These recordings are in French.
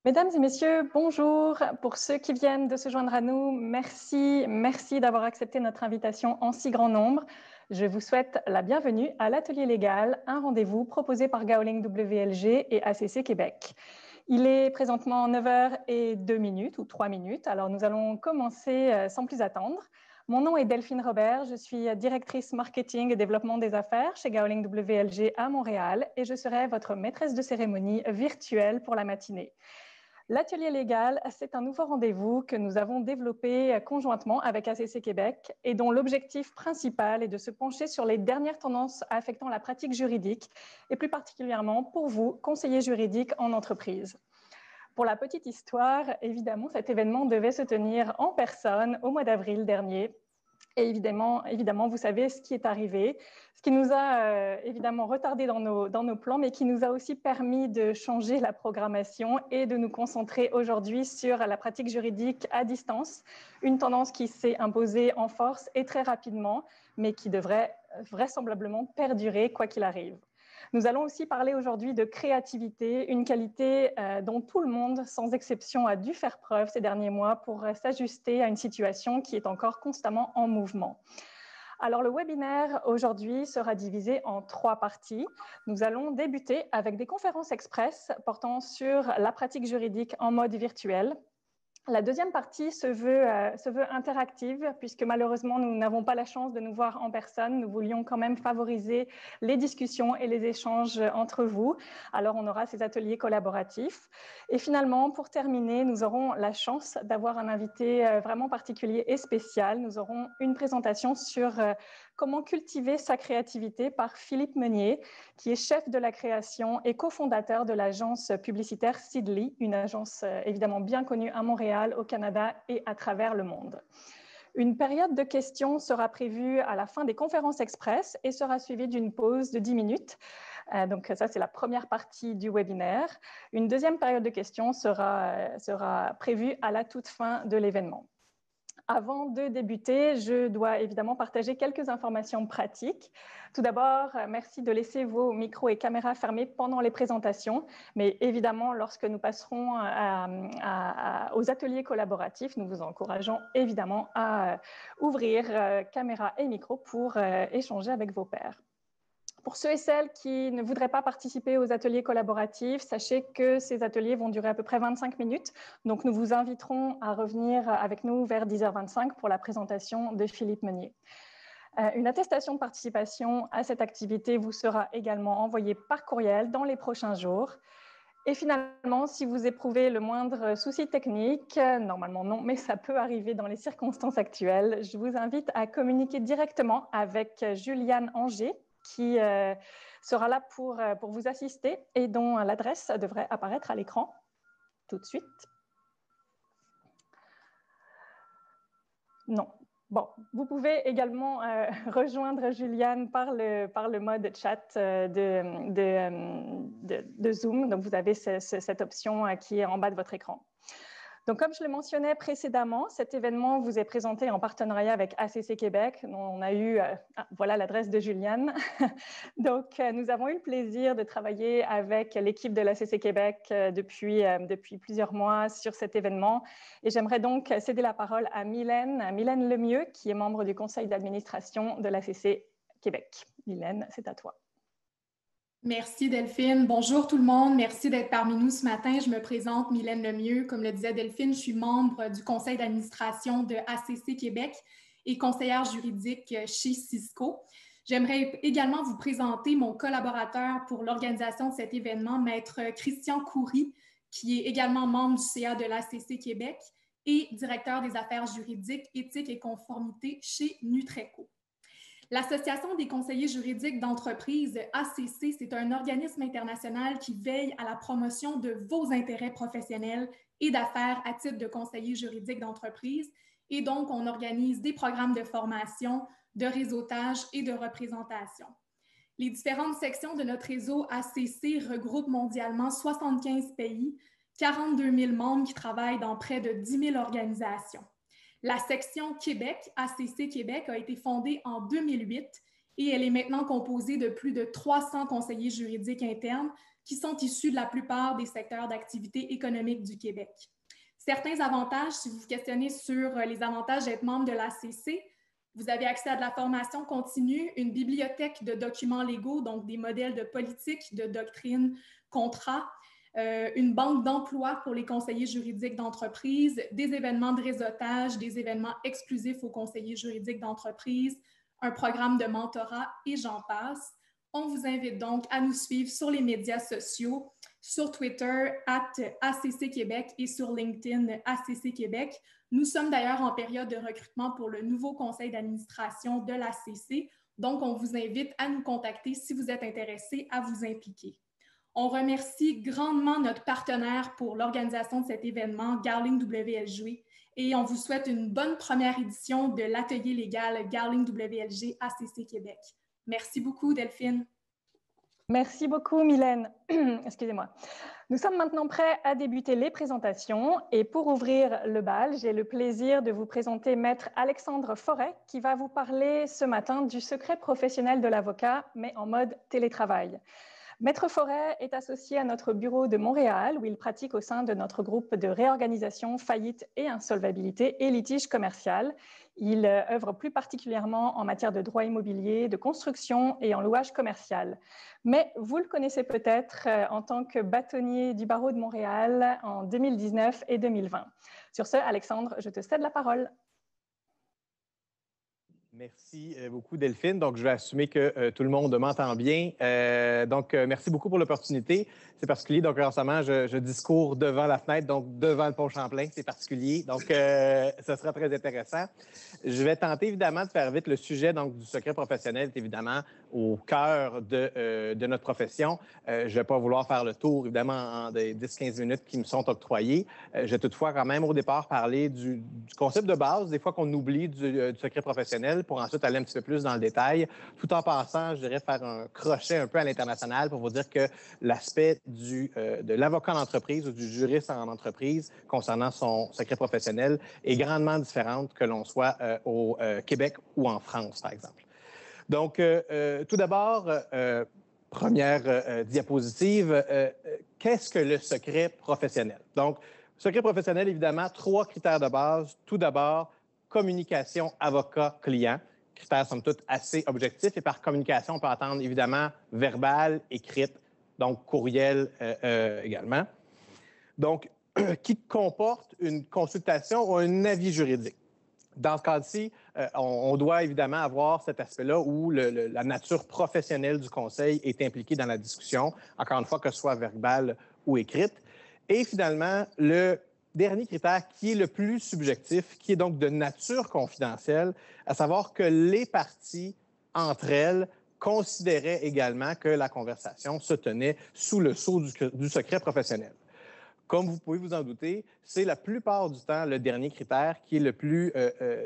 Mesdames et messieurs, bonjour. Pour ceux qui viennent de se joindre à nous, merci d'avoir accepté notre invitation en si grand nombre. Je vous souhaite la bienvenue à l'Atelier Légal, un rendez-vous proposé par Gowling WLG et ACC Québec. Il est présentement 9h02 ou 3 minutes, alors nous allons commencer sans plus attendre. Mon nom est Delphine Robert, je suis directrice marketing et développement des affaires chez Gowling WLG à Montréal et je serai votre maîtresse de cérémonie virtuelle pour la matinée. L'Atelier Légal, c'est un nouveau rendez-vous que nous avons développé conjointement avec ACC Québec et dont l'objectif principal est de se pencher sur les dernières tendances affectant la pratique juridique et plus particulièrement pour vous, conseillers juridiques en entreprise. Pour la petite histoire, évidemment, cet événement devait se tenir en personne au mois d'avril dernier. Et évidemment, vous savez ce qui est arrivé, ce qui nous a évidemment retardé dans nos plans, mais qui nous a aussi permis de changer la programmation et de nous concentrer aujourd'hui sur la pratique juridique à distance, une tendance qui s'est imposée en force et très rapidement, mais qui devrait vraisemblablement perdurer quoi qu'il arrive. Nous allons aussi parler aujourd'hui de créativité, une qualité dont tout le monde, sans exception, a dû faire preuve ces derniers mois pour s'ajuster à une situation qui est encore constamment en mouvement. Alors, le webinaire aujourd'hui sera divisé en 3 parties. Nous allons débuter avec des conférences express portant sur la pratique juridique en mode virtuel. La deuxième partie se veut interactive, puisque malheureusement, nous n'avons pas la chance de nous voir en personne. Nous voulions quand même favoriser les discussions et les échanges entre vous. Alors, on aura ces ateliers collaboratifs. Et finalement, pour terminer, nous aurons la chance d'avoir un invité vraiment particulier et spécial. Nous aurons une présentation sur comment cultiver sa créativité par Philippe Meunier, qui est chef de la création et cofondateur de l'agence publicitaire Seedly, une agence évidemment bien connue à Montréal, au Canada et à travers le monde. Une période de questions sera prévue à la fin des conférences express et sera suivie d'une pause de 10 minutes. Donc ça, c'est la première partie du webinaire. Une deuxième période de questions sera prévue à la toute fin de l'événement. Avant de débuter, je dois évidemment partager quelques informations pratiques. Tout d'abord, merci de laisser vos micros et caméras fermés pendant les présentations, mais évidemment, lorsque nous passerons aux ateliers collaboratifs, nous vous encourageons évidemment à ouvrir caméra et micro pour échanger avec vos pairs. Pour ceux et celles qui ne voudraient pas participer aux ateliers collaboratifs, sachez que ces ateliers vont durer à peu près 25 minutes. Donc, nous vous inviterons à revenir avec nous vers 10h25 pour la présentation de Philippe Meunier. Une attestation de participation à cette activité vous sera également envoyée par courriel dans les prochains jours. Et finalement, si vous éprouvez le moindre souci technique, normalement non, mais ça peut arriver dans les circonstances actuelles, je vous invite à communiquer directement avec Juliane Anger, qui sera là pour vous assister et dont l'adresse devrait apparaître à l'écran tout de suite. Non. Bon, vous pouvez également rejoindre Juliane par le mode chat de Zoom. Donc, vous avez cette option qui est en bas de votre écran. Donc, comme je le mentionnais précédemment, cet événement vous est présenté en partenariat avec ACC Québec. On a eu, voilà l'adresse de Juliane. Donc, nous avons eu le plaisir de travailler avec l'équipe de l'ACC Québec depuis plusieurs mois sur cet événement. Et j'aimerais donc céder la parole à Mylène Lemieux, qui est membre du conseil d'administration de l'ACC Québec. Mylène, c'est à toi. Merci Delphine. Bonjour tout le monde. Merci d'être parmi nous ce matin. Je me présente Mylène Lemieux. Comme le disait Delphine, je suis membre du conseil d'administration de ACC Québec et conseillère juridique chez Cisco. J'aimerais également vous présenter mon collaborateur pour l'organisation de cet événement, Maître Christian Coury, qui est également membre du CA de l'ACC Québec et directeur des affaires juridiques, éthique et conformité chez Nutreco. L'Association des conseillers juridiques d'entreprise, ACC, c'est un organisme international qui veille à la promotion de vos intérêts professionnels et d'affaires à titre de conseiller juridique d'entreprise. Et donc, on organise des programmes de formation, de réseautage et de représentation. Les différentes sections de notre réseau ACC regroupent mondialement 75 pays, 42 000 membres qui travaillent dans près de 10 000 organisations. La section Québec, ACC Québec, a été fondée en 2008 et elle est maintenant composée de plus de 300 conseillers juridiques internes qui sont issus de la plupart des secteurs d'activité économique du Québec. Certains avantages, si vous vous questionnez sur les avantages d'être membre de l'ACC, vous avez accès à de la formation continue, une bibliothèque de documents légaux, donc des modèles de politique, de doctrine, contrats, une banque d'emploi pour les conseillers juridiques d'entreprise, des événements de réseautage, des événements exclusifs aux conseillers juridiques d'entreprise, un programme de mentorat et j'en passe. On vous invite donc à nous suivre sur les médias sociaux, sur Twitter, @ACC Québec et sur LinkedIn, ACC Québec. Nous sommes d'ailleurs en période de recrutement pour le nouveau conseil d'administration de l'ACC, donc on vous invite à nous contacter si vous êtes intéressé à vous impliquer. On remercie grandement notre partenaire pour l'organisation de cet événement, Garling WLG, et on vous souhaite une bonne première édition de l'atelier légal Garling WLG ACC Québec. Merci beaucoup, Delphine. Merci beaucoup, Mylène. Excusez-moi. Nous sommes maintenant prêts à débuter les présentations. Et pour ouvrir le bal, j'ai le plaisir de vous présenter Maître Alexandre Forêt, qui va vous parler ce matin du secret professionnel de l'avocat, mais en mode télétravail. Maître Forêt est associé à notre bureau de Montréal, où il pratique au sein de notre groupe de réorganisation, faillite et insolvabilité et litige commercial. Il œuvre plus particulièrement en matière de droit immobilier, de construction et en louage commercial. Mais vous le connaissez peut-être en tant que bâtonnier du barreau de Montréal en 2019 et 2020. Sur ce, Alexandre, je te cède la parole. Merci beaucoup, Delphine. Donc, je vais assumer que tout le monde m'entend bien. Merci beaucoup pour l'opportunité. C'est particulier. Donc, récemment, je discours devant la fenêtre, donc devant le pont Champlain. C'est particulier. Donc, ça sera très intéressant. Je vais tenter, évidemment, de faire vite. Le sujet donc, du secret professionnel est évidemment au cœur de notre profession. Je ne vais pas vouloir faire le tour, évidemment, en des 10-15 minutes qui me sont octroyées. Je vais toutefois, quand même, au départ, parler du concept de base, des fois qu'on oublie du secret professionnel, pour ensuite aller un petit peu plus dans le détail, tout en passant, je dirais, faire un crochet un peu à l'international pour vous dire que l'aspect de l'avocat en entreprise ou du juriste en entreprise concernant son secret professionnel est grandement différente que l'on soit au Québec ou en France, par exemple. Donc, tout d'abord, première diapositive, qu'est-ce que le secret professionnel? Donc, secret professionnel, évidemment, 3 critères de base. Tout d'abord, communication avocat-client, critère somme toute assez objectif. Et par communication, on peut entendre évidemment verbal, écrite, donc courriel également. Donc, qui comporte une consultation ou un avis juridique. Dans ce cas-ci, on doit évidemment avoir cet aspect-là où la nature professionnelle du conseil est impliquée dans la discussion, encore une fois, que ce soit verbale ou écrite. Et finalement, le dernier critère qui est le plus subjectif, qui est donc de nature confidentielle, à savoir que les parties, entre elles, considéraient également que la conversation se tenait sous le sceau du secret professionnel. Comme vous pouvez vous en douter, c'est la plupart du temps le dernier critère qui est le plus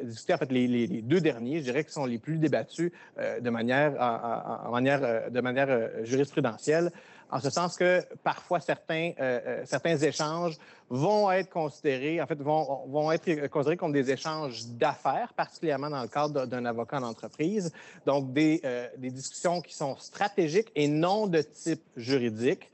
discuté. En fait, les 2 derniers, je dirais, qui sont les plus débattus de manière jurisprudentielle, en ce sens que parfois certains échanges vont être considérés, en fait, vont être considérés comme des échanges d'affaires, particulièrement dans le cadre d'un avocat en entreprise. Donc, des discussions qui sont stratégiques et non de type juridique.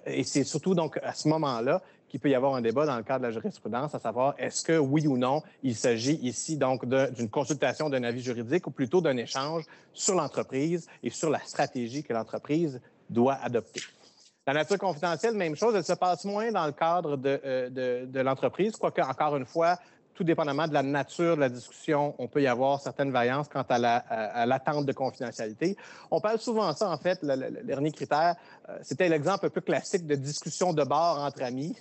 Et c'est surtout donc à ce moment-là qu'il peut y avoir un débat dans le cadre de la jurisprudence, à savoir est-ce que oui ou non il s'agit ici donc d'une consultation d'un avis juridique ou plutôt d'un échange sur l'entreprise et sur la stratégie que l'entreprise doit adopter. La nature confidentielle, même chose, elle se passe moins dans le cadre de l'entreprise, quoique, encore une fois, tout dépendamment de la nature de la discussion, on peut y avoir certaines variances quant à l'attente de confidentialité. On parle souvent de ça, en fait, le dernier critère, c'était l'exemple un peu classique de discussion de bar entre amis,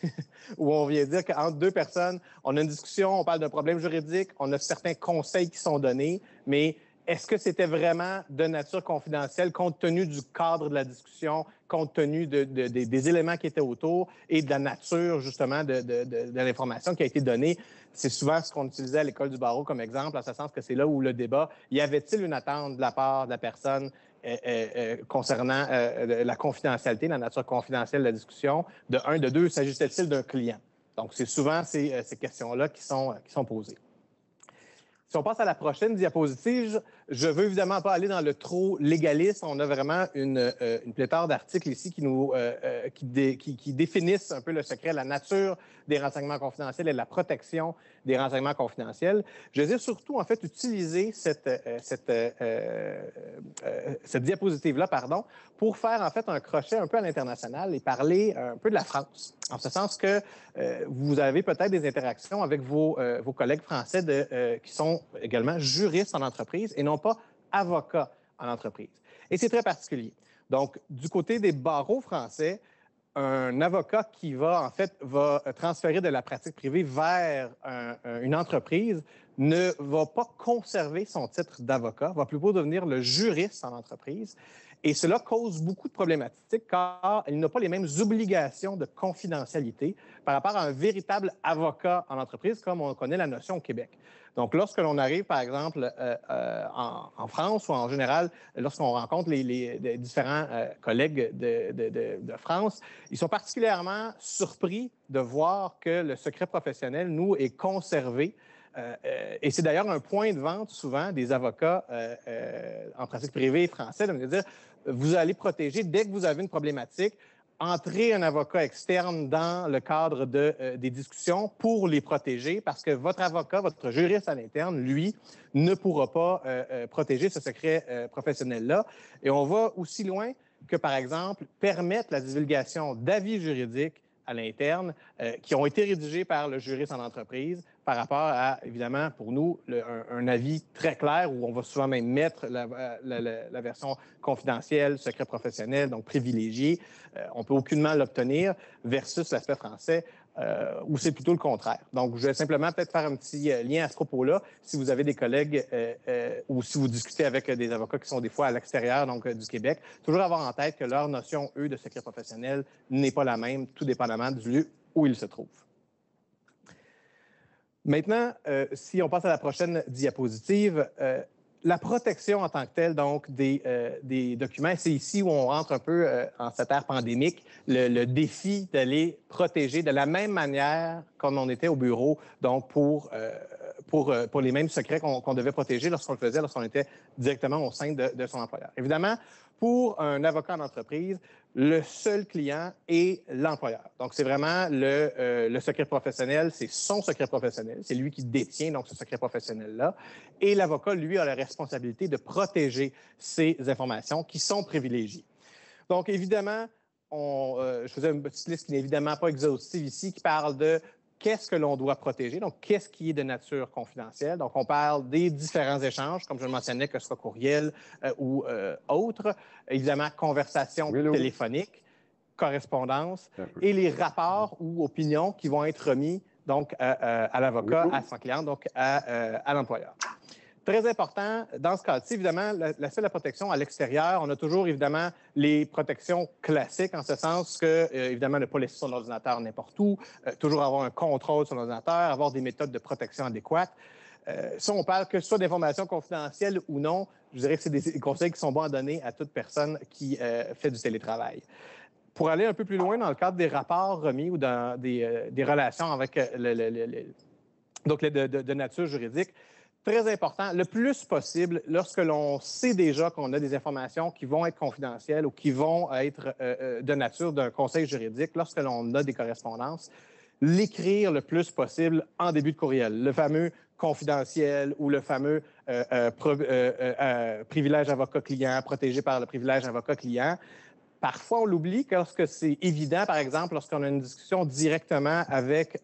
où on vient dire qu'entre 2 personnes, on a une discussion, on parle d'un problème juridique, on a certains conseils qui sont donnés, mais est-ce que c'était vraiment de nature confidentielle compte tenu du cadre de la discussion, compte tenu des éléments qui étaient autour et de la nature, justement, de l'information qui a été donnée? C'est souvent ce qu'on utilisait à l'école du barreau comme exemple, en ce sens que c'est là où le débat, y avait-il une attente de la part de la personne concernant la confidentialité, la nature confidentielle de la discussion, de 1, de 2, s'agissait-il d'un client? Donc, c'est souvent ces questions-là qui sont posées. Si on passe à la prochaine diapositive, Je veux évidemment pas aller dans le trop légaliste. On a vraiment une pléthore d'articles ici qui définissent un peu le secret, la nature des renseignements confidentiels et la protection des renseignements confidentiels. Je désire surtout, en fait, utiliser cette diapositive-là, pour faire, en fait, un crochet un peu à l'international et parler un peu de la France. En ce sens que vous avez peut-être des interactions avec vos collègues français qui sont également juristes en entreprise et non pas avocats en entreprise. Et c'est très particulier. Donc, du côté des barreaux français, un avocat qui va transférer de la pratique privée vers une entreprise ne va pas conserver son titre d'avocat, va plutôt devenir le juriste en entreprise. Et cela cause beaucoup de problématiques car il n'a pas les mêmes obligations de confidentialité par rapport à un véritable avocat en entreprise comme on connaît la notion au Québec. Donc, lorsque l'on arrive, par exemple, en France ou en général, lorsqu'on rencontre les différents collègues de France, ils sont particulièrement surpris de voir que le secret professionnel, nous, est conservé. Et c'est d'ailleurs un point de vente souvent des avocats en pratique privée français, de me dire, vous allez protéger dès que vous avez une problématique, entrer un avocat externe dans le cadre des discussions pour les protéger parce que votre avocat, votre juriste à l'interne, lui, ne pourra pas protéger ce secret professionnel-là. Et on va aussi loin que, par exemple, permettre la divulgation d'avis juridiques à l'interne qui ont été rédigés par le juriste en entreprise par rapport à, évidemment, pour nous, un avis très clair où on va souvent même mettre la version confidentielle, secret professionnel, donc privilégié. On ne peut aucunement l'obtenir versus l'aspect français où c'est plutôt le contraire. Donc, je vais simplement peut-être faire un petit lien à ce propos-là. Si vous avez des collègues ou si vous discutez avec des avocats qui sont des fois à l'extérieur donc du Québec, toujours avoir en tête que leur notion, eux, de secret professionnel n'est pas la même, tout dépendamment du lieu où ils se trouvent. Maintenant, si on passe à la prochaine diapositive, la protection en tant que telle, donc, des documents, c'est ici où on rentre un peu en cette ère pandémique, le défi d'aller protéger de la même manière comme on était au bureau, donc pour les mêmes secrets qu'on devait protéger lorsqu'on le faisait, lorsqu'on était directement au sein de son employeur. Évidemment, pour un avocat en entreprise, le seul client est l'employeur. Donc, c'est vraiment le secret professionnel, c'est son secret professionnel. C'est lui qui détient donc ce secret professionnel-là. Et l'avocat, lui, a la responsabilité de protéger ces informations qui sont privilégiées. Donc, évidemment, je faisais une petite liste qui n'est évidemment pas exhaustive ici, qui parle de qu'est-ce que l'on doit protéger, donc qu'est-ce qui est de nature confidentielle. Donc, on parle des différents échanges, comme je le mentionnais, que ce soit courriel ou autre. Évidemment, conversation téléphonique, correspondance et les rapports ou opinions qui vont être remis donc, à l'avocat, à son client, donc à l'employeur. Très important, dans ce cas-ci, évidemment, l'aspect de la protection à l'extérieur, on a toujours, évidemment, les protections classiques, en ce sens que, évidemment, ne pas laisser son ordinateur n'importe où, toujours avoir un contrôle sur l'ordinateur, avoir des méthodes de protection adéquates. Ça, on parle que ce soit d'informations confidentielles ou non, je dirais que c'est des conseils qui sont bons à donner à toute personne qui fait du télétravail. Pour aller un peu plus loin dans le cadre des rapports remis ou dans des relations avec donc de nature juridique, très important, le plus possible, lorsque l'on sait déjà qu'on a des informations qui vont être confidentielles ou qui vont être de nature d'un conseil juridique, lorsque l'on a des correspondances, l'écrire le plus possible en début de courriel. Le fameux confidentiel ou le fameux privilège avocat-client, protégé par le privilège avocat-client. Parfois, on l'oublie lorsque c'est évident, par exemple, lorsqu'on a une discussion directement avec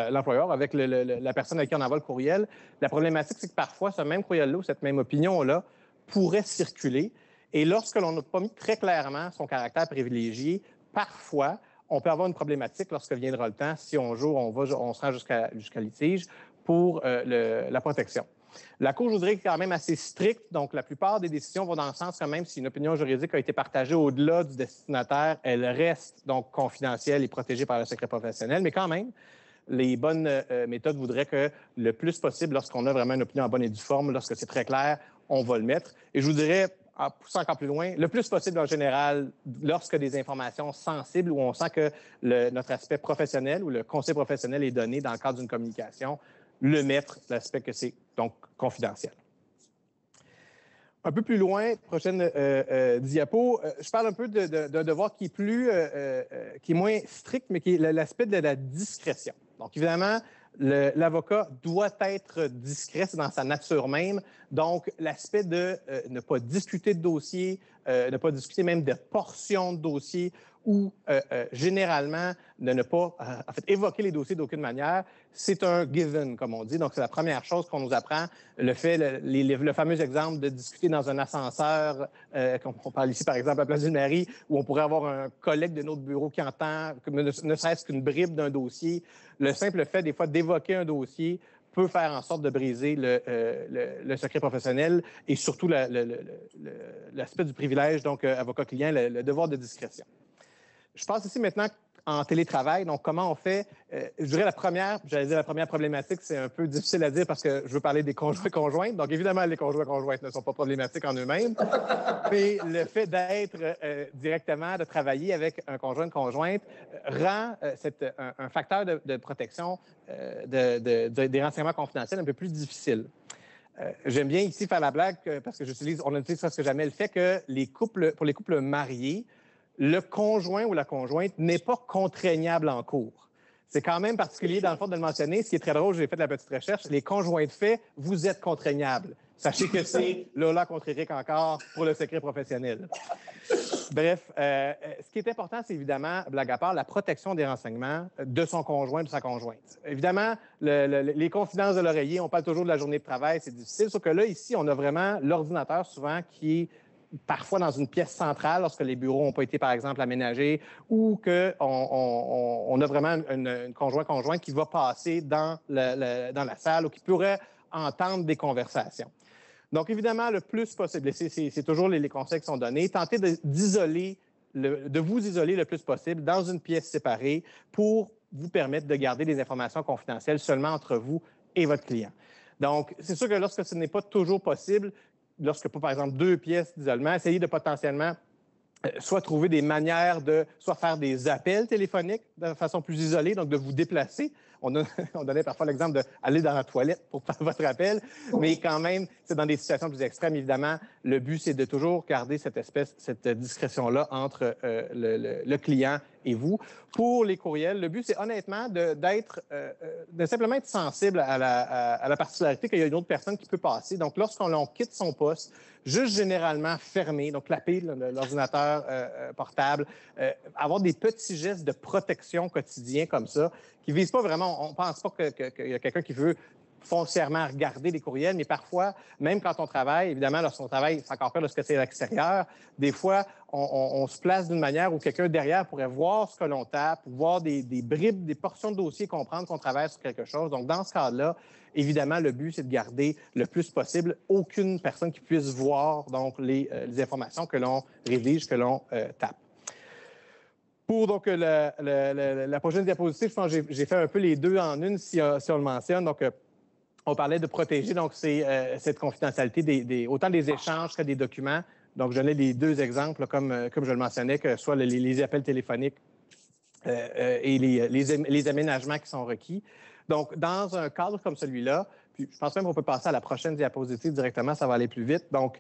l'employeur, avec la personne à qui on envoie le courriel. La problématique, c'est que parfois, ce même courriel-là ou cette même opinion-là pourrait circuler. Et lorsque l'on n'a pas mis très clairement son caractère privilégié, parfois, on peut avoir une problématique lorsque viendra le temps, si on joue, on se rend jusqu'à litige pour la protection. La Cour, je voudrais, est quand même assez stricte. Donc, la plupart des décisions vont dans le sens que même si une opinion juridique a été partagée au-delà du destinataire, elle reste donc confidentielle et protégée par le secret professionnel. Mais quand même, les bonnes méthodes voudraient que le plus possible, lorsqu'on a vraiment une opinion en bonne et due forme, lorsque c'est très clair, on va le mettre. Et je vous dirais, en poussant encore plus loin, le plus possible en général, lorsque des informations sensibles où on sent que notre aspect professionnel ou le conseil professionnel est donné dans le cadre d'une communication, le mettre, l'aspect que c'est donc confidentiel. Un peu plus loin, prochaine diapo, je parle un peu d'un devoir qui est moins strict, mais qui est l'aspect de la discrétion. Donc, évidemment, l'avocat doit être discret, c'est dans sa nature même. Donc, l'aspect de ne pas discuter de dossier, ne pas discuter même de portions de dossier ou généralement de ne pas en fait, évoquer les dossiers d'aucune manière, c'est un given, comme on dit. Donc, c'est la première chose qu'on nous apprend. Le fameux exemple de discuter dans un ascenseur, on parle ici, par exemple, à la Place d'une Mairie, où on pourrait avoir un collègue de notre bureau qui entend ne serait-ce qu'une bribe d'un dossier. Le simple fait, des fois, d'évoquer un dossier peut faire en sorte de briser le secret professionnel et surtout l'aspect du privilège, donc avocat-client, le devoir de discrétion. Je passe ici maintenant en télétravail. Donc, comment on fait? Je dirais la première problématique, c'est un peu difficile à dire parce que je veux parler des conjoints-conjointes. Donc, évidemment, les conjoints-conjointes ne sont pas problématiques en eux-mêmes. Mais le fait d'être directement, de travailler avec un conjoint-conjointe rend un facteur de protection des renseignements confidentiels un peu plus difficile. J'aime bien ici faire la blague parce que on utilise presque jamais le fait que pour les couples mariés, le conjoint ou la conjointe n'est pas contraignable en cours. C'est quand même particulier, dans le fond, de le mentionner. Ce qui est très drôle, j'ai fait de la petite recherche. Les conjoints de fait, vous êtes contraignables. Sachez que c'est Lola contre Eric encore pour le secret professionnel. Bref, ce qui est important, c'est évidemment, blague à part, la protection des renseignements de son conjoint, de sa conjointe. Évidemment, les confidences de l'oreiller, on parle toujours de la journée de travail, c'est difficile. Sauf que là, ici, on a vraiment l'ordinateur souvent qui est parfois dans une pièce centrale lorsque les bureaux n'ont pas été, par exemple, aménagés ou qu'on a vraiment une conjointe qui va passer dans la salle ou qui pourrait entendre des conversations. Donc, évidemment, le plus possible, c'est toujours les conseils qui sont donnés, tentez de vous isoler le plus possible dans une pièce séparée pour vous permettre de garder des informations confidentielles seulement entre vous et votre client. Donc, c'est sûr que lorsque ce n'est pas toujours possible, lorsque, par exemple, 2 pièces d'isolement, essayez de potentiellement soit trouver des manières de soit faire des appels téléphoniques de façon plus isolée, donc de vous déplacer. On donnait parfois l'exemple d'aller dans la toilette pour faire votre appel, mais quand même, c'est dans des situations plus extrêmes, évidemment. Le but, c'est de toujours garder cette discrétion-là entre le client et vous. Pour les courriels, le but, c'est honnêtement de simplement être sensible à la particularité qu'il y a une autre personne qui peut passer. Donc, lorsqu'on quitte son poste, juste généralement fermé, donc clapper l'ordinateur portable, avoir des petits gestes de protection quotidien comme ça, qui ne visent pas vraiment, on ne pense pas qu'il y a quelqu'un qui veut foncièrement regarder les courriels, mais parfois, même quand on travaille, évidemment, lorsqu'on travaille, c'est encore pire lorsque c'est à l'extérieur, des fois, on se place d'une manière où quelqu'un derrière pourrait voir ce que l'on tape, voir des bribes, des portions de dossier, comprendre qu'on travaille sur quelque chose. Donc, dans ce cas-là, évidemment, le but, c'est de garder le plus possible aucune personne qui puisse voir donc les informations que l'on rédige, que l'on tape. Pour donc la prochaine diapositive, je pense que j'ai fait un peu les deux en une, si on le mentionne. Donc, on parlait de protéger, donc c'est cette confidentialité autant des échanges que des documents. Donc, je donnais les 2 exemples, comme je le mentionnais, que soit les appels téléphoniques et les aménagements qui sont requis. Donc, dans un cadre comme celui-là, puis je pense même qu'on peut passer à la prochaine diapositive directement, ça va aller plus vite. Donc,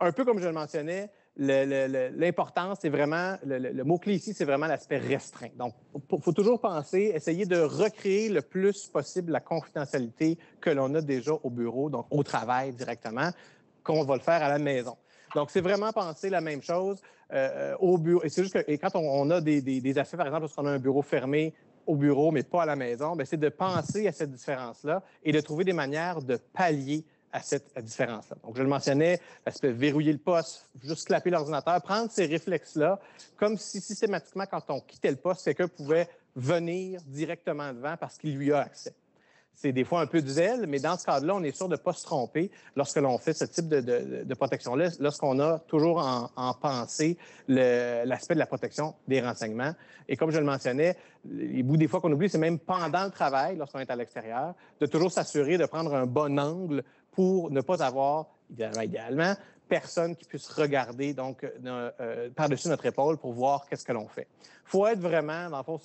un peu comme je le mentionnais, l'importance, c'est vraiment, le mot-clé ici, c'est vraiment l'aspect restreint. Donc, il faut toujours penser, essayer de recréer le plus possible la confidentialité que l'on a déjà au bureau, donc au travail directement, qu'on va le faire à la maison. Donc, c'est vraiment penser la même chose au bureau. Et c'est juste que quand on a des aspects, par exemple, lorsqu'on a un bureau fermé au bureau, mais pas à la maison, bien, c'est de penser à cette différence-là et de trouver des manières de pallier à cette différence-là. Donc, je le mentionnais, l'aspect verrouiller le poste, juste clapper l'ordinateur, prendre ces réflexes-là, comme si systématiquement, quand on quittait le poste, quelqu'un pouvait venir directement devant parce qu'il lui a accès. C'est des fois un peu du zèle, mais dans ce cadre-là, on est sûr de ne pas se tromper lorsque l'on fait ce type de protection-là, lorsqu'on a toujours en pensée l'aspect de la protection des renseignements. Et comme je le mentionnais, les bouts des fois qu'on oublie, c'est même pendant le travail, lorsqu'on est à l'extérieur, de toujours s'assurer de prendre un bon angle pour ne pas avoir, idéalement, personne qui puisse regarder donc par-dessus notre épaule pour voir qu'est-ce que l'on fait. Il faut être vraiment, dans le fond,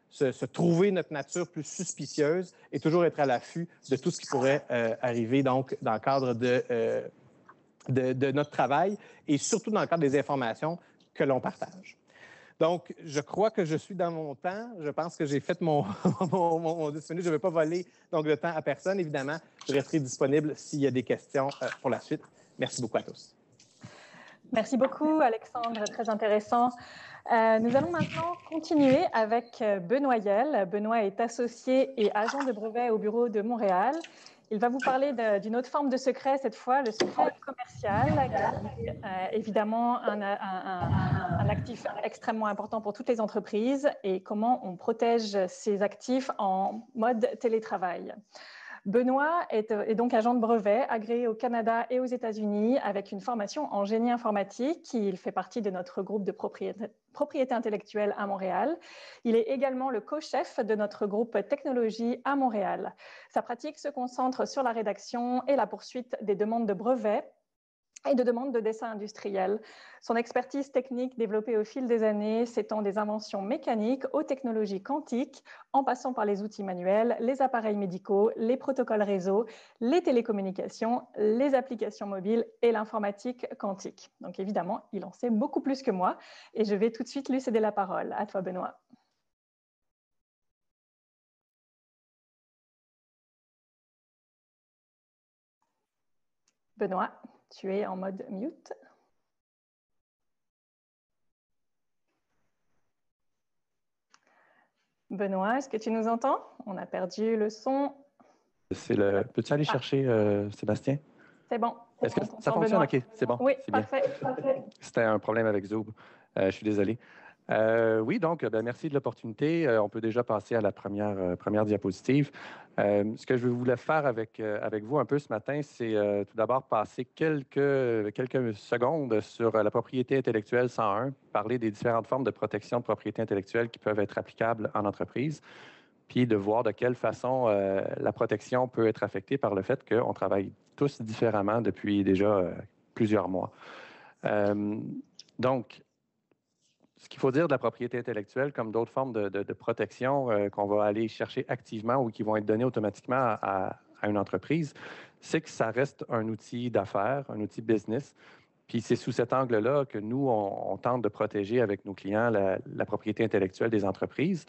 se trouver notre nature plus suspicieuse et toujours être à l'affût de tout ce qui pourrait arriver donc dans le cadre de notre travail et surtout dans le cadre des informations que l'on partage. Donc, je crois que je suis dans mon temps. Je pense que j'ai fait mon 10 minutes. Je ne vais pas voler donc, le temps à personne, évidemment. Je resterai disponible s'il y a des questions pour la suite. Merci beaucoup à tous. Merci beaucoup, Alexandre. Très intéressant. Nous allons maintenant continuer avec Benoît Yel. Benoît est associé et agent de brevet au bureau de Montréal. Il va vous parler d'une autre forme de secret, cette fois, le secret commercial, qui est évidemment un actif extrêmement important pour toutes les entreprises et comment on protège ces actifs en mode télétravail. Benoît est donc agent de brevet agréé au Canada et aux États-Unis avec une formation en génie informatique. Il fait partie de notre groupe de propriété intellectuelle à Montréal. Il est également le co-chef de notre groupe technologie à Montréal. Sa pratique se concentre sur la rédaction et la poursuite des demandes de brevets et de demandes de dessin industriel. Son expertise technique développée au fil des années s'étend des inventions mécaniques aux technologies quantiques, en passant par les outils manuels, les appareils médicaux, les protocoles réseau, les télécommunications, les applications mobiles et l'informatique quantique. Donc évidemment, il en sait beaucoup plus que moi et je vais tout de suite lui céder la parole. À toi, Benoît. Benoît, tu es en mode mute. Benoît, est-ce que tu nous entends? On a perdu le son. Peux-tu aller chercher Sébastien? C'est bon. Est-ce que ça fonctionne? OK, c'est bon. Oui, c'est parfait. C'était un problème avec Zoom. Je suis désolé. Oui, donc, merci de l'opportunité. On peut déjà passer à la première diapositive. Ce que je voulais faire avec vous un peu ce matin, c'est tout d'abord passer quelques secondes sur la propriété intellectuelle 101, parler des différentes formes de protection de propriété intellectuelle qui peuvent être applicables en entreprise, puis de voir de quelle façon la protection peut être affectée par le fait qu'on travaille tous différemment depuis déjà plusieurs mois. Donc, ce qu'il faut dire de la propriété intellectuelle, comme d'autres formes de protection qu'on va aller chercher activement ou qui vont être données automatiquement à une entreprise, c'est que ça reste un outil d'affaires, un outil business. Puis c'est sous cet angle-là que nous, on tente de protéger avec nos clients la propriété intellectuelle des entreprises.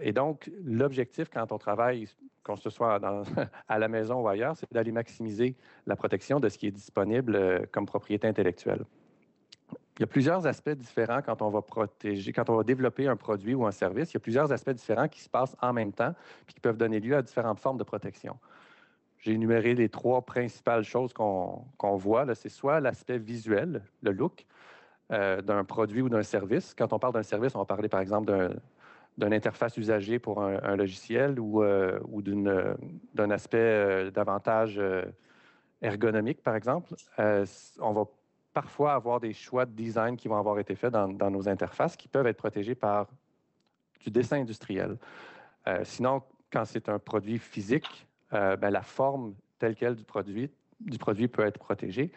Et donc, l'objectif quand on travaille, qu'on se soit à la maison ou ailleurs, c'est d'aller maximiser la protection de ce qui est disponible comme propriété intellectuelle. Il y a plusieurs aspects différents quand on va développer un produit ou un service. Il y a plusieurs aspects différents qui se passent en même temps et qui peuvent donner lieu à différentes formes de protection. J'ai énuméré les trois principales choses qu'on voit. C'est soit l'aspect visuel, le look, d'un produit ou d'un service. Quand on parle d'un service, on va parler par exemple d'une interface usagée pour un logiciel ou d'un aspect davantage ergonomique, par exemple. On va parfois avoir des choix de design qui vont avoir été faits dans nos interfaces qui peuvent être protégés par du dessin industriel. Sinon, quand c'est un produit physique, la forme telle quelle du produit peut être protégée.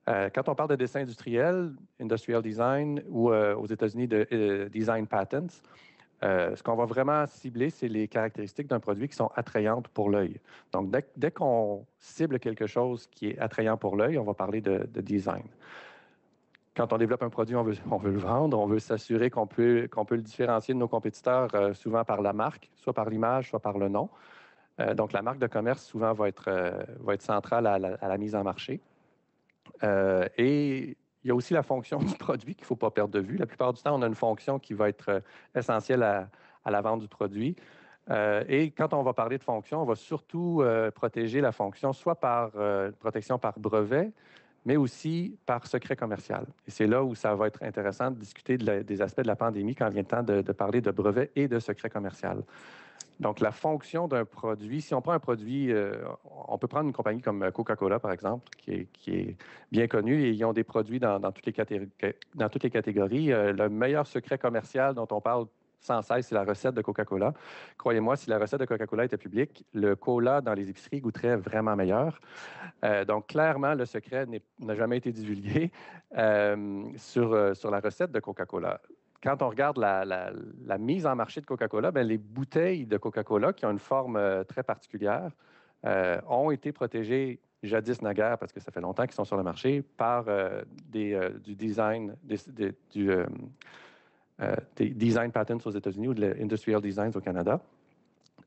Quand on parle de dessin industriel, industrial design ou aux États-Unis de design patents, ce qu'on va vraiment cibler, c'est les caractéristiques d'un produit qui sont attrayantes pour l'œil. Donc, dès qu'on cible quelque chose qui est attrayant pour l'œil, on va parler de design. Quand on développe un produit, on veut le vendre, on veut s'assurer qu'on peut le différencier de nos compétiteurs, souvent par la marque, soit par l'image, soit par le nom. Donc, la marque de commerce, souvent, va être centrale à la mise en marché. Et il y a aussi la fonction du produit qu'il ne faut pas perdre de vue. La plupart du temps, on a une fonction qui va être essentielle à la vente du produit. Et quand on va parler de fonction, on va surtout protéger la fonction soit par protection par brevet, mais aussi par secret commercial. Et c'est là où ça va être intéressant de discuter des aspects de la pandémie quand vient le temps de parler de brevet et de secret commercial. Donc, la fonction d'un produit, si on prend un produit, on peut prendre une compagnie comme Coca-Cola, par exemple, qui est bien connue, et ils ont des produits dans toutes les catégories. Le meilleur secret commercial dont on parle sans cesse, c'est la recette de Coca-Cola. Croyez-moi, si la recette de Coca-Cola était publique, le cola dans les épiceries goûterait vraiment meilleur. Donc, clairement, le secret n'a jamais été divulgué sur la recette de Coca-Cola. Quand on regarde la mise en marché de Coca-Cola, les bouteilles de Coca-Cola, qui ont une forme très particulière, ont été protégées jadis naguère, parce que ça fait longtemps qu'ils sont sur le marché, par du design, des design patents aux États-Unis ou de l'industrial designs au Canada.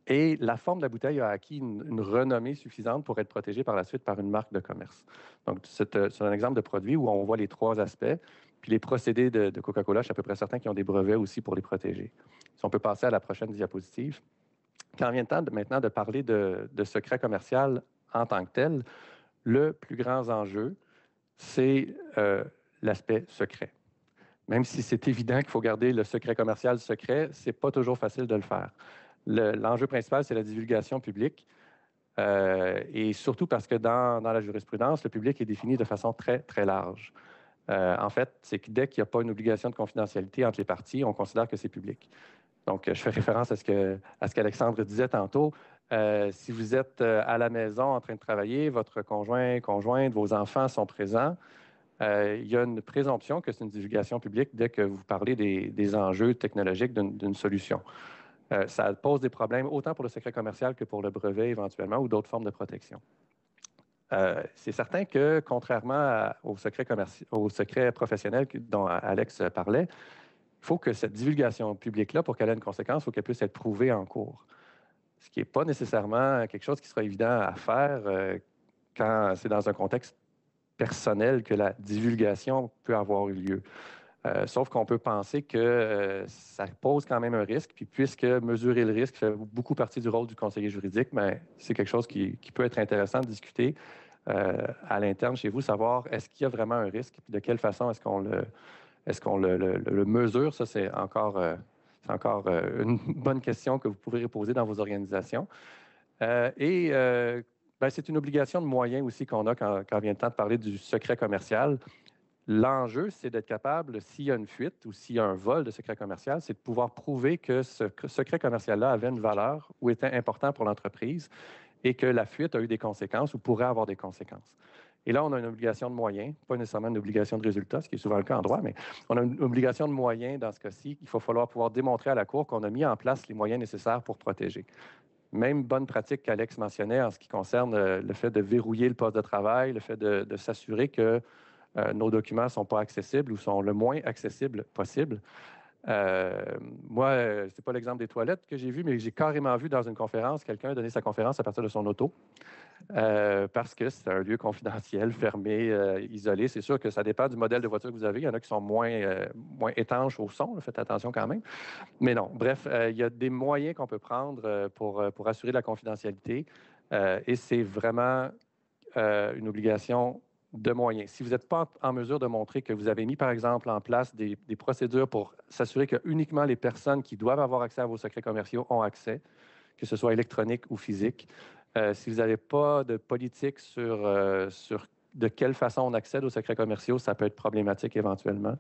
Et la forme de la bouteille a acquis une renommée suffisante pour être protégée par la suite par une marque de commerce. Donc, c'est un exemple de produit où on voit les trois aspects. Puis les procédés de Coca-Cola, je suis à peu près certain qu'ils ont des brevets aussi pour les protéger. Si on peut passer à la prochaine diapositive. Quand vient le temps maintenant de parler de secret commercial en tant que tel, le plus grand enjeu, c'est l'aspect secret. Même si c'est évident qu'il faut garder le secret commercial secret, ce n'est pas toujours facile de le faire. L'enjeu principal, c'est la divulgation publique. Et surtout parce que dans la jurisprudence, le public est défini de façon très, très large. En fait, c'est que dès qu'il n'y a pas une obligation de confidentialité entre les parties, on considère que c'est public. Donc, je fais référence à ce qu'Alexandre disait tantôt. Si vous êtes à la maison en train de travailler, votre conjoint, conjointe, vos enfants sont présents, il y a une présomption que c'est une divulgation publique dès que vous parlez des enjeux technologiques d'une solution. Ça pose des problèmes autant pour le secret commercial que pour le brevet éventuellement ou d'autres formes de protection. C'est certain que, contrairement au secret professionnel dont Alex parlait, il faut que cette divulgation publique-là, pour qu'elle ait une conséquence, il faut qu'elle puisse être prouvée en cours. Ce qui n'est pas nécessairement quelque chose qui sera évident à faire quand c'est dans un contexte personnel que la divulgation peut avoir eu lieu. Sauf qu'on peut penser que ça pose quand même un risque, puis puisque mesurer le risque fait beaucoup partie du rôle du conseiller juridique, mais c'est quelque chose qui peut être intéressant de discuter à l'interne chez vous, savoir est-ce qu'il y a vraiment un risque, puis de quelle façon est-ce qu'on le mesure. Ça, c'est encore une bonne question que vous pourrez poser dans vos organisations. C'est une obligation de moyens aussi qu'on a quand vient le temps de parler du secret commercial. L'enjeu, c'est d'être capable, s'il y a une fuite ou s'il y a un vol de secret commercial, c'est de pouvoir prouver que ce secret commercial-là avait une valeur ou était important pour l'entreprise et que la fuite a eu des conséquences ou pourrait avoir des conséquences. Et là, on a une obligation de moyens, pas nécessairement une obligation de résultat, ce qui est souvent le cas en droit, mais on a une obligation de moyens dans ce cas-ci. Il va falloir pouvoir démontrer à la Cour qu'on a mis en place les moyens nécessaires pour protéger. Même bonne pratique qu'Alex mentionnait en ce qui concerne le fait de verrouiller le poste de travail, le fait de s'assurer que nos documents ne sont pas accessibles ou sont le moins accessibles possible. Moi, ce n'est pas l'exemple des toilettes que j'ai vu, mais j'ai carrément vu dans une conférence quelqu'un donner sa conférence à partir de son auto parce que c'est un lieu confidentiel, fermé, isolé. C'est sûr que ça dépend du modèle de voiture que vous avez. Il y en a qui sont moins étanches au son. Là, faites attention quand même. Mais non, bref, il y a des moyens qu'on peut prendre pour assurer la confidentialité et c'est vraiment une obligation de moyens. Si vous n'êtes pas en mesure de montrer que vous avez mis, par exemple, en place des procédures pour s'assurer que uniquement les personnes qui doivent avoir accès à vos secrets commerciaux ont accès, que ce soit électronique ou physique, si vous n'avez pas de politique sur de quelle façon on accède aux secrets commerciaux, ça peut être problématique éventuellement.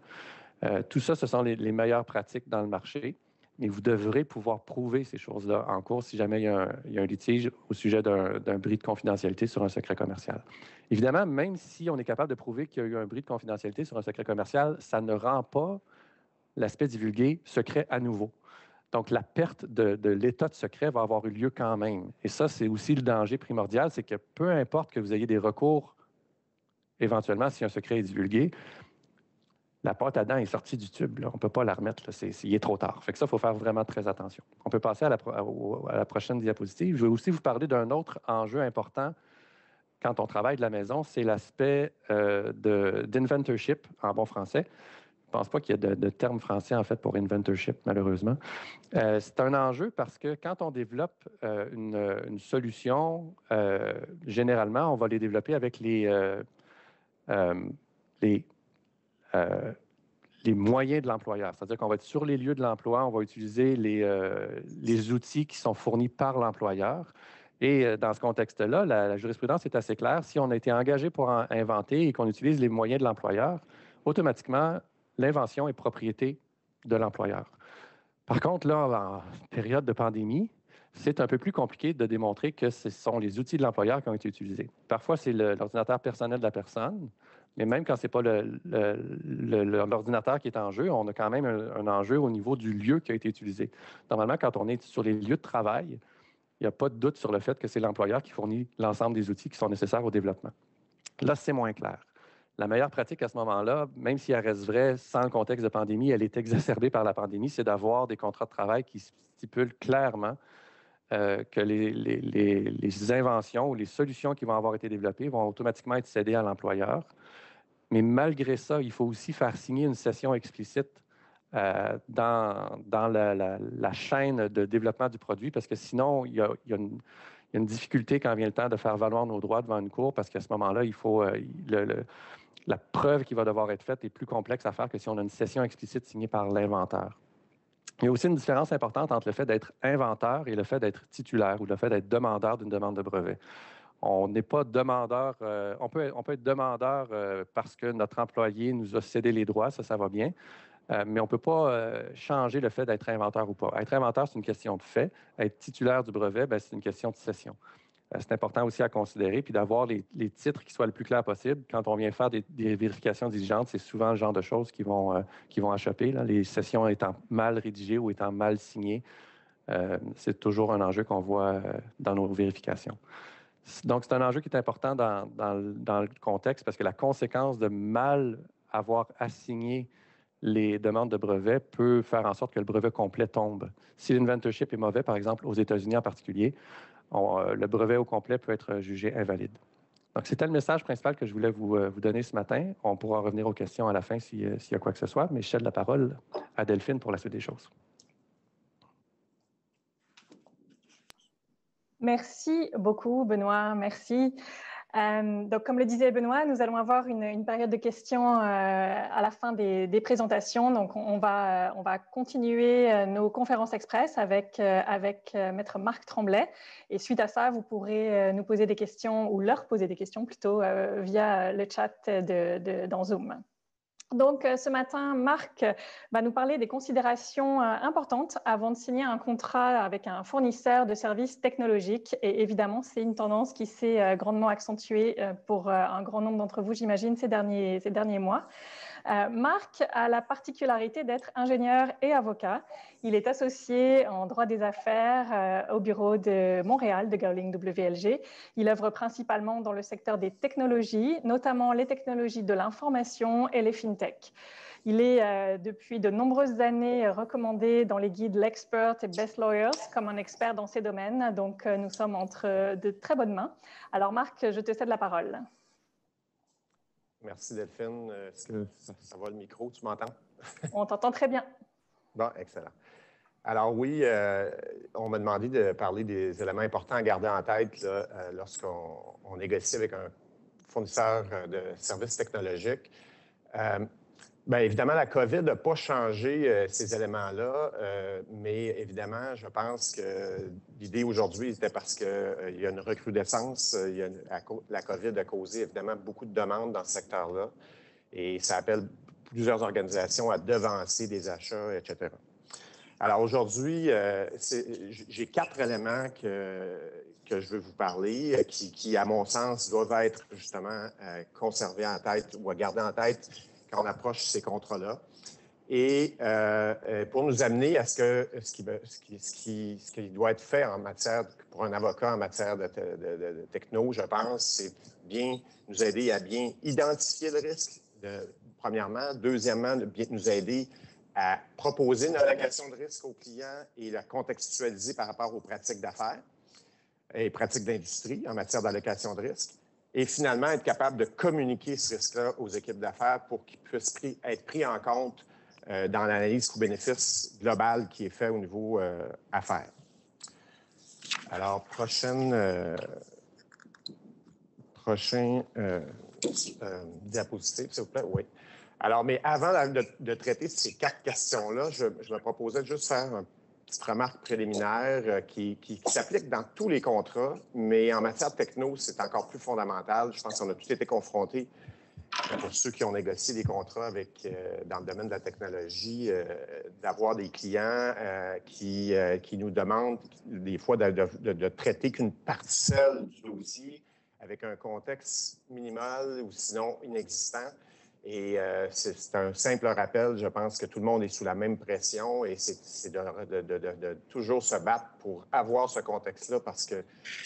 Tout ça, ce sont les meilleures pratiques dans le marché. Mais vous devrez pouvoir prouver ces choses-là en cours si jamais il y a un litige au sujet d'un bris de confidentialité sur un secret commercial. Évidemment, même si on est capable de prouver qu'il y a eu un bris de confidentialité sur un secret commercial, ça ne rend pas l'aspect divulgué secret à nouveau. Donc, la perte de l'état de secret va avoir eu lieu quand même. Et ça, c'est aussi le danger primordial, c'est que peu importe que vous ayez des recours éventuellement si un secret est divulgué, la pâte à dents est sortie du tube. Là. On ne peut pas la remettre. Il est trop tard. Fait que ça, il faut faire vraiment très attention. On peut passer à la prochaine diapositive. Je vais aussi vous parler d'un autre enjeu important quand on travaille de la maison, c'est l'aspect d'inventorship en bon français. Je ne pense pas qu'il y ait de terme français, en fait, pour inventorship, malheureusement. C'est un enjeu parce que quand on développe une solution, généralement, on va les développer avec les moyens de l'employeur. C'est-à-dire qu'on va être sur les lieux de l'emploi, on va utiliser les outils qui sont fournis par l'employeur. Et dans ce contexte-là, la jurisprudence est assez claire. Si on a été engagé pour inventer et qu'on utilise les moyens de l'employeur, automatiquement, l'invention est propriété de l'employeur. Par contre, là, en période de pandémie, c'est un peu plus compliqué de démontrer que ce sont les outils de l'employeur qui ont été utilisés. Parfois, c'est l'ordinateur personnel de la personne, mais même quand ce n'est pas l'ordinateur qui est en jeu, on a quand même un enjeu au niveau du lieu qui a été utilisé. Normalement, quand on est sur les lieux de travail, il n'y a pas de doute sur le fait que c'est l'employeur qui fournit l'ensemble des outils qui sont nécessaires au développement. Là, c'est moins clair. La meilleure pratique à ce moment-là, même si elle reste vraie sans le contexte de pandémie, elle est exacerbée par la pandémie, c'est d'avoir des contrats de travail qui stipulent clairement que les inventions ou les solutions qui vont avoir été développées vont automatiquement être cédées à l'employeur. Mais malgré ça, il faut aussi faire signer une cession explicite dans la chaîne de développement du produit, parce que sinon, il y a une difficulté quand vient le temps de faire valoir nos droits devant une cour, parce qu'à ce moment-là, il faut la preuve qui va devoir être faite est plus complexe à faire que si on a une cession explicite signée par l'inventeur. Il y a aussi une différence importante entre le fait d'être inventeur et le fait d'être titulaire ou le fait d'être demandeur d'une demande de brevet. On n'est pas demandeur, on peut être demandeur parce que notre employé nous a cédé les droits, ça va bien, mais on ne peut pas changer le fait d'être inventeur ou pas. Être inventeur, c'est une question de fait. Être titulaire du brevet, c'est une question de cession. C'est important aussi à considérer, puis d'avoir les titres qui soient le plus clairs possible. Quand on vient faire des vérifications diligentes, c'est souvent le genre de choses qui vont échapper. Là. Les sessions étant mal rédigées ou étant mal signées, c'est toujours un enjeu qu'on voit dans nos vérifications. Donc, c'est un enjeu qui est important dans le contexte parce que la conséquence de mal avoir assigné les demandes de brevet peut faire en sorte que le brevet complet tombe. Si l'inventorship est mauvais, par exemple, aux États-Unis en particulier, le brevet au complet peut être jugé invalide. Donc, c'était le message principal que je voulais vous donner ce matin. On pourra revenir aux questions à la fin s'il y a quoi que ce soit, mais je cède la parole à Delphine pour la suite des choses. Merci beaucoup, Benoît. Merci. Donc, comme le disait Benoît, nous allons avoir une période de questions à la fin des présentations. Donc, on va continuer nos conférences express avec Maître Marc Tremblay. Et suite à ça, vous pourrez nous poser des questions ou leur poser des questions plutôt via le chat dans Zoom. Donc, ce matin, Marc va nous parler des considérations importantes avant de signer un contrat avec un fournisseur de services technologiques. Et évidemment, c'est une tendance qui s'est grandement accentuée pour un grand nombre d'entre vous, j'imagine, ces derniers mois. Marc a la particularité d'être ingénieur et avocat. Il est associé en droit des affaires au bureau de Montréal de Gowling WLG. Il œuvre principalement dans le secteur des technologies, notamment les technologies de l'information et les fintech. Il est depuis de nombreuses années recommandé dans les guides L'Expert et Best Lawyers comme un expert dans ces domaines. Donc, nous sommes entre de très bonnes mains. Alors, Marc, je te cède la parole. Merci Delphine. Est-ce que ça va le micro? Tu m'entends? On t'entend très bien. Bon, excellent. Alors oui, on m'a demandé de parler des éléments importants à garder en tête lorsqu'on négocie avec un fournisseur de services technologiques. Bien évidemment, la COVID n'a pas changé ces éléments-là, mais évidemment, je pense que l'idée aujourd'hui était parce qu'il y a une recrudescence. La COVID a causé évidemment beaucoup de demandes dans ce secteur-là et ça appelle plusieurs organisations à devancer des achats, etc. Alors aujourd'hui, j'ai 4 éléments que je veux vous parler qui, à mon sens, doivent être justement conservés en tête ou à garder en tête quand on approche ces contrats-là. Et pour nous amener à ce qui doit être fait en matière, pour un avocat en matière de techno, je pense, c'est bien nous aider à bien identifier le risque, premièrement. Deuxièmement, de bien nous aider à proposer une allocation de risque aux clients et la contextualiser par rapport aux pratiques d'affaires et pratiques d'industrie en matière d'allocation de risque. Et finalement, être capable de communiquer ce risque-là aux équipes d'affaires pour qu'il puisse être pris en compte dans l'analyse coût-bénéfice globale qui est faite au niveau affaires. Alors, prochain diapositive, s'il vous plaît. Oui. Alors, mais avant de traiter ces 4 questions-là, je me proposais de juste faire une petite remarque préliminaire qui s'applique dans tous les contrats, mais en matière de techno, c'est encore plus fondamental. Je pense qu'on a tous été confrontés, pour ceux qui ont négocié des contrats dans le domaine de la technologie, d'avoir des clients qui nous demandent des fois de traiter qu'une partie seule du dossier avec un contexte minimal ou sinon inexistant. Et c'est un simple rappel. Je pense que tout le monde est sous la même pression et c'est de toujours se battre pour avoir ce contexte-là parce que,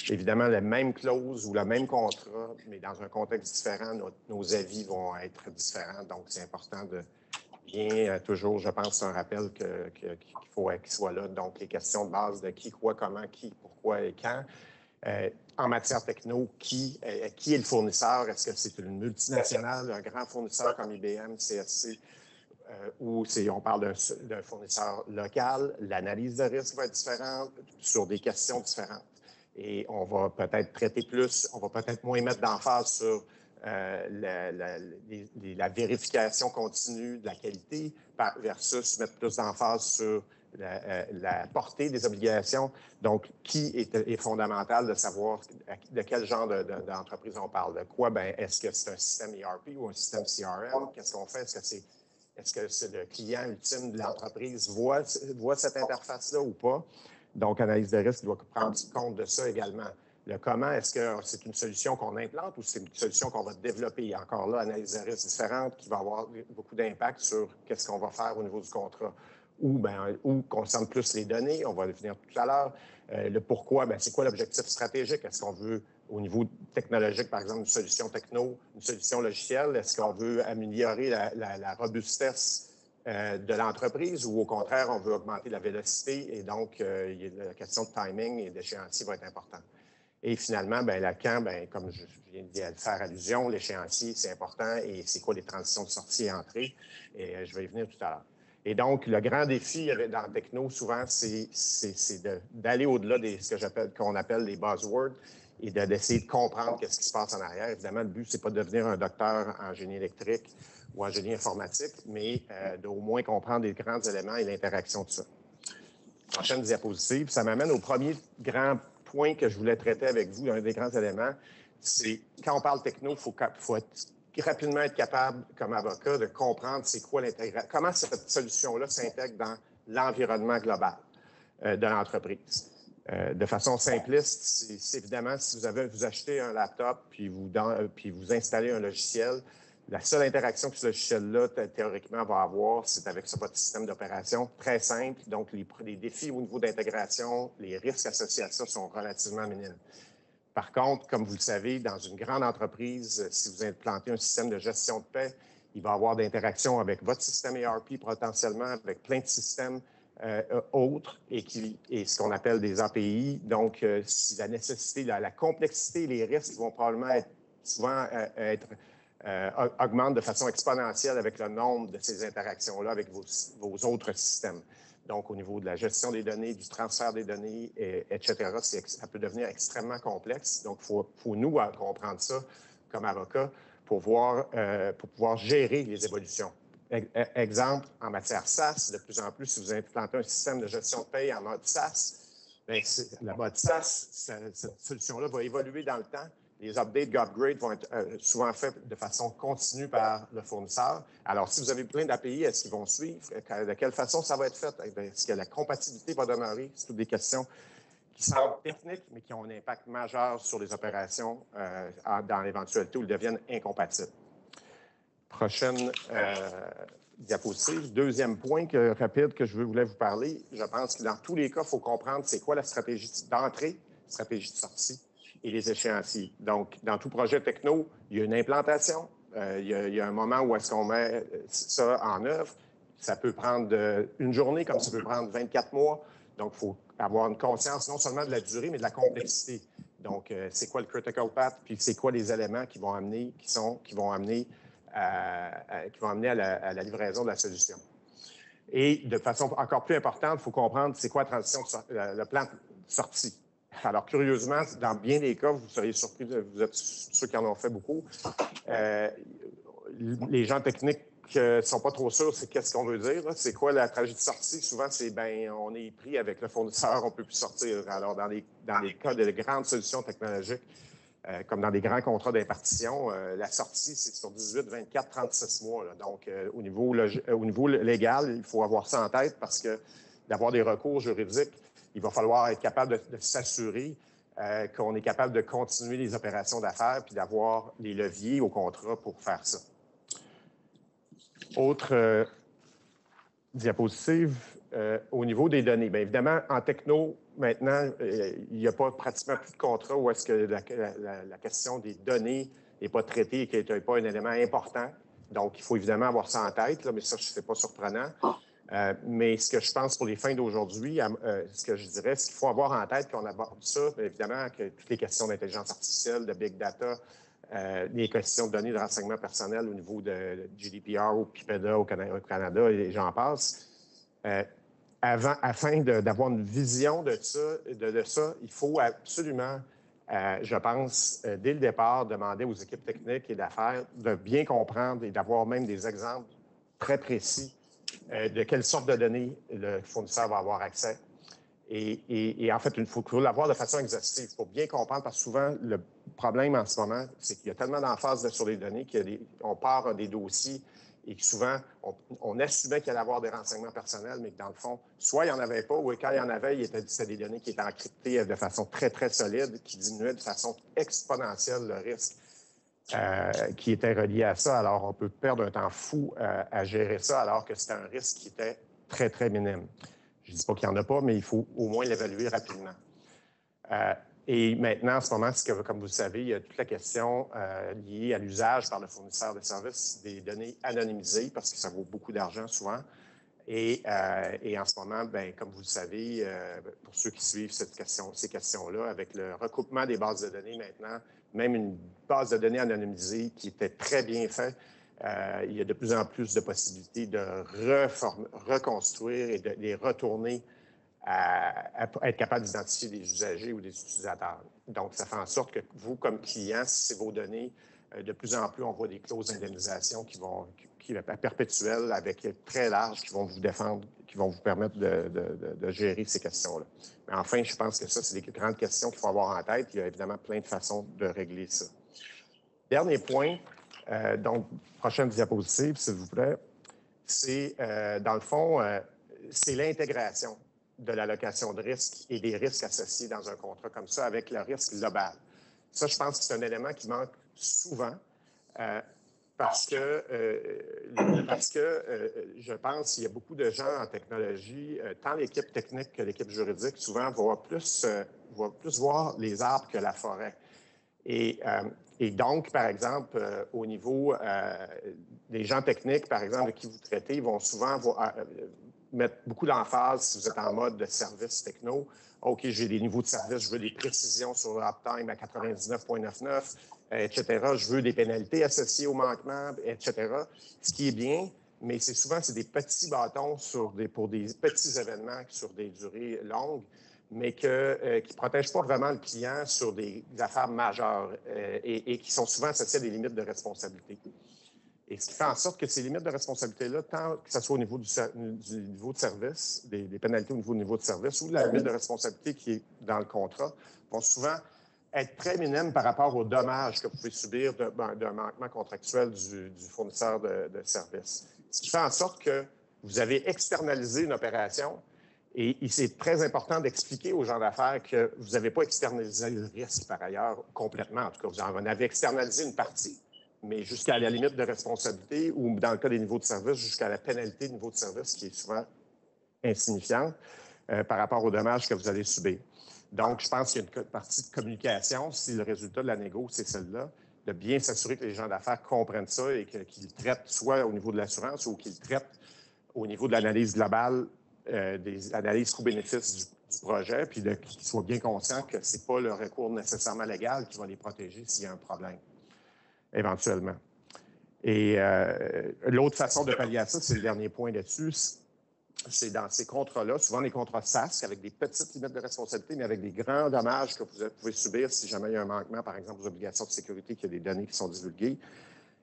évidemment, la même clause ou le même contrat, mais dans un contexte différent, nos avis vont être différents. Donc, c'est important de bien toujours, je pense, c'est un rappel qu'il faut qu'il soit là. Donc, les questions de base de qui, quoi, comment, qui, pourquoi et quand. En matière techno, qui est le fournisseur? Est-ce que c'est une multinationale, un grand fournisseur comme IBM, CSC, ou on parle d'un fournisseur local? L'analyse de risque va être différente sur des questions différentes. Et on va peut-être traiter plus, on va peut-être moins mettre d'emphase sur la vérification continue de la qualité versus mettre plus d'emphase sur la portée des obligations. Donc, qui est fondamental de savoir de quel genre d'entreprise on parle. De quoi? Bien, est-ce que c'est un système ERP ou un système CRM? Qu'est-ce qu'on fait? Est-ce que le client ultime de l'entreprise voit cette interface-là ou pas? Donc, analyse de risque doit prendre compte de ça également. Le comment, est-ce que c'est une solution qu'on implante ou c'est une solution qu'on va développer? Encore là, analyse de risque différente qui va avoir beaucoup d'impact sur qu'est-ce qu'on va faire au niveau du contrat. Ou concerne plus les données, on va le venir tout à l'heure. Le pourquoi, c'est quoi l'objectif stratégique? Est-ce qu'on veut, au niveau technologique, par exemple, une solution techno, une solution logicielle? Est-ce qu'on veut améliorer la robustesse de l'entreprise ou au contraire, on veut augmenter la vélocité et donc la question de timing et d'échéancier va être importante. Et finalement, Lacan, comme je viens de faire allusion, l'échéancier, c'est important et c'est quoi les transitions de sortie et entrée? Et je vais y venir tout à l'heure. Et donc, le grand défi dans le techno, souvent, c'est d'aller au-delà de ce qu'on appelle les buzzwords et d'essayer de comprendre ce qui se passe en arrière. Évidemment, le but, c'est pas de devenir un docteur en génie électrique ou en génie informatique, mais d'au moins comprendre les grands éléments et l'interaction de ça. Prochaine diapositive. Ça m'amène au premier grand point que je voulais traiter avec vous, un des grands éléments, c'est quand on parle techno, il faut rapidement être capable, comme avocat, de comprendre c'est quoi l'intégration, comment cette solution-là s'intègre dans l'environnement global de l'entreprise. De façon simpliste, c'est évidemment, si vous achetez un laptop puis vous installez un logiciel, la seule interaction que ce logiciel-là, théoriquement, va avoir, c'est avec votre système d'opération. Très simple. Donc, les défis au niveau d'intégration, les risques associés à ça sont relativement minimes. Par contre, comme vous le savez, dans une grande entreprise, si vous implantez un système de gestion de paie, il va y avoir d'interaction avec votre système ERP potentiellement, avec plein de systèmes autres et ce qu'on appelle des API. Donc, si la nécessité, la complexité, les risques vont probablement augmente de façon exponentielle avec le nombre de ces interactions-là avec vos autres systèmes. Donc, au niveau de la gestion des données, du transfert des données, etc., ça peut devenir extrêmement complexe. Donc, il faut nous comprendre ça comme avocats pour pouvoir gérer les évolutions. Exemple, en matière SaaS, de plus en plus, si vous implantez un système de gestion de paie en mode SaaS, le mode SaaS, cette solution-là va évoluer dans le temps. Les updates, upgrades vont être souvent faits de façon continue par le fournisseur. Alors, si vous avez plein d'API, est-ce qu'ils vont suivre? De quelle façon ça va être fait? Est-ce que la compatibilité va demeurer? C'est toutes des questions qui semblent techniques, mais qui ont un impact majeur sur les opérations dans l'éventualité où ils deviennent incompatibles. Prochaine diapositive. Deuxième point rapide que je voulais vous parler. Je pense que dans tous les cas, il faut comprendre c'est quoi la stratégie d'entrée, stratégie de sortie et les échéanciers. Donc, dans tout projet techno, il y a une implantation. Il y a un moment où est-ce qu'on met ça en œuvre. Ça peut prendre une journée, comme ça peut prendre 24 mois. Donc, il faut avoir une conscience non seulement de la durée, mais de la complexité. Donc, c'est quoi le critical path, puis c'est quoi les éléments qui vont amener à la livraison de la solution. Et de façon encore plus importante, il faut comprendre c'est quoi la transition, le plan de sortie. Alors, curieusement, dans bien des cas, vous seriez surpris, vous êtes ceux qui en ont fait beaucoup, les gens techniques ne sont pas trop sûrs, c'est qu'est-ce qu'on veut dire. C'est quoi la tragédie de sortie? Souvent, c'est on est pris avec le fournisseur, on ne peut plus sortir. Alors, dans les cas de grandes solutions technologiques, comme dans des grands contrats d'impartition, la sortie, c'est sur 18, 24, 36 mois. Là. Donc, au niveau légal, il faut avoir ça en tête parce que d'avoir des recours juridiques, il va falloir être capable de s'assurer qu'on est capable de continuer les opérations d'affaires puis d'avoir les leviers au contrat pour faire ça. Autre diapositive, au niveau des données. Bien évidemment, en techno, maintenant, il n'y a pas pratiquement plus de contrat où est-ce que la question des données n'est pas traitée et qui n'est pas un élément important. Donc, il faut évidemment avoir ça en tête, là, mais ça, ce n'est pas surprenant. Mais ce que je pense pour les fins d'aujourd'hui, ce que je dirais, c'est qu'il faut avoir en tête qu'on aborde ça, évidemment, que toutes les questions d'intelligence artificielle, de big data, les questions de données de renseignement personnel au niveau de GDPR ou PIPEDA au Canada et j'en passe. Afin d'avoir une vision de ça, il faut absolument, je pense, dès le départ, demander aux équipes techniques et d'affaires de bien comprendre et d'avoir même des exemples très précis de quelle sorte de données le fournisseur va avoir accès. Et en fait, il faut l'avoir de façon exhaustive pour bien comprendre, parce que souvent, le problème en ce moment, c'est qu'il y a tellement d'emphase sur les données qu'on part des dossiers et que souvent, on assumait qu'il allait avoir des renseignements personnels, mais que dans le fond, soit il n'y en avait pas, ou quand il y en avait, c'était des données qui étaient encryptées de façon très, très solide, qui diminuaient de façon exponentielle le risque qui était relié à ça. Alors, on peut perdre un temps fou à gérer ça, alors que c'était un risque qui était très, très minime. Je ne dis pas qu'il n'y en a pas, mais il faut au moins l'évaluer rapidement. Et maintenant, en ce moment, comme vous le savez, il y a toute la question liée à l'usage par le fournisseur de services des données anonymisées, parce que ça vaut beaucoup d'argent souvent. Et en ce moment, bien, comme vous le savez, pour ceux qui suivent ces questions-là, avec le recoupement des bases de données maintenant, même une base de données anonymisée qui était très bien faite, il y a de plus en plus de possibilités de reconstruire et de les retourner à être capable d'identifier des usagers ou des utilisateurs. Donc, ça fait en sorte que vous, comme client, si c'est vos données, de plus en plus, on voit des clauses d'indemnisation qui vont perpétuelles, avec très larges, qui vont vous défendre, qui vont vous permettre de gérer ces questions-là. Mais enfin, je pense que ça, c'est des grandes questions qu'il faut avoir en tête. Il y a évidemment plein de façons de régler ça. Dernier point, donc, prochaine diapositive, s'il vous plaît, c'est, dans le fond, c'est l'intégration de l'allocation de risque et des risques associés dans un contrat comme ça avec le risque global. Ça, je pense que c'est un élément qui manque souvent parce que je pense qu'il y a beaucoup de gens en technologie, tant l'équipe technique que l'équipe juridique, souvent vont plus voir les arbres que la forêt. Et donc, par exemple, au niveau des gens techniques, par exemple, de qui vous traitez, ils vont souvent mettre beaucoup d'emphase si vous êtes en mode de service techno. OK, j'ai des niveaux de service, je veux des précisions sur l'uptime à 99,99, etc. Je veux des pénalités associées au manquement, etc. Ce qui est bien, mais c'est des petits bâtons pour des petits événements sur des durées longues, mais qui ne protègent pas vraiment le client sur des affaires majeures et qui sont souvent associées à des limites de responsabilité. Et ce qui fait en sorte que ces limites de responsabilité-là, tant que ce soit au niveau du niveau de service, des pénalités au niveau du niveau de service ou de la limite de responsabilité qui est dans le contrat, vont souvent être très minimes par rapport aux dommages que vous pouvez subir d'un manquement contractuel du fournisseur de services. Ce qui fait en sorte que vous avez externalisé une opération et c'est très important d'expliquer aux gens d'affaires que vous n'avez pas externalisé le risque par ailleurs complètement. En tout cas, vous en avez externalisé une partie, mais jusqu'à la limite de responsabilité ou, dans le cas des niveaux de service, jusqu'à la pénalité de niveau de service qui est souvent insignifiante par rapport aux dommages que vous allez subir. Donc, je pense qu'il y a une partie de communication, si le résultat de la négo, c'est celle-là, de bien s'assurer que les gens d'affaires comprennent ça et qu'ils traitent soit au niveau de l'assurance ou qu'ils traitent au niveau de l'analyse globale, des analyses coûts-bénéfices du projet, puis qu'ils soient bien conscients que ce n'est pas le recours nécessairement légal qui va les protéger s'il y a un problème, éventuellement. Et l'autre façon de pallier à ça, c'est le dernier point là-dessus, c'est dans ces contrats-là, souvent des contrats SaaS avec des petites limites de responsabilité, mais avec des grands dommages que vous pouvez subir si jamais il y a un manquement, par exemple, aux obligations de sécurité, qu'il y a des données qui sont divulguées.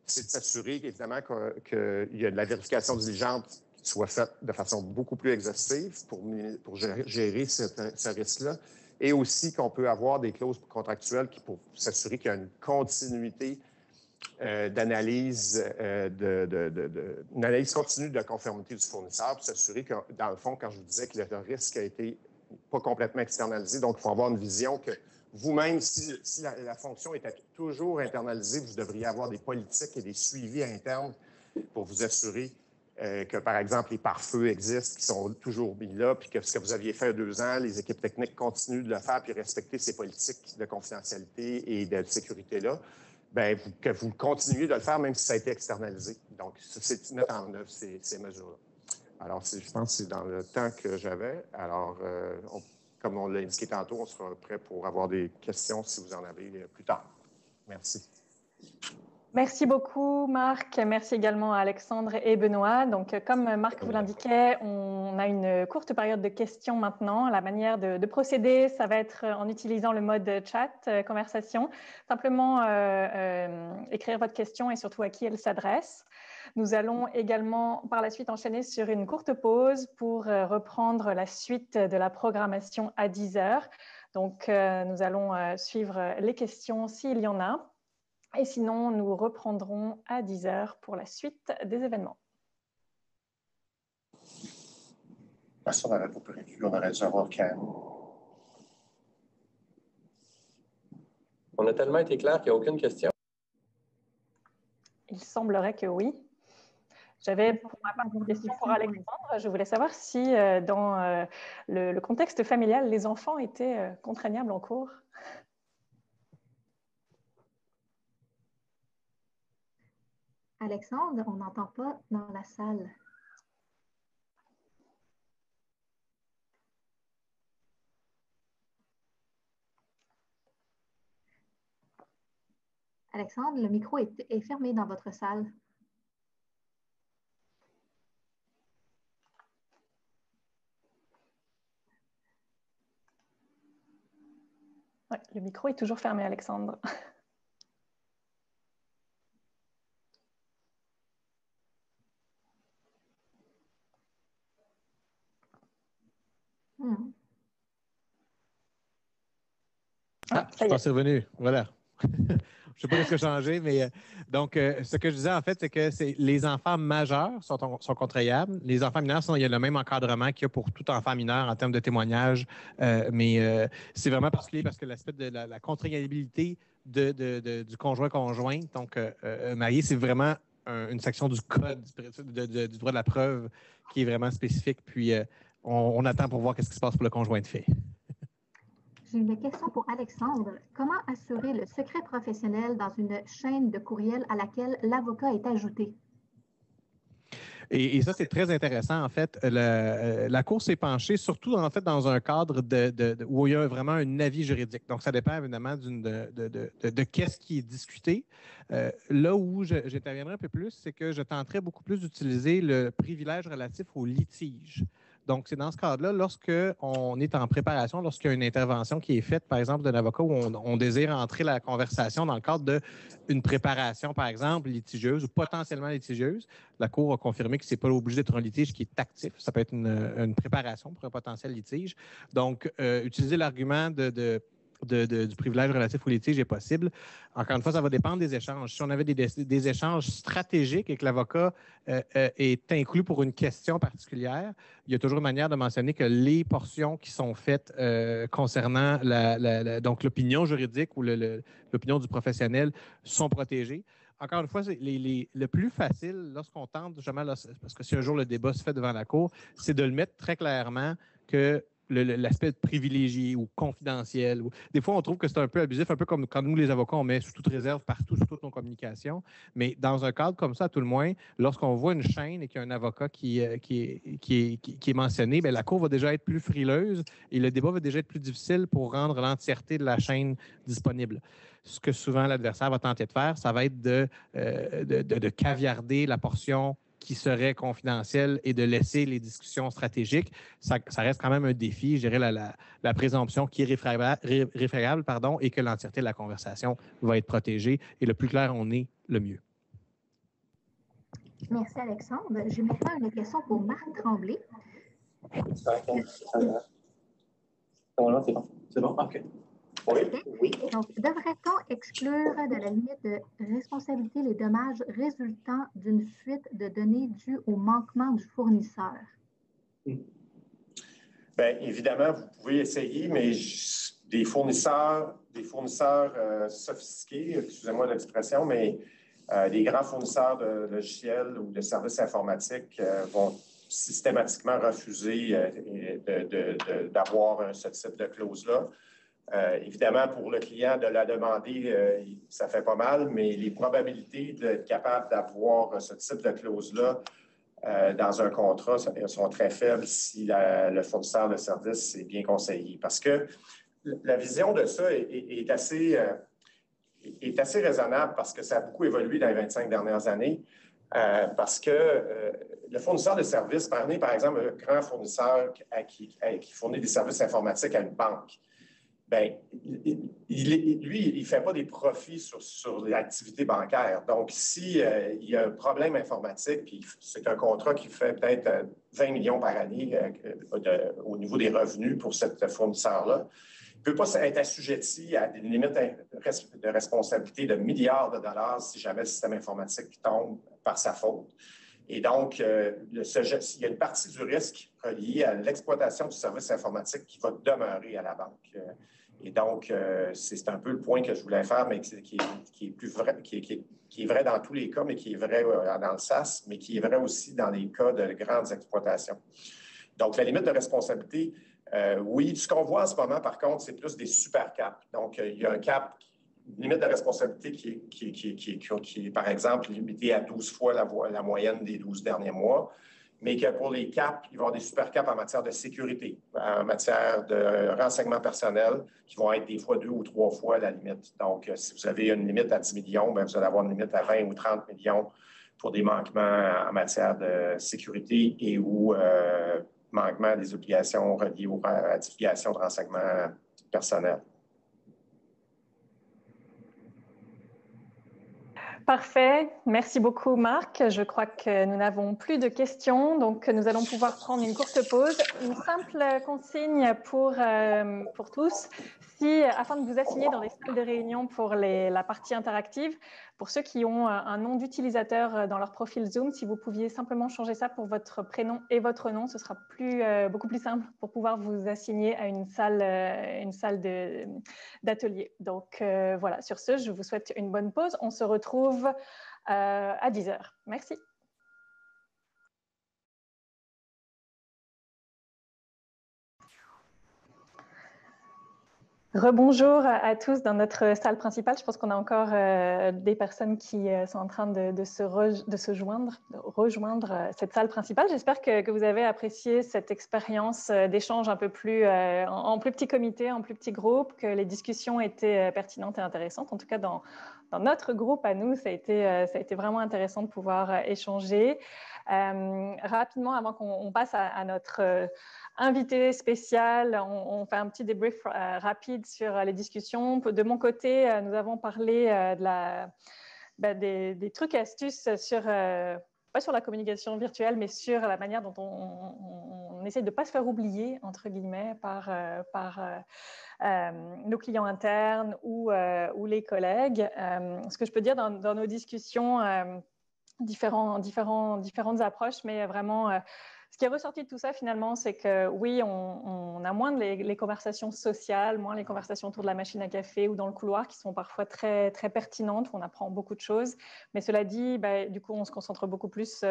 C'est de s'assurer, évidemment, qu'il y a de la vérification diligente qui soit faite de façon beaucoup plus exhaustive pour gérer ce risque-là. Et aussi qu'on peut avoir des clauses contractuelles pour s'assurer qu'il y a une continuité d'analyse, une analyse continue de la conformité du fournisseur pour s'assurer que, dans le fond, quand je vous disais que le risque a été pas complètement externalisé, donc il faut avoir une vision que vous-même, si la fonction était toujours internalisée, vous devriez avoir des politiques et des suivis internes pour vous assurer que, par exemple, les pare-feux existent, qui sont toujours mis là, puis que ce que vous aviez fait il y a 2 ans, les équipes techniques continuent de le faire, puis respecter ces politiques de confidentialité et de sécurité-là, bien, que vous continuiez de le faire, même si ça a été externalisé. Donc, c'est mettre en œuvre ces mesures-là. Alors, je pense que c'est dans le temps que j'avais. Alors, comme on l'a indiqué tantôt, on sera prêt pour avoir des questions si vous en avez plus tard. Merci. Merci beaucoup, Marc. Merci également à Alexandre et Benoît. Donc, comme Marc vous l'indiquait, on a une courte période de questions maintenant. La manière de procéder, ça va être en utilisant le mode chat, conversation. Simplement écrire votre question et surtout à qui elle s'adresse. Nous allons également par la suite enchaîner sur une courte pause pour reprendre la suite de la programmation à 10 heures. Donc, nous allons suivre les questions s'il y en a. Et sinon, nous reprendrons à 10 heures pour la suite des événements. Ça, on aurait pas prévu, on aurait dû avoir Cam. On a tellement été clair qu'il n'y a aucune question. Il semblerait que oui. J'avais pour ma part une question pour Alexandre. Je voulais savoir si dans le contexte familial, les enfants étaient contraignables en cours. Alexandre, on n'entend pas dans la salle. Alexandre, le micro est fermé dans votre salle. Ouais, le micro est toujours fermé, Alexandre. Je pense que c'est revenu. Voilà. Je ne sais pas ce qui a changé, mais donc, ce que je disais, en fait, c'est que les enfants majeurs sont contraignables. Les enfants mineurs, il y a le même encadrement qu'il y a pour tout enfant mineur en termes de témoignage, mais c'est vraiment particulier parce que l'aspect de la contraignabilité du conjoint-conjoint, donc marié, c'est vraiment une section du code du droit de la preuve qui est vraiment spécifique. Puis, on attend pour voir ce qui se passe pour le conjoint de fait. J'ai une question pour Alexandre. Comment assurer le secret professionnel dans une chaîne de courriel à laquelle l'avocat est ajouté? Et ça, c'est très intéressant, en fait. La Cour s'est penchée surtout, en fait, dans un cadre où il y a vraiment un avis juridique. Donc, ça dépend évidemment de qu'est-ce qui est discuté. Là où j'interviendrai un peu plus, c'est que je tenterai beaucoup plus d'utiliser le privilège relatif au litige. Donc, c'est dans ce cadre-là, lorsqu'on est en préparation, lorsqu'il y a une intervention qui est faite, par exemple, d'un avocat où on désire entrer la conversation dans le cadre d'une préparation, par exemple, litigieuse ou potentiellement litigieuse, la Cour a confirmé que ce n'est pas obligé d'être un litige qui est actif. Ça peut être une préparation pour un potentiel litige. Donc, utiliser l'argument du privilège relatif au litige est possible. Encore une fois, ça va dépendre des échanges. Si on avait des échanges stratégiques et que l'avocat est inclus pour une question particulière, il y a toujours une manière de mentionner que les portions qui sont faites concernant donc l'opinion juridique ou l'opinion du professionnel sont protégées. Encore une fois, le plus facile lorsqu'on tente, justement, parce que si un jour le débat se fait devant la Cour, c'est de le mettre très clairement que l'aspect privilégié ou confidentiel. Des fois, on trouve que c'est un peu abusif, un peu comme quand nous, les avocats, on met sous toute réserve partout, sur toutes nos communications. Mais dans un cadre comme ça, à tout le moins, lorsqu'on voit une chaîne et qu'il y a un avocat qui est mentionné, bien, la Cour va déjà être plus frileuse et le débat va déjà être plus difficile pour rendre l'entièreté de la chaîne disponible. Ce que souvent l'adversaire va tenter de faire, ça va être de caviarder la portion qui serait confidentielle et de laisser les discussions stratégiques. Ça reste quand même un défi, je dirais, la présomption qui est réfragable et que l'entièreté de la conversation va être protégée. Et le plus clair on est, le mieux. Merci, Alexandre. J'ai maintenant une question pour Marc Tremblay. C'est bon? OK. Oui. Donc, devrait-on exclure de la limite de responsabilité les dommages résultant d'une fuite de données dues au manquement du fournisseur? Bien, évidemment, vous pouvez essayer, mais des fournisseurs sophistiqués, excusez-moi l'expression, mais Les grands fournisseurs de logiciels ou de services informatiques vont systématiquement refuser d'avoir ce type de clause-là. Évidemment, pour le client de la demander, ça fait pas mal, mais les probabilités d'être capable d'avoir ce type de clause-là dans un contrat sont très faibles si le fournisseur de service est bien conseillé. Parce que la vision de ça est assez raisonnable parce que ça a beaucoup évolué dans les 25 dernières années. Parce que le fournisseur de services, par exemple, un grand fournisseur qui fournit des services informatiques à une banque, bien, lui, il ne fait pas des profits sur l'activité bancaire. Donc, s'il y a un problème informatique, puis c'est un contrat qui fait peut-être 20 millions par année au niveau des revenus pour ce fournisseur-là, il ne peut pas être assujetti à des limites de responsabilité de milliards de dollars si jamais le système informatique tombe par sa faute. Et donc, il y a une partie du risque relié à l'exploitation du service informatique qui va demeurer à la banque. Et donc, c'est un peu le point que je voulais faire, mais qui est vrai dans tous les cas, mais qui est vrai dans le SaaS, mais qui est vrai aussi dans les cas de grandes exploitations. Donc, la limite de responsabilité, oui, ce qu'on voit en ce moment, par contre, c'est plus des super caps. Donc, il y a un cap, une limite de responsabilité qui est, par exemple, limitée à 12 fois la moyenne des 12 derniers mois, mais que pour les caps, il va y avoir des super caps en matière de sécurité, en matière de renseignement personnel, qui vont être des fois 2 ou 3 fois la limite. Donc, si vous avez une limite à 10 millions, bien, vous allez avoir une limite à 20 ou 30 millions pour des manquements en matière de sécurité et ou manquements des obligations reliées à divulgation de renseignements personnels. Parfait. Merci beaucoup, Marc. Je crois que nous n'avons plus de questions, donc nous allons pouvoir prendre une courte pause. Une simple consigne pour tous. Afin de vous assigner dans les salles de réunion pour la partie interactive, pour ceux qui ont un nom d'utilisateur dans leur profil Zoom, si vous pouviez simplement changer ça pour votre prénom et votre nom, ce sera beaucoup plus simple pour pouvoir vous assigner à une salle d'atelier. Donc voilà, sur ce, je vous souhaite une bonne pause. On se retrouve à 10 h. Merci. Rebonjour à tous dans notre salle principale. Je pense qu'on a encore des personnes qui sont en train de rejoindre cette salle principale. J'espère que vous avez apprécié cette expérience d'échange un peu plus en plus petit comité, en plus petit groupe, que les discussions étaient pertinentes et intéressantes. En tout cas, dans notre groupe à nous, ça a été vraiment intéressant de pouvoir échanger. Rapidement, avant qu'on passe à notre invité spécial, on fait un petit débrief rapide sur les discussions. De mon côté, nous avons parlé des trucs et astuces pas sur la communication virtuelle, mais sur la manière dont on essaie de ne pas se faire oublier, entre guillemets, par nos clients internes ou les collègues. Ce que je peux dire dans nos discussions, différentes approches, mais vraiment, ce qui est ressorti de tout ça, finalement, c'est que oui, on a moins les conversations sociales, moins les conversations autour de la machine à café ou dans le couloir qui sont parfois très, très pertinentes, où on apprend beaucoup de choses. Mais cela dit, du coup, on se concentre beaucoup plus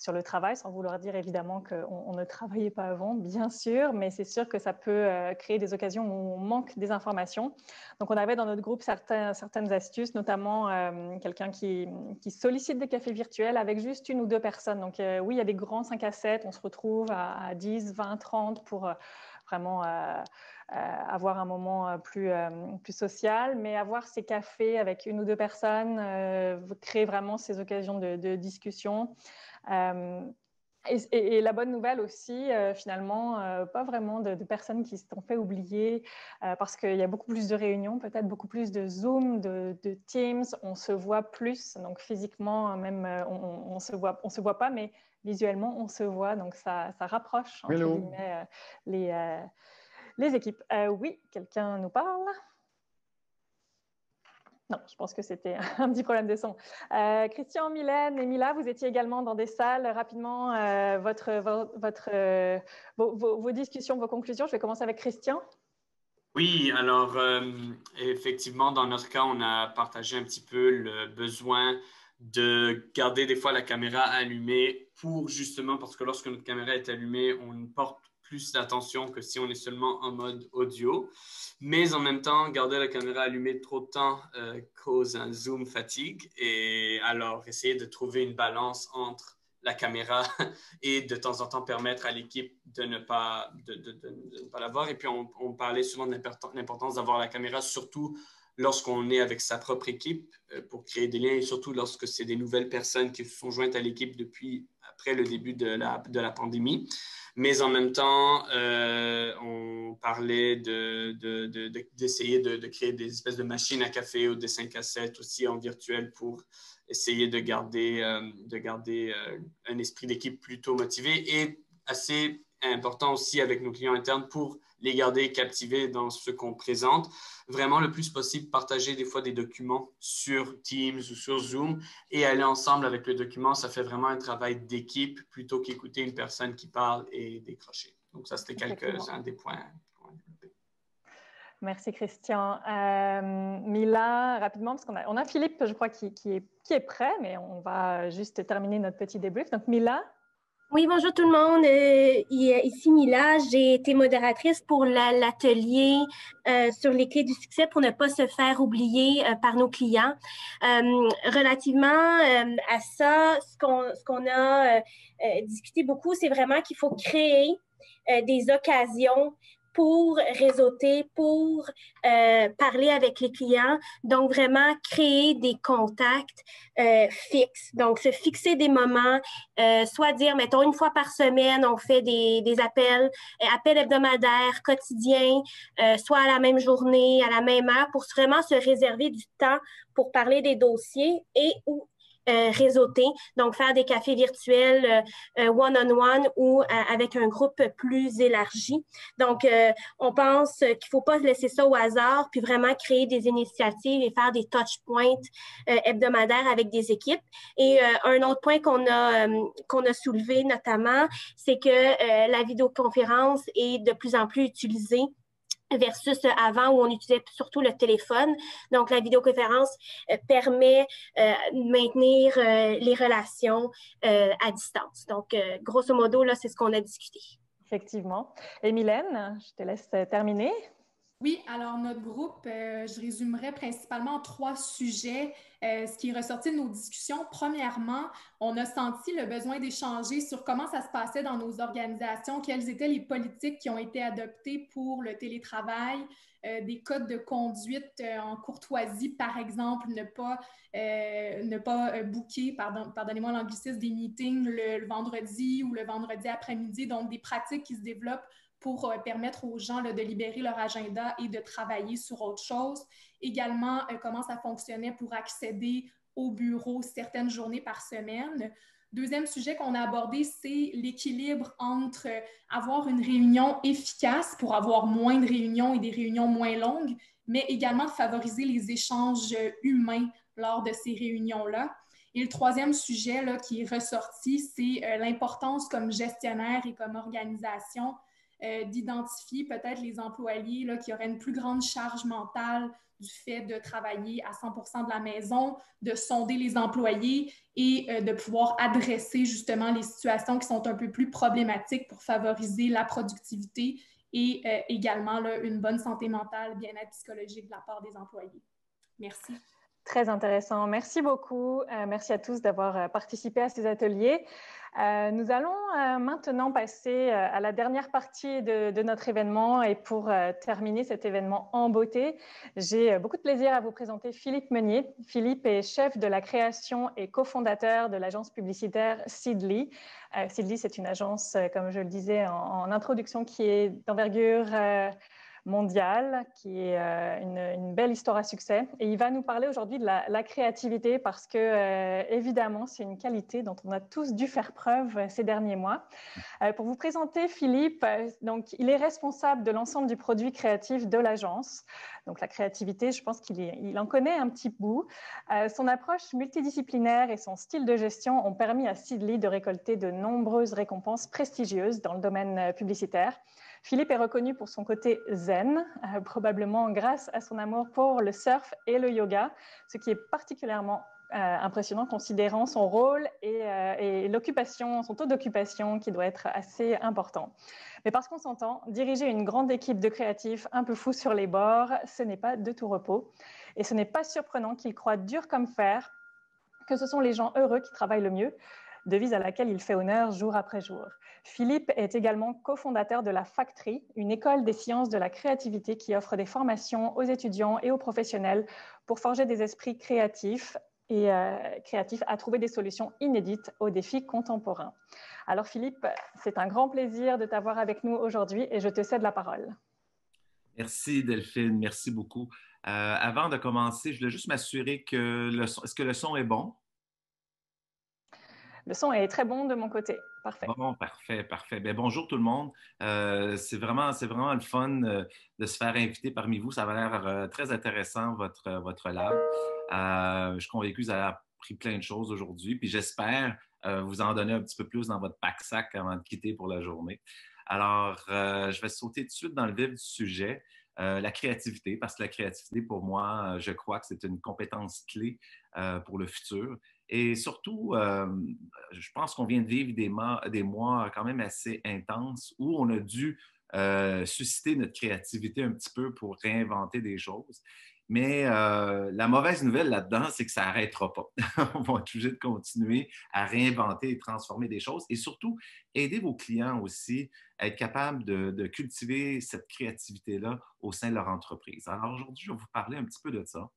sur le travail, sans vouloir dire évidemment qu'on ne travaillait pas avant, bien sûr, mais c'est sûr que ça peut créer des occasions où on manque des informations. Donc, on avait dans notre groupe certaines astuces, notamment quelqu'un qui sollicite des cafés virtuels avec juste 1 ou 2 personnes. Donc, oui, il y a des grands 5 à 7, on se retrouve à 10, 20, 30 pour vraiment avoir un moment plus social, mais avoir ces cafés avec 1 ou 2 personnes créer vraiment ces occasions de discussion. Et la bonne nouvelle aussi, finalement, pas vraiment de personnes qui se sont fait oublier parce qu'il y a beaucoup plus de réunions, peut-être beaucoup plus de Zoom, de Teams, on se voit plus, donc physiquement même on se voit pas, mais visuellement on se voit, donc ça rapproche entre guillemets les équipes. Oui, quelqu'un nous parle? Non, je pense que c'était un petit problème de son. Christian, Mylène et Mila, vous étiez également dans des salles. Rapidement, vos discussions, vos conclusions. Je vais commencer avec Christian. Oui, alors effectivement, dans notre cas, on a partagé un petit peu le besoin de garder des fois la caméra allumée pour justement, parce que lorsque notre caméra est allumée, on porte plus d'attention que si on est seulement en mode audio. Mais en même temps, garder la caméra allumée trop de temps cause un zoom fatigue. Et alors, essayer de trouver une balance entre la caméra et de temps en temps permettre à l'équipe de ne pas l'avoir. Et puis, on parlait souvent de l'importance d'avoir la caméra, surtout lorsqu'on est avec sa propre équipe pour créer des liens et surtout lorsque c'est des nouvelles personnes qui se sont jointes à l'équipe depuis après le début de la pandémie. Mais en même temps, on parlait d'essayer de créer des espèces de machines à café ou des 5 à 7 aussi en virtuel pour essayer de garder un esprit d'équipe plutôt motivé et assez important aussi avec nos clients internes pour les garder captivés dans ce qu'on présente. Vraiment, le plus possible, partager des fois des documents sur Teams ou sur Zoom et aller ensemble avec le document. Ça fait vraiment un travail d'équipe plutôt qu'écouter une personne qui parle et décrocher. Donc, ça, c'était quelques-uns des points. Merci, Christian. Mila, rapidement, parce qu'on a Philippe, je crois, qui est prêt, mais on va juste terminer notre petit débrief. Donc, Mila. Oui, bonjour tout le monde. Ici Mila, j'ai été modératrice pour l'atelier sur les clés du succès pour ne pas se faire oublier par nos clients. Relativement à ça, ce qu'on a discuté beaucoup, c'est vraiment qu'il faut créer des occasions pour réseauter, pour parler avec les clients. Donc, vraiment créer des contacts fixes. Donc, se fixer des moments, soit dire, mettons, une fois par semaine, on fait des appels hebdomadaires, quotidiens, soit à la même journée, à la même heure, pour vraiment se réserver du temps pour parler des dossiers et ou réseauter, donc faire des cafés virtuels one-on-one ou avec un groupe plus élargi. Donc, on pense qu'il ne faut pas laisser ça au hasard, puis vraiment créer des initiatives et faire des touch points hebdomadaires avec des équipes. Et un autre point qu'on a soulevé notamment, c'est que la vidéoconférence est de plus en plus utilisée versus avant où on utilisait surtout le téléphone. Donc, la vidéoconférence permet de maintenir les relations à distance. Donc, grosso modo, là, c'est ce qu'on a discuté. Effectivement. Et Mylène, je te laisse terminer. Oui, alors notre groupe, je résumerai principalement en 3 sujets. Ce qui est ressorti de nos discussions, premièrement, on a senti le besoin d'échanger sur comment ça se passait dans nos organisations, quelles étaient les politiques qui ont été adoptées pour le télétravail, des codes de conduite en courtoisie, par exemple, ne pas booker, pardonnez-moi l'anglicisme, des meetings le vendredi ou le vendredi après-midi, donc des pratiques qui se développent pour permettre aux gens de libérer leur agenda et de travailler sur autre chose. Également, comment ça fonctionnait pour accéder au bureau certaines journées par semaine. Deuxième sujet qu'on a abordé, c'est l'équilibre entre avoir une réunion efficace pour avoir moins de réunions et des réunions moins longues, mais également de favoriser les échanges humains lors de ces réunions-là. Et le troisième sujet là, qui est ressorti, c'est l'importance comme gestionnaire et comme organisation d'identifier peut-être les employés là, qui auraient une plus grande charge mentale du fait de travailler à 100% de la maison, de sonder les employés et de pouvoir adresser justement les situations qui sont un peu plus problématiques pour favoriser la productivité et également là, une bonne santé mentale, bien-être psychologique de la part des employés. Merci. Très intéressant. Merci beaucoup. Merci à tous d'avoir participé à ces ateliers. Nous allons maintenant passer à la dernière partie de notre événement et pour terminer cet événement en beauté, j'ai beaucoup de plaisir à vous présenter Philippe Meunier. Philippe est chef de la création et cofondateur de l'agence publicitaire Seedly. Seedly, c'est une agence, comme je le disais en introduction, qui est d'envergure mondiale, qui est une belle histoire à succès. Et il va nous parler aujourd'hui de la créativité parce que, évidemment, c'est une qualité dont on a tous dû faire preuve ces derniers mois. Pour vous présenter Philippe, donc, il est responsable de l'ensemble du produit créatif de l'agence. Donc, la créativité, je pense qu'il en connaît un petit bout. Son approche multidisciplinaire et son style de gestion ont permis à Seedly de récolter de nombreuses récompenses prestigieuses dans le domaine publicitaire. Philippe est reconnu pour son côté zen, probablement grâce à son amour pour le surf et le yoga, ce qui est particulièrement impressionnant considérant son rôle et l'occupation, son taux d'occupation qui doit être assez important. Mais parce qu'on s'entend, diriger une grande équipe de créatifs un peu fous sur les bords, ce n'est pas de tout repos. Et ce n'est pas surprenant qu'il croit dur comme fer que ce sont les gens heureux qui travaillent le mieux, devise à laquelle il fait honneur jour après jour. Philippe est également cofondateur de la Factory, une école des sciences de la créativité qui offre des formations aux étudiants et aux professionnels pour forger des esprits créatifs à trouver des solutions inédites aux défis contemporains. Alors Philippe, c'est un grand plaisir de t'avoir avec nous aujourd'hui et je te cède la parole. Merci Delphine, merci beaucoup. Avant de commencer, je voulais juste m'assurer que est-ce que le son est bon? Le son est très bon de mon côté. Parfait. Bon, parfait, parfait. Bien, bonjour tout le monde. C'est vraiment le fun de se faire inviter parmi vous. Ça va l'air très intéressant, votre lab. Je suis convaincu que vous avez appris plein de choses aujourd'hui. Puis j'espère vous en donner un petit peu plus dans votre pack-sac avant de quitter pour la journée. Alors, je vais sauter tout de suite dans le vif du sujet. La créativité, parce que la créativité, pour moi, je crois que c'est une compétence clé pour le futur. Et surtout, je pense qu'on vient de vivre des mois quand même assez intenses où on a dû susciter notre créativité un petit peu pour réinventer des choses. Mais la mauvaise nouvelle là-dedans, c'est que ça n'arrêtera pas. On va être obligé de continuer à réinventer et transformer des choses et surtout aider vos clients aussi à être capables de cultiver cette créativité-là au sein de leur entreprise. Alors aujourd'hui, je vais vous parler un petit peu de ça.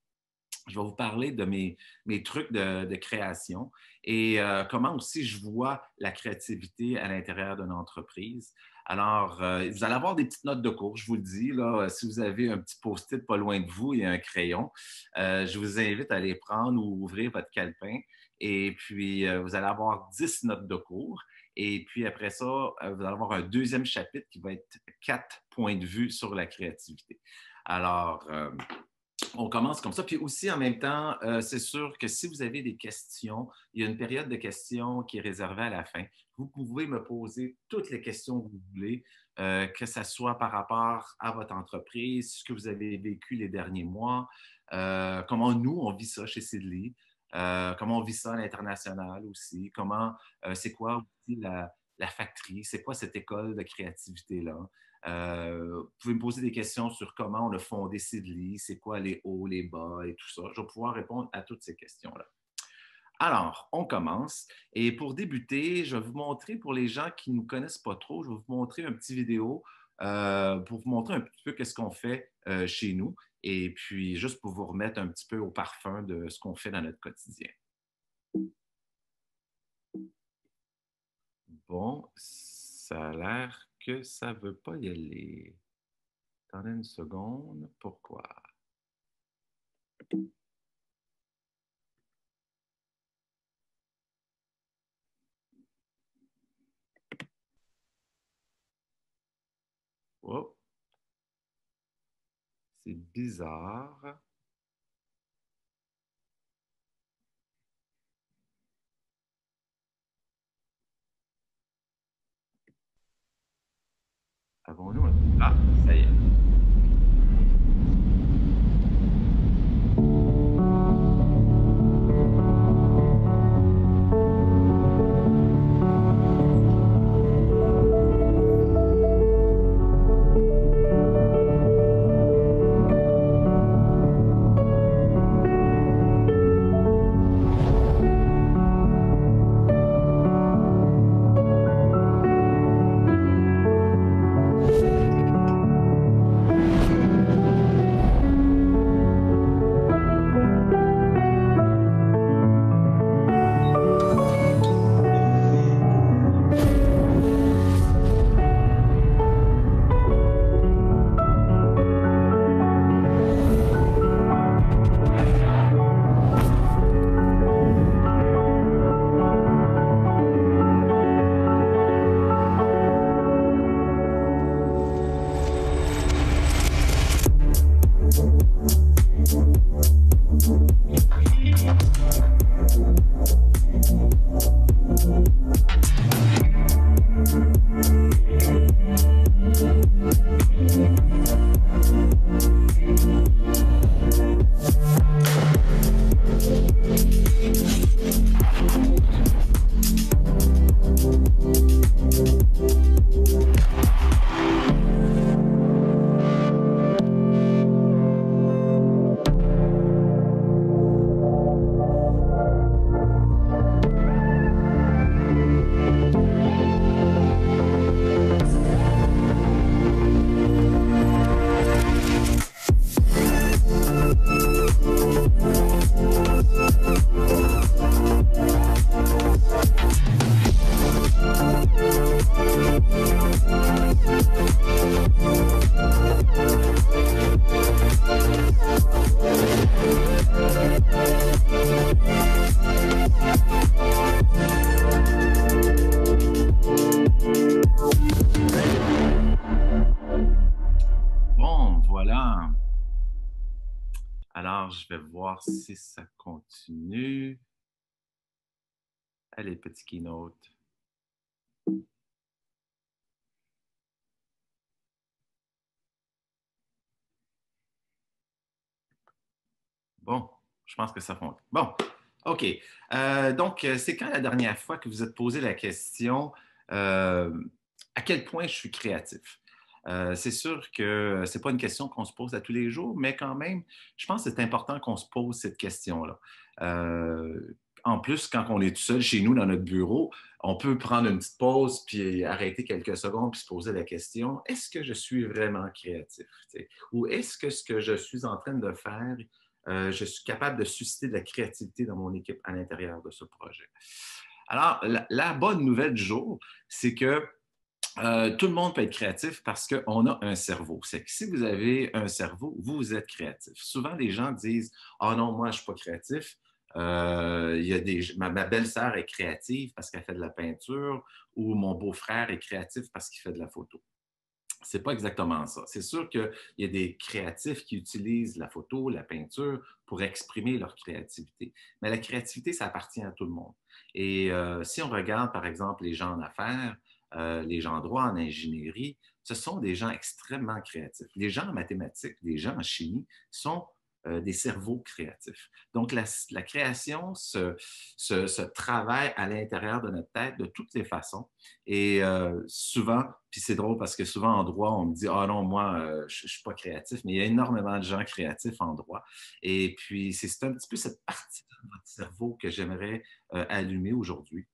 Je vais vous parler de mes trucs de création et comment aussi je vois la créativité à l'intérieur d'une entreprise. Alors, vous allez avoir des petites notes de cours, je vous le dis. Là, si vous avez un petit post-it pas loin de vous et un crayon, je vous invite à les prendre ou ouvrir votre calepin. Et puis, vous allez avoir 10 notes de cours. Et puis, après ça, vous allez avoir un deuxième chapitre qui va être 4 points de vue sur la créativité. Alors, on commence comme ça. Puis aussi, en même temps, c'est sûr que si vous avez des questions, il y a une période de questions qui est réservée à la fin. Vous pouvez me poser toutes les questions que vous voulez, que ce soit par rapport à votre entreprise, ce que vous avez vécu les derniers mois, comment nous, on vit ça chez Sidley, comment on vit ça à l'international aussi, c'est quoi aussi la Factory, c'est quoi cette école de créativité-là. Vous pouvez me poser des questions sur comment on a fondé Sidley, c'est quoi les hauts, les bas et tout ça. Je vais pouvoir répondre à toutes ces questions-là. Alors, on commence. Et pour débuter, je vais vous montrer, pour les gens qui ne nous connaissent pas trop, je vais vous montrer un petit vidéo pour vous montrer un petit peu qu'est-ce qu'on fait chez nous et puis juste pour vous remettre un petit peu au parfum de ce qu'on fait dans notre quotidien. Bon, ça a l'air que ça ne veut pas y aller. Attendez une seconde. Pourquoi? Oh. C'est bizarre. Avons-nous un... Ah, ça y est. je vais voir si ça continue. Allez, petit keynote. Bon, je pense que ça fonctionne. Bon, OK. Donc, c'est quand la dernière fois que vous êtes posé la question à quel point je suis créatif? C'est sûr que ce n'est pas une question qu'on se pose à tous les jours, mais quand même, je pense que c'est important qu'on se pose cette question-là. En plus, quand on est tout seul chez nous dans notre bureau, on peut prendre une petite pause puis arrêter quelques secondes puis se poser la question, est-ce que je suis vraiment créatif? T'sais? Ou est-ce que ce que je suis en train de faire, je suis capable de susciter de la créativité dans mon équipe à l'intérieur de ce projet? Alors, la bonne nouvelle du jour, c'est que tout le monde peut être créatif parce qu'on a un cerveau. C'est que si vous avez un cerveau, vous êtes créatif. Souvent, les gens disent « Ah non, moi, je ne suis pas créatif. Ma belle-sœur est créative parce qu'elle fait de la peinture ou mon beau-frère est créatif parce qu'il fait de la photo. » Ce n'est pas exactement ça. C'est sûr qu'il y a des créatifs qui utilisent la photo, la peinture pour exprimer leur créativité. Mais la créativité, ça appartient à tout le monde. Et si on regarde, par exemple, les gens en affaires, les gens en droit, en ingénierie, ce sont des gens extrêmement créatifs. Les gens en mathématiques, les gens en chimie sont des cerveaux créatifs. Donc, la création se travaille à l'intérieur de notre tête de toutes les façons. Et souvent, puis c'est drôle parce que souvent en droit, on me dit « Ah non, moi, je ne suis pas créatif », mais il y a énormément de gens créatifs en droit. Et puis, c'est un petit peu cette partie de votre cerveau que j'aimerais allumer aujourd'hui.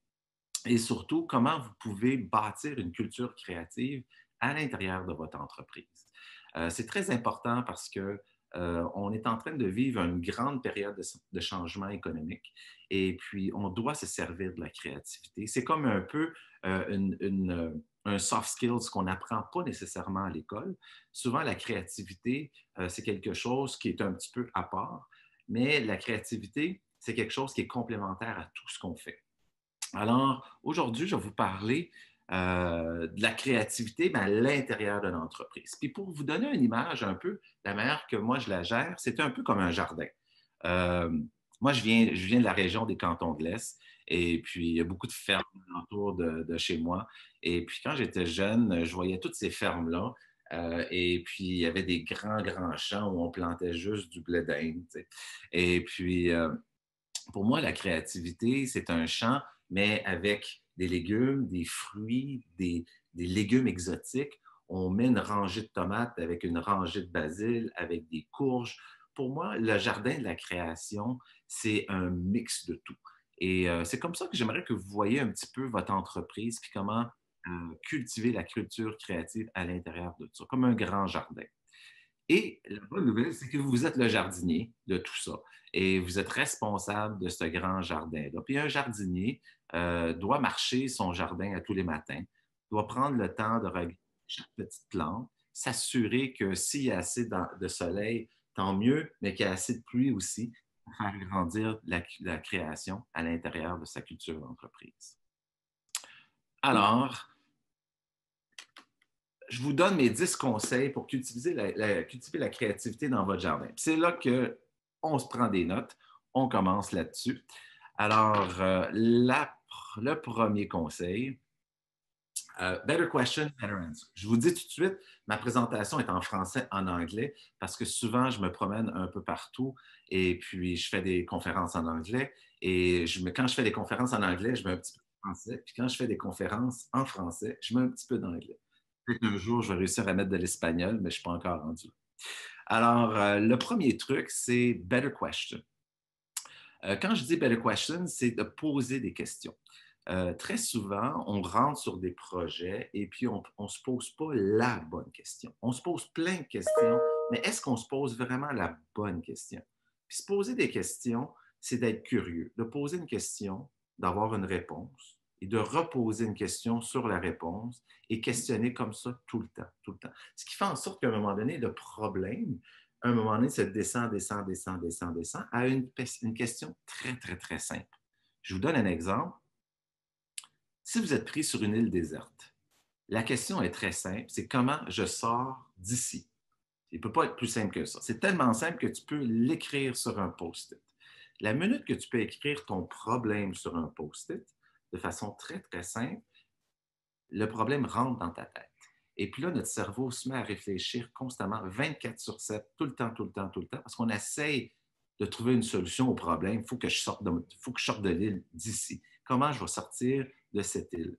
Et surtout, comment vous pouvez bâtir une culture créative à l'intérieur de votre entreprise. C'est très important parce que on est en train de vivre une grande période de changement économique et puis on doit se servir de la créativité. C'est comme un peu un soft skills qu'on n'apprend pas nécessairement à l'école. Souvent, la créativité, c'est quelque chose qui est un petit peu à part, mais la créativité, c'est quelque chose qui est complémentaire à tout ce qu'on fait. Alors, aujourd'hui, je vais vous parler de la créativité mais à l'intérieur de l'entreprise. Puis pour vous donner une image un peu, la manière que moi je la gère, c'est un peu comme un jardin. Moi, je viens de la région des Cantons de l'Est et puis il y a beaucoup de fermes autour de chez moi. Et puis quand j'étais jeune, je voyais toutes ces fermes-là. Et puis, il y avait des grands, grands champs où on plantait juste du blé d'Inde. Et puis, pour moi, la créativité, c'est un champ, mais avec des légumes, des fruits, des légumes exotiques. On met une rangée de tomates avec une rangée de basil, avec des courges. Pour moi, le jardin de la création, c'est un mix de tout. Et c'est comme ça que j'aimerais que vous voyiez un petit peu votre entreprise, puis comment cultiver la culture créative à l'intérieur de ça, comme un grand jardin. Et la bonne nouvelle, c'est que vous êtes le jardinier de tout ça et vous êtes responsable de ce grand jardin-là. Puis un jardinier doit marcher son jardin à tous les matins, doit prendre le temps de regarder chaque petite plante, s'assurer que s'il y a assez de soleil, tant mieux, mais qu'il y a assez de pluie aussi pour faire grandir la création à l'intérieur de sa culture d'entreprise. Alors, je vous donne mes 10 conseils pour cultiver la créativité dans votre jardin. C'est là qu'on se prend des notes. On commence là-dessus. Alors, le premier conseil, better question, better answer. Je vous dis tout de suite, ma présentation est en français, en anglais, parce que souvent, je me promène un peu partout et puis je fais des conférences en anglais. Et quand je fais des conférences en anglais, je mets un petit peu de français. Puis quand je fais des conférences en français, je mets un petit peu d'anglais. Peut-être un jour, je vais réussir à mettre de l'espagnol, mais je ne suis pas encore rendu là. Alors, le premier truc, c'est better question. Quand je dis better question, c'est de poser des questions. Très souvent, on rentre sur des projets et puis on ne se pose pas la bonne question. On se pose plein de questions, mais est-ce qu'on se pose vraiment la bonne question? Puis se poser des questions, c'est d'être curieux, de poser une question, d'avoir une réponse et de reposer une question sur la réponse et questionner comme ça tout le temps, tout le temps. Ce qui fait en sorte qu'à un moment donné, le problème, à un moment donné, ça descend à une question très, très, très simple. Je vous donne un exemple. Si vous êtes pris sur une île déserte, la question est très simple, c'est comment je sors d'ici? Il ne peut pas être plus simple que ça. C'est tellement simple que tu peux l'écrire sur un post-it. La minute que tu peux écrire ton problème sur un post-it, de façon très, très simple, le problème rentre dans ta tête. Et puis là, notre cerveau se met à réfléchir constamment, 24/7, tout le temps, tout le temps, tout le temps, parce qu'on essaye de trouver une solution au problème. Il faut que je sorte de l'île d'ici. Comment je vais sortir de cette île?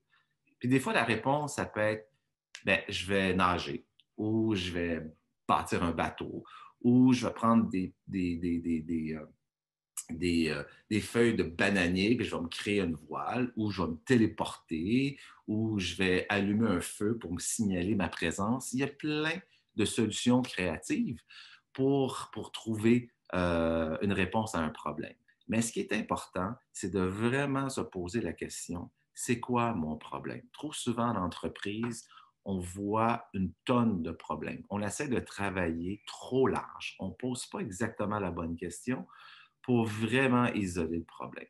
Puis des fois, la réponse, ça peut être, bien, je vais nager, ou je vais bâtir un bateau, ou je vais prendre des feuilles de bananier, puis je vais me créer une voile, ou je vais me téléporter, ou je vais allumer un feu pour me signaler ma présence. Il y a plein de solutions créatives pour trouver une réponse à un problème. Mais ce qui est important, c'est de vraiment se poser la question, c'est quoi mon problème? Trop souvent, en entreprise, on voit une tonne de problèmes. On essaie de travailler trop large. On ne pose pas exactement la bonne question pour vraiment isoler le problème.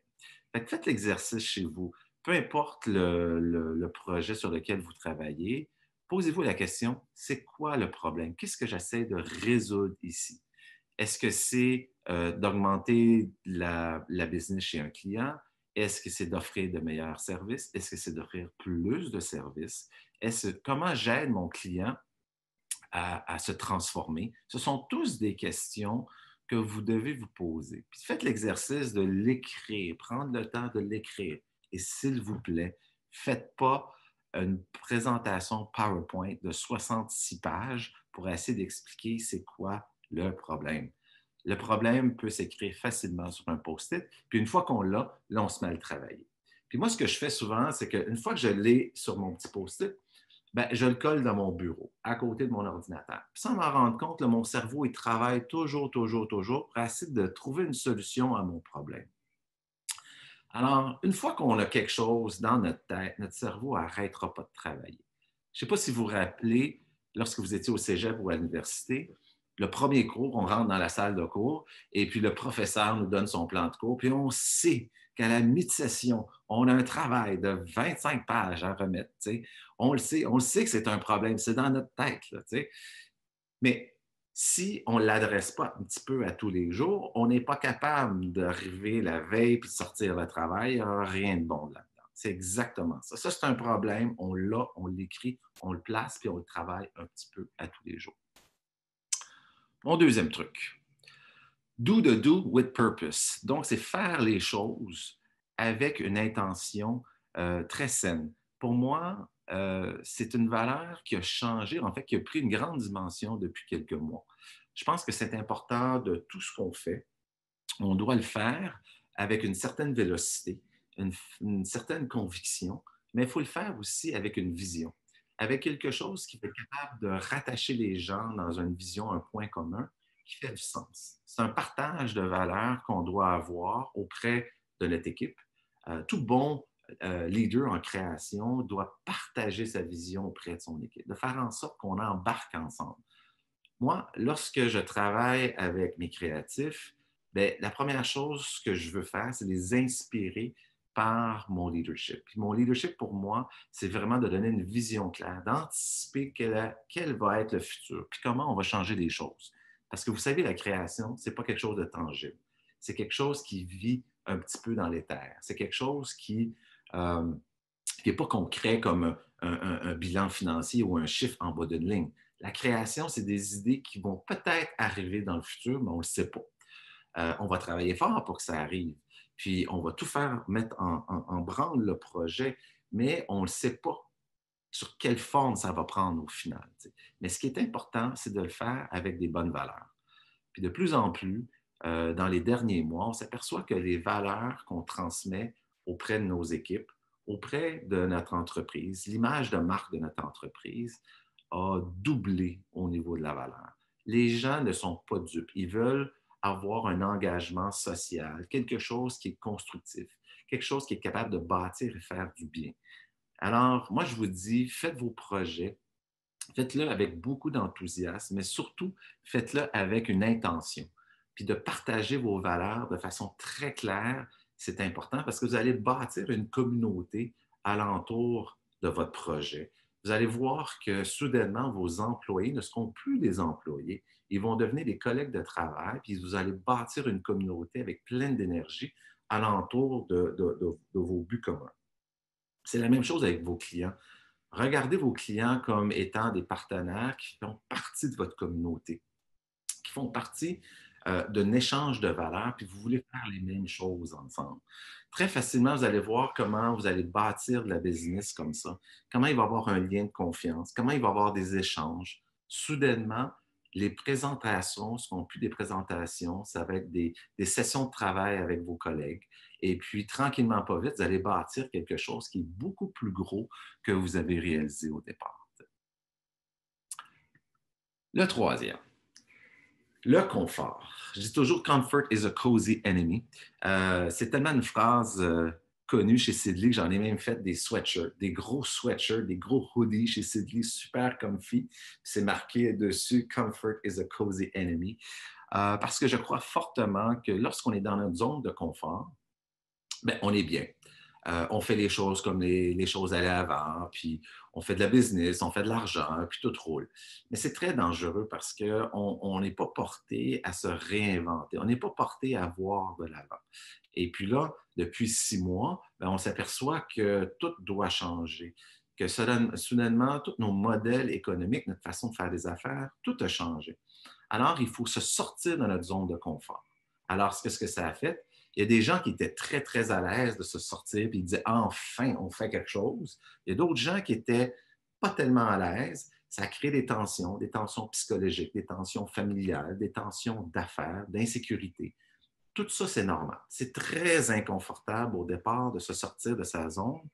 Fait que faites l'exercice chez vous. Peu importe le projet sur lequel vous travaillez, posez-vous la question, c'est quoi le problème? Qu'est-ce que j'essaie de résoudre ici? Est-ce que c'est d'augmenter la business chez un client? Est-ce que c'est d'offrir de meilleurs services? Est-ce que c'est d'offrir plus de services? Comment j'aide mon client à se transformer? Ce sont tous des questions que vous devez vous poser. Puis faites l'exercice de l'écrire, prendre le temps de l'écrire. Et s'il vous plaît, faites pas une présentation PowerPoint de 66 pages pour essayer d'expliquer c'est quoi le problème. Le problème peut s'écrire facilement sur un post-it, puis une fois qu'on l'a, là, on se met à le travailler. Puis moi, ce que je fais souvent, c'est qu'une fois que je l'ai sur mon petit post-it, ben, je le colle dans mon bureau, à côté de mon ordinateur. Puis sans m'en rendre compte, là, mon cerveau, il travaille toujours pour essayer de trouver une solution à mon problème. Alors, une fois qu'on a quelque chose dans notre tête, notre cerveau n'arrêtera pas de travailler. Je ne sais pas si vous vous rappelez, lorsque vous étiez au cégep ou à l'université, le premier cours, on rentre dans la salle de cours et puis le professeur nous donne son plan de cours, puis on sait qu'à la mi-session, on a un travail de 25 pages à remettre. T'sais. On le sait que c'est un problème, c'est dans notre tête. Là, mais si on ne l'adresse pas un petit peu à tous les jours, on n'est pas capable d'arriver la veille puis de sortir le travail, il n'y aura rien de bon là-dedans. C'est exactement ça. Ça, c'est un problème, on l'a, on l'écrit, on le place, puis on le travaille un petit peu à tous les jours. Mon deuxième truc, do with purpose. Donc, c'est faire les choses avec une intention très saine. Pour moi, c'est une valeur qui a changé, en fait, qui a pris une grande dimension depuis quelques mois. Je pense que c'est important de tout ce qu'on fait. On doit le faire avec une certaine vélocité, une certaine conviction, mais il faut le faire aussi avec une vision, avec quelque chose qui est capable de rattacher les gens dans une vision, un point commun, qui fait du sens. C'est un partage de valeurs qu'on doit avoir auprès de notre équipe. Tout bon leader en création doit partager sa vision auprès de son équipe, de faire en sorte qu'on embarque ensemble. Moi, lorsque je travaille avec mes créatifs, bien, la première chose que je veux faire, c'est les inspirer par mon leadership. Puis mon leadership, pour moi, c'est vraiment de donner une vision claire, d'anticiper quel va être le futur, puis comment on va changer les choses. Parce que vous savez, la création, ce n'est pas quelque chose de tangible. C'est quelque chose qui vit un petit peu dans l'éther. C'est quelque chose qui n'est pas concret comme un bilan financier ou un chiffre en bas d'une ligne. La création, c'est des idées qui vont peut-être arriver dans le futur, mais on ne le sait pas. On va travailler fort pour que ça arrive. Puis, on va tout faire, mettre en branle le projet, mais on ne sait pas sur quelle forme ça va prendre au final. T'sais. Mais ce qui est important, c'est de le faire avec des bonnes valeurs. Puis de plus en plus, dans les derniers mois, on s'aperçoit que les valeurs qu'on transmet auprès de nos équipes, auprès de notre entreprise, l'image de marque de notre entreprise a doublé au niveau de la valeur. Les gens ne sont pas dupes. Ils veulent avoir un engagement social, quelque chose qui est constructif, quelque chose qui est capable de bâtir et faire du bien. Alors, moi, je vous dis, faites vos projets, faites-le avec beaucoup d'enthousiasme, mais surtout, faites-le avec une intention. Puis de partager vos valeurs de façon très claire, c'est important parce que vous allez bâtir une communauté alentour de votre projet. vous allez voir que soudainement, vos employés ne seront plus des employés. Ils vont devenir des collègues de travail, puis vous allez bâtir une communauté avec pleine d'énergie alentour de vos buts communs. C'est la même chose avec vos clients. Regardez vos clients comme étant des partenaires qui font partie de votre communauté, qui font partie d'un échange de valeurs, puis vous voulez faire les mêmes choses ensemble. Très facilement, vous allez voir comment vous allez bâtir de la business comme ça, comment il va y avoir un lien de confiance, comment il va y avoir des échanges. Soudainement, les présentations ne seront plus des présentations, ça va être des sessions de travail avec vos collègues. Et puis, tranquillement, pas vite, vous allez bâtir quelque chose qui est beaucoup plus gros que vous avez réalisé au départ. Le troisième. Le confort. Je dis toujours « Comfort is a cozy enemy ». C'est tellement une phrase connue chez Sidley que j'en ai même fait des sweatshirts, des gros sweatshirts, des gros hoodies chez Sidley, super comfy. C'est marqué dessus « Comfort is a cozy enemy ». Parce que je crois fortement que lorsqu'on est dans notre zone de confort, bien, on est bien. On fait les choses comme les choses allaient avant, puis on fait de la business, on fait de l'argent, puis tout roule. Mais c'est très dangereux parce qu'on n'est pas porté à se réinventer, on n'est pas porté à voir de l'avant. Et puis là, depuis 6 mois, bien, on s'aperçoit que tout doit changer, que soudainement, tous nos modèles économiques, notre façon de faire des affaires, tout a changé. Alors, il faut se sortir de notre zone de confort. Alors, qu'est-ce que ça a fait? Il y a des gens qui étaient très, très à l'aise de se sortir et ils disaient « Enfin, on fait quelque chose ». Il y a d'autres gens qui n'étaient pas tellement à l'aise. Ça a créé des tensions psychologiques, des tensions familiales, des tensions d'affaires, d'insécurité. Tout ça, c'est normal. C'est très inconfortable au départ de se sortir de sa zone,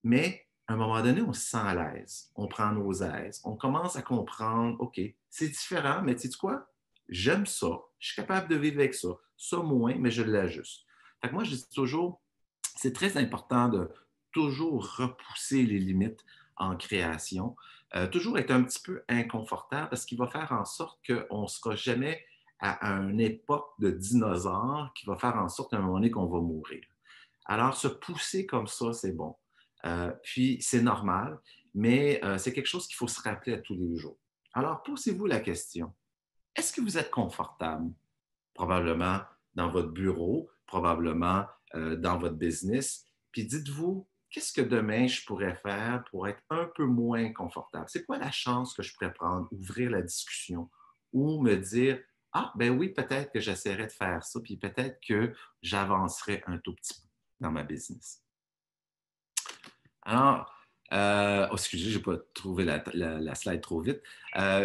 mais à un moment donné, on se sent à l'aise. On prend nos aises. On commence à comprendre « OK, c'est différent, mais tu sais quoi? J'aime ça. Je suis capable de vivre avec ça. Ça moins, mais je l'ajuste. » Fait que moi, je dis toujours, c'est très important de toujours repousser les limites en création, toujours être un petit peu inconfortable parce qu'il va faire en sorte qu'on ne sera jamais à une époque de dinosaures qui va faire en sorte à un moment donné qu'on va mourir. Alors, se pousser comme ça, c'est bon. Puis, c'est normal, mais c'est quelque chose qu'il faut se rappeler à tous les jours. Alors, posez-vous la question. Est-ce que vous êtes confortable? Probablement dans votre bureau, probablement dans votre business. Puis dites-vous, qu'est-ce que demain je pourrais faire pour être un peu moins confortable? C'est quoi la chance que je pourrais prendre, ouvrir la discussion ou me dire, ah, ben oui, peut-être que j'essaierai de faire ça, puis peut-être que j'avancerai un tout petit peu dans ma business. Alors, excusez, je n'ai pas trouvé la slide trop vite,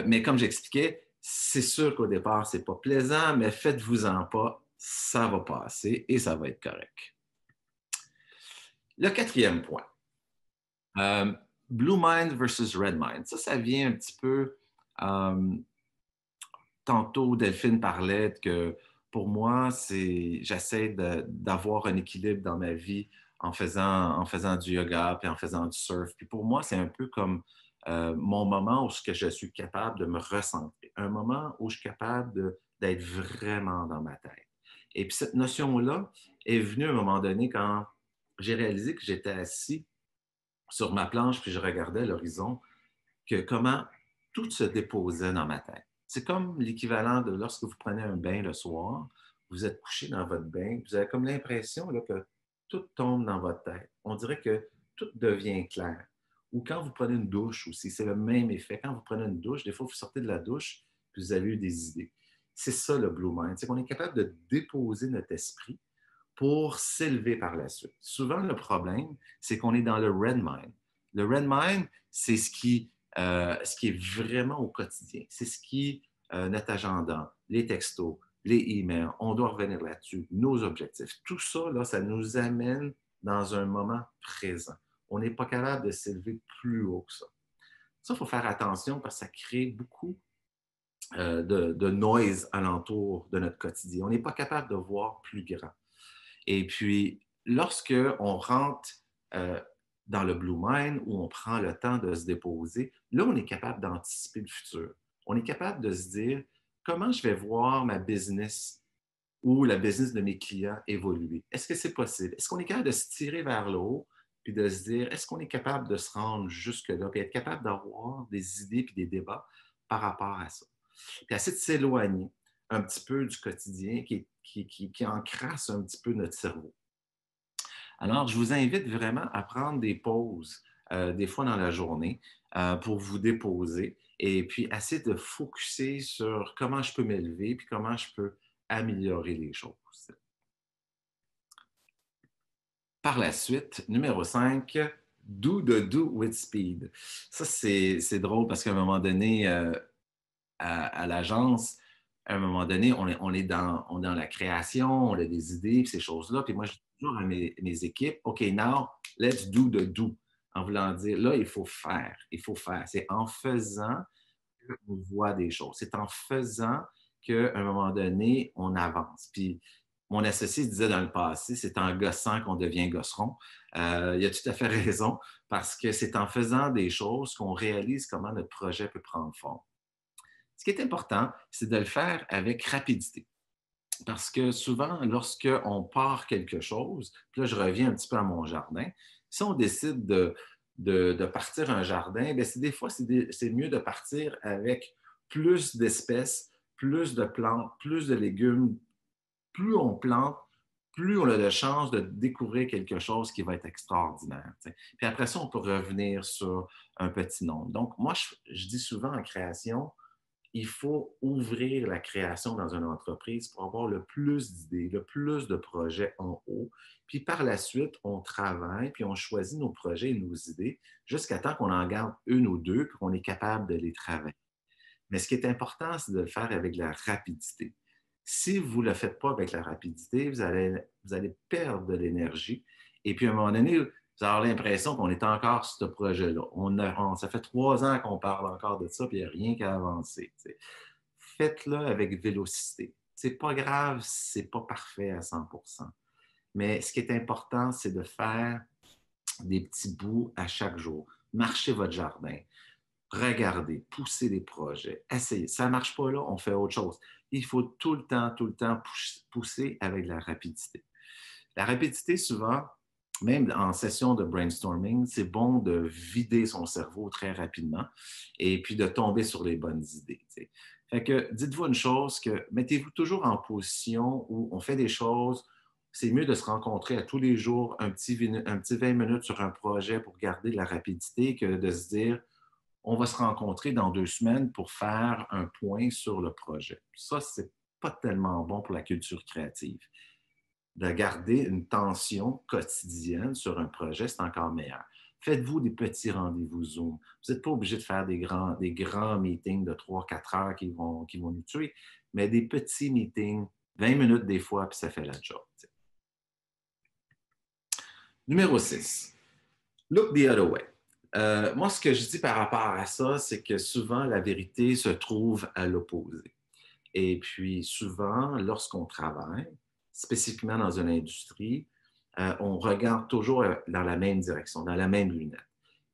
mais comme j'expliquais, c'est sûr qu'au départ, ce n'est pas plaisant, mais faites-vous-en pas, ça va passer et ça va être correct. Le quatrième point, Blue Mind versus Red Mind. Ça vient un petit peu, tantôt Delphine parlait que pour moi, j'essaie d'avoir un équilibre dans ma vie en faisant du yoga puis en faisant du surf. Puis pour moi, c'est un peu comme mon moment où je suis capable de me recentrer, un moment où je suis capable d'être vraiment dans ma tête. Et puis cette notion-là est venue à un moment donné quand j'ai réalisé que j'étais assis sur ma planche puis je regardais l'horizon, que comment tout se déposait dans ma tête. C'est comme l'équivalent de lorsque vous prenez un bain le soir, vous êtes couché dans votre bain, vous avez comme l'impression là, que tout tombe dans votre tête. On dirait que tout devient clair. Ou quand vous prenez une douche aussi, c'est le même effet. Quand vous prenez une douche, des fois, vous sortez de la douche, puis vous avez eu des idées. C'est ça le Blue Mind, c'est qu'on est capable de déposer notre esprit pour s'élever par la suite. Souvent, le problème, c'est qu'on est dans le Red Mind. Le Red Mind, c'est ce qui est vraiment au quotidien. C'est ce qui est notre agenda, les textos, les emails, on doit revenir là-dessus, nos objectifs. Tout ça, là, ça nous amène dans un moment présent. On n'est pas capable de s'élever plus haut que ça. Ça, il faut faire attention parce que ça crée beaucoup de noise alentour de notre quotidien. On n'est pas capable de voir plus grand. Et puis, lorsqu'on rentre dans le Blue Mind, où on prend le temps de se déposer, là, on est capable d'anticiper le futur. On est capable de se dire, comment je vais voir ma business ou la business de mes clients évoluer? Est-ce que c'est possible? Est-ce qu'on est capable de se tirer vers le haut puis de se dire, est-ce qu'on est capable de se rendre jusque-là, puis être capable d'avoir des idées puis des débats par rapport à ça. Puis essayer de s'éloigner un petit peu du quotidien qui encrasse un petit peu notre cerveau. Alors, je vous invite vraiment à prendre des pauses, des fois dans la journée, pour vous déposer et puis essayer de focusser sur comment je peux m'élever puis comment je peux améliorer les choses. Par la suite, numéro 5, do the do with speed. Ça, c'est drôle parce qu'à un moment donné, à l'agence, à un moment donné, on est dans la création, on a des idées, puis ces choses-là. Puis moi, je dis toujours à mes équipes, OK, now, let's do the do. En voulant dire, là, il faut faire. Il faut faire. C'est en faisant qu'on voit des choses. C'est en faisant qu'à un moment donné, on avance. Puis mon associé disait dans le passé, c'est en gossant qu'on devient gosseron. Il a tout à fait raison, parce que c'est en faisant des choses qu'on réalise comment notre projet peut prendre forme. Ce qui est important, c'est de le faire avec rapidité. Parce que souvent, lorsqu'on part quelque chose, puis là, je reviens un petit peu à mon jardin, si on décide de partir un jardin, bien, des fois, c'est mieux de partir avec plus d'espèces, plus de plantes, plus de légumes. Plus on plante, plus on a de chances de découvrir quelque chose qui va être extraordinaire. T'sais. Puis après ça, on peut revenir sur un petit nombre. Donc, moi, je dis souvent en création, il faut ouvrir la création dans une entreprise pour avoir le plus d'idées, le plus de projets en haut. Puis par la suite, on travaille, puis on choisit nos projets et nos idées jusqu'à temps qu'on en garde une ou deux, puis qu'on est capable de les travailler. Mais ce qui est important, c'est de le faire avec la rapidité. Si vous ne le faites pas avec la rapidité, vous allez perdre de l'énergie. Et puis à un moment donné, vous allez avoir l'impression qu'on est encore sur ce projet-là. Ça fait 3 ans qu'on parle encore de ça, puis il n'y a rien qu'à avancer. T'sais. Faites-le avec vélocité. C'est pas grave, c'est pas parfait à 100%. Mais ce qui est important, c'est de faire des petits bouts à chaque jour. Marchez votre jardin. Regardez, poussez des projets, essayez. Ça ne marche pas là, on fait autre chose. Il faut tout le temps pousser avec la rapidité. La rapidité, souvent, même en session de brainstorming, c'est bon de vider son cerveau très rapidement et puis de tomber sur les bonnes idées. T'sais. Fait que dites-vous une chose, que mettez-vous toujours en position où on fait des choses. C'est mieux de se rencontrer à tous les jours, un petit 20 minutes sur un projet pour garder de la rapidité que de se dire on va se rencontrer dans 2 semaines pour faire un point sur le projet. Ça, ce n'est pas tellement bon pour la culture créative. De garder une tension quotidienne sur un projet, c'est encore meilleur. Faites-vous des petits rendez-vous Zoom. Vous n'êtes pas obligé de faire des grands meetings de 3-4 heures qui vont nous tuer, mais des petits meetings, 20 minutes des fois, puis ça fait la job. T'sais. Numéro 6. Look the other way. Moi, ce que je dis par rapport à ça, c'est que souvent, la vérité se trouve à l'opposé. Et puis, souvent, lorsqu'on travaille, spécifiquement dans une industrie, on regarde toujours dans la même direction, dans la même lunette.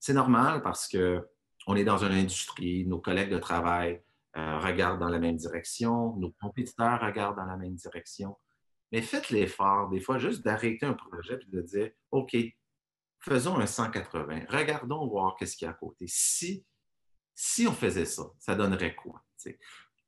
C'est normal parce qu'on est dans une industrie, nos collègues de travail regardent dans la même direction, nos compétiteurs regardent dans la même direction. Mais faites l'effort, des fois, juste d'arrêter un projet et de dire, OK, faisons un 180. Regardons voir qu'est-ce qu'il y a à côté. Si on faisait ça, ça donnerait quoi? T'sais?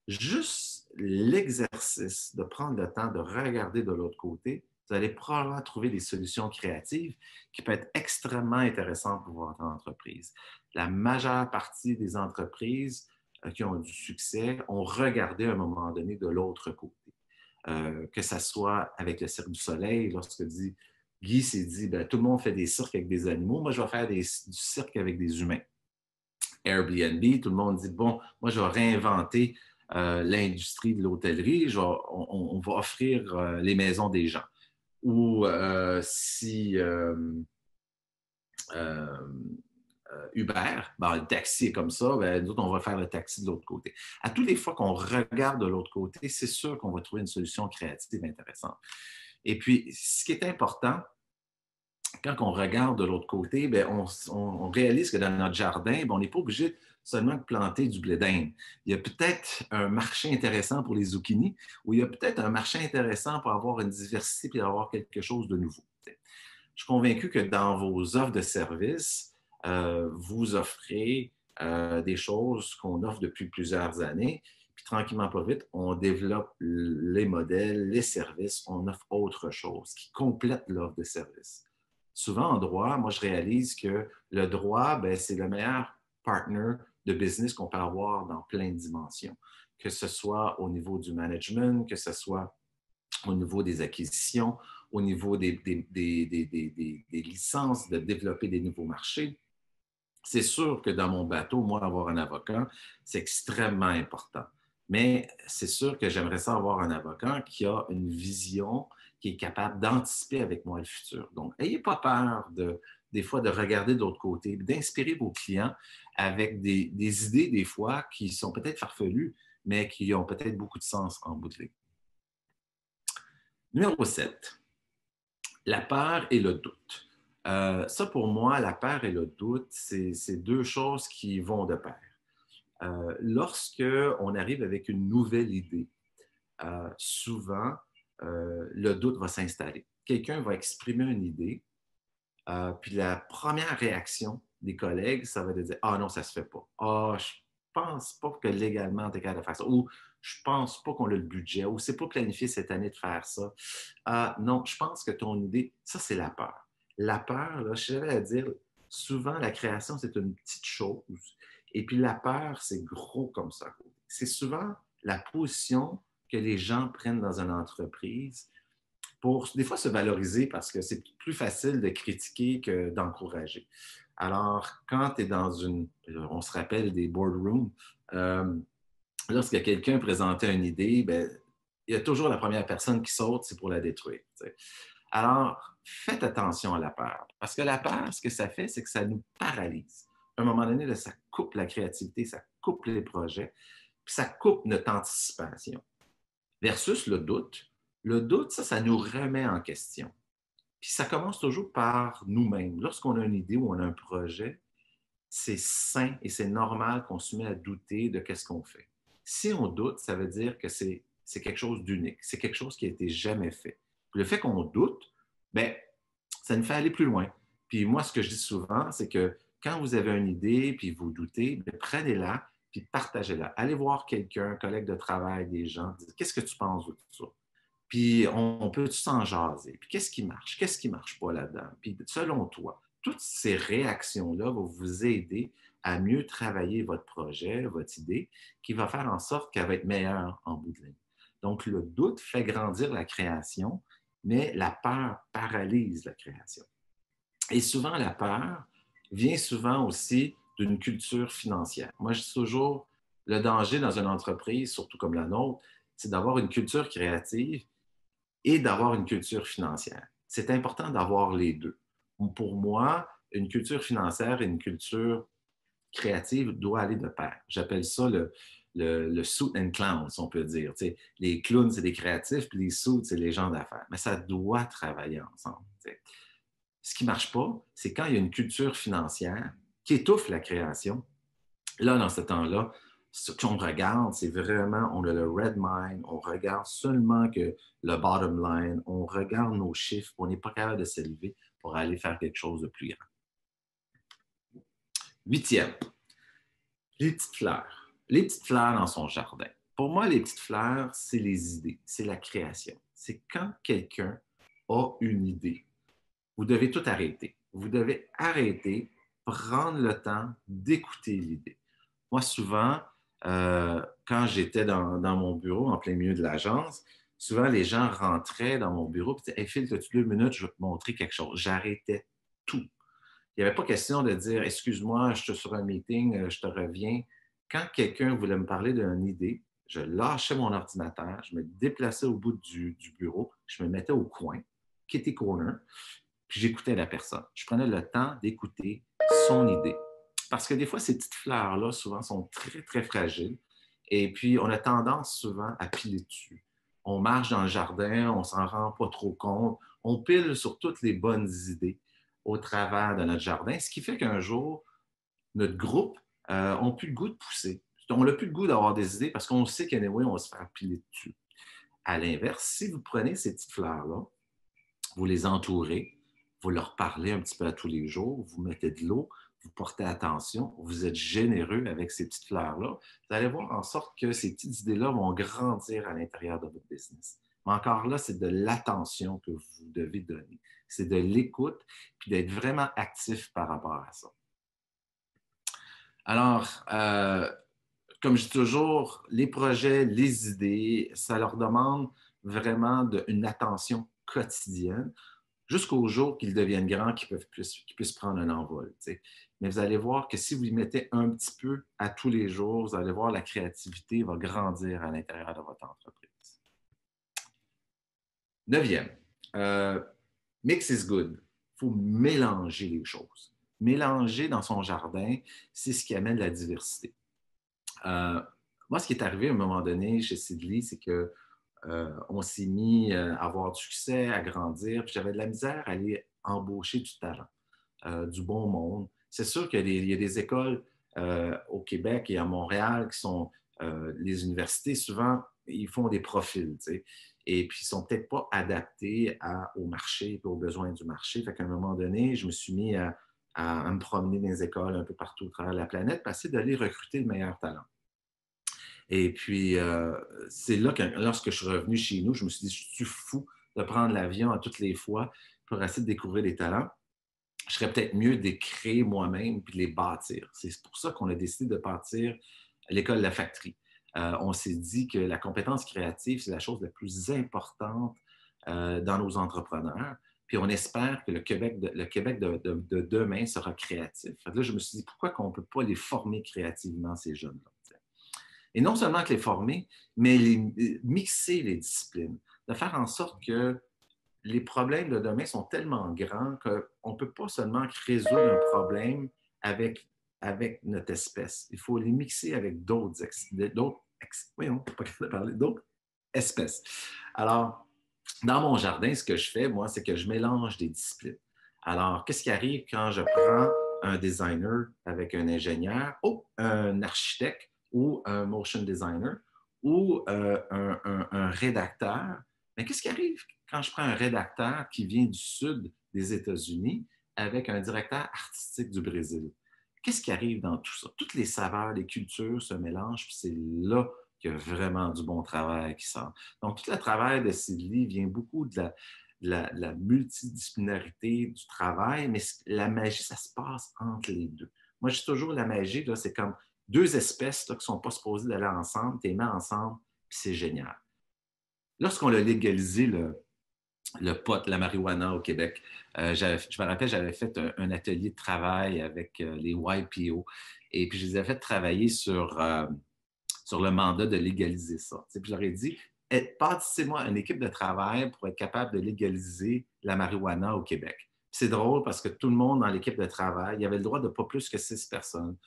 Juste l'exercice de prendre le temps de regarder de l'autre côté, vous allez probablement trouver des solutions créatives qui peuvent être extrêmement intéressantes pour votre entreprise. La majeure partie des entreprises qui ont du succès ont regardé à un moment donné de l'autre côté. Que ce soit avec le Cirque du Soleil, lorsque Guy s'est dit, ben, tout le monde fait des cirques avec des animaux, moi je vais faire du cirque avec des humains. Airbnb, tout le monde dit, bon, moi je vais réinventer l'industrie de l'hôtellerie, on va offrir les maisons des gens. Ou Uber, ben, le taxi est comme ça, ben, nous autres, on va faire le taxi de l'autre côté. À toutes les fois qu'on regarde de l'autre côté, c'est sûr qu'on va trouver une solution créative intéressante. Et puis, ce qui est important, quand on regarde de l'autre côté, bien, on réalise que dans notre jardin, bien, on n'est pas obligé seulement de planter du blé d'Inde. Il y a peut-être un marché intéressant pour les zucchinis ou il y a peut-être un marché intéressant pour avoir une diversité et avoir quelque chose de nouveau. Je suis convaincu que dans vos offres de services, vous offrez des choses qu'on offre depuis plusieurs années. Puis tranquillement, pas vite, on développe les modèles, les services, on offre autre chose qui complète l'offre de services. Souvent en droit, moi, je réalise que le droit, c'est le meilleur partner de business qu'on peut avoir dans plein de dimensions, que ce soit au niveau du management, que ce soit au niveau des acquisitions, au niveau des licences, de développer des nouveaux marchés. C'est sûr que dans mon bateau, moi, avoir un avocat, c'est extrêmement important. Mais c'est sûr que j'aimerais ça avoir un avocat qui a une vision, qui est capable d'anticiper avec moi le futur. Donc, n'ayez pas peur des fois de regarder de l'autre côté, d'inspirer vos clients avec des idées, des fois, qui sont peut-être farfelues, mais qui ont peut-être beaucoup de sens en bout de ligne. Numéro 7, la peur et le doute. Ça, pour moi, la peur et le doute, c'est deux choses qui vont de pair. Lorsqu'on arrive avec une nouvelle idée, souvent, le doute va s'installer. Quelqu'un va exprimer une idée, puis la première réaction des collègues, ça va être de dire « Ah non, ça ne se fait pas. Ah, je ne pense pas que légalement, tu es capable de faire ça. » Ou « Je ne pense pas qu'on a le budget. » Ou « C'est pas planifié cette année de faire ça. » Ah non, je pense que ton idée, ça, c'est la peur. La peur, là, je savais à dire, souvent, la création, c'est une petite chose. Et puis la peur, c'est gros comme ça. C'est souvent la position que les gens prennent dans une entreprise pour, des fois, se valoriser parce que c'est plus facile de critiquer que d'encourager. Alors, quand tu es dans on se rappelle des boardrooms, lorsque quelqu'un présentait une idée, il y a toujours la première personne qui saute, c'est pour la détruire. T'sais. Alors, faites attention à la peur. Parce que la peur, ce que ça fait, c'est que ça nous paralyse. À un moment donné, là, ça coupe la créativité, ça coupe les projets, puis ça coupe notre anticipation. Versus le doute. Le doute, ça nous remet en question. Puis ça commence toujours par nous-mêmes. Lorsqu'on a une idée ou on a un projet, c'est sain et c'est normal qu'on se met à douter de qu'est-ce qu'on fait. Si on doute, ça veut dire que c'est quelque chose d'unique. C'est quelque chose qui n'a été jamais fait. Puis le fait qu'on doute, ça nous fait aller plus loin. Puis moi, ce que je dis souvent, c'est que quand vous avez une idée puis vous doutez, prenez-la puis partagez-la. Allez voir quelqu'un, un collègue de travail, des gens, dites, qu'est-ce que tu penses de tout ça? Puis on peut s'en jaser. Puis qu'est-ce qui marche pas là-dedans? Puis selon toi, toutes ces réactions-là vont vous aider à mieux travailler votre projet, votre idée, qui va faire en sorte qu'elle va être meilleure en bout de ligne. Donc, le doute fait grandir la création, mais la peur paralyse la création. Et souvent, la peur vient souvent aussi d'une culture financière. Moi, je dis toujours, le danger dans une entreprise, surtout comme la nôtre, c'est d'avoir une culture créative et d'avoir une culture financière. C'est important d'avoir les deux. Pour moi, une culture financière et une culture créative doit aller de pair. J'appelle ça le suit and clowns, on peut dire. T'sais, les clowns, c'est les créatifs, puis les suits, c'est les gens d'affaires. Mais ça doit travailler ensemble. T'sais. Ce qui ne marche pas, c'est quand il y a une culture financière qui étouffe la création. Là, dans ce temps-là, ce qu'on regarde, c'est vraiment, on a le red mind, on regarde seulement que le bottom line, on regarde nos chiffres, on n'est pas capable de s'élever pour aller faire quelque chose de plus grand. 8e, les petites fleurs. Les petites fleurs dans son jardin. Pour moi, les petites fleurs, c'est les idées, c'est la création. C'est quand quelqu'un a une idée. Vous devez tout arrêter. Vous devez arrêter, prendre le temps d'écouter l'idée. Moi, souvent, quand j'étais dans mon bureau, en plein milieu de l'agence, souvent, les gens rentraient dans mon bureau et disaient « Hey, Phil, as-tu 2 minutes? Je vais te montrer quelque chose. » J'arrêtais tout. Il n'y avait pas question de dire « Excuse-moi, je suis sur un meeting, je te reviens. » Quand quelqu'un voulait me parler d'une idée, je lâchais mon ordinateur, je me déplaçais au bout du bureau, je me mettais au coin, kitty corner, puis j'écoutais la personne. Je prenais le temps d'écouter son idée. Parce que des fois, ces petites fleurs-là, souvent, sont très, très fragiles. Et puis, on a tendance souvent à piler dessus. On marche dans le jardin, on ne s'en rend pas trop compte. On pile sur toutes les bonnes idées au travers de notre jardin, ce qui fait qu'un jour, notre groupe n'a plus le goût de pousser. On n'a plus le goût d'avoir des idées parce qu'on sait qu'anyway, on va se faire piler dessus. À l'inverse, si vous prenez ces petites fleurs-là, vous les entourez, vous leur parlez un petit peu à tous les jours, vous mettez de l'eau, vous portez attention, vous êtes généreux avec ces petites fleurs-là, vous allez voir en sorte que ces petites idées-là vont grandir à l'intérieur de votre business. Mais encore là, c'est de l'attention que vous devez donner. C'est de l'écoute, puis d'être vraiment actif par rapport à ça. Alors, comme je dis toujours, les projets, les idées, ça leur demande vraiment une attention quotidienne jusqu'au jour qu'ils deviennent grands, qu'ils puissent prendre un envol. T'sais. Mais vous allez voir que si vous y mettez un petit peu à tous les jours, vous allez voir la créativité va grandir à l'intérieur de votre entreprise. 9e, mix is good. Il faut mélanger les choses. Mélanger dans son jardin, c'est ce qui amène la diversité. Moi, ce qui est arrivé à un moment donné chez Seedly, c'est que on s'est mis à avoir du succès, à grandir, puis j'avais de la misère à aller embaucher du talent, du bon monde. C'est sûr qu'il y a des écoles au Québec et à Montréal qui sont les universités, souvent, ils font des profils, tu sais, et puis ils ne sont peut-être pas adaptés au marché et aux besoins du marché. Fait qu'à un moment donné, je me suis mis à me promener dans les écoles un peu partout à travers la planète, pour essayer d'aller recruter le meilleur talent. Et puis, c'est là que lorsque je suis revenu chez nous, je me suis dit, je suis fou de prendre l'avion à toutes les fois pour essayer de découvrir des talents. Je serais peut-être mieux de les créer moi-même puis de les bâtir. C'est pour ça qu'on a décidé de bâtir l'école La Factory. On s'est dit que la compétence créative, c'est la chose la plus importante dans nos entrepreneurs. Puis on espère que le Québec de demain sera créatif. Là, je me suis dit, pourquoi qu'on ne peut pas les former créativement, ces jeunes-là? Et non seulement que les former, mais mixer les disciplines, de faire en sorte que les problèmes de demain sont tellement grands qu'on ne peut pas seulement résoudre un problème avec notre espèce. Il faut les mixer avec d'autres espèces. Alors, dans mon jardin, ce que je fais, moi, c'est que je mélange des disciplines. Alors, qu'est-ce qui arrive quand je prends un designer avec un ingénieur ou un architecte ou un motion designer ou un rédacteur? Mais qu'est-ce qui arrive quand je prends un rédacteur qui vient du sud des États-Unis avec un directeur artistique du Brésil? Qu'est-ce qui arrive dans tout ça? Toutes les saveurs, les cultures se mélangent, puis c'est là qu'il y a vraiment du bon travail qui sort. Donc, tout le travail de Seedly vient beaucoup de la multidisciplinarité du travail, mais la magie, ça se passe entre les deux. Moi, je dis toujours, la magie, là, c'est comme deux espèces là, qui ne sont pas supposées d'aller ensemble, tu les mets ensemble, puis c'est génial. Lorsqu'on a légalisé le pot, la marijuana au Québec, je me rappelle, j'avais fait un atelier de travail avec les YPO et puis je les ai fait travailler sur le mandat de légaliser ça. Puis je leur ai dit, bâtissez-moi une équipe de travail pour être capable de légaliser la marijuana au Québec. C'est drôle parce que tout le monde dans l'équipe de travail, il y avait le droit de pas plus que 6 personnes.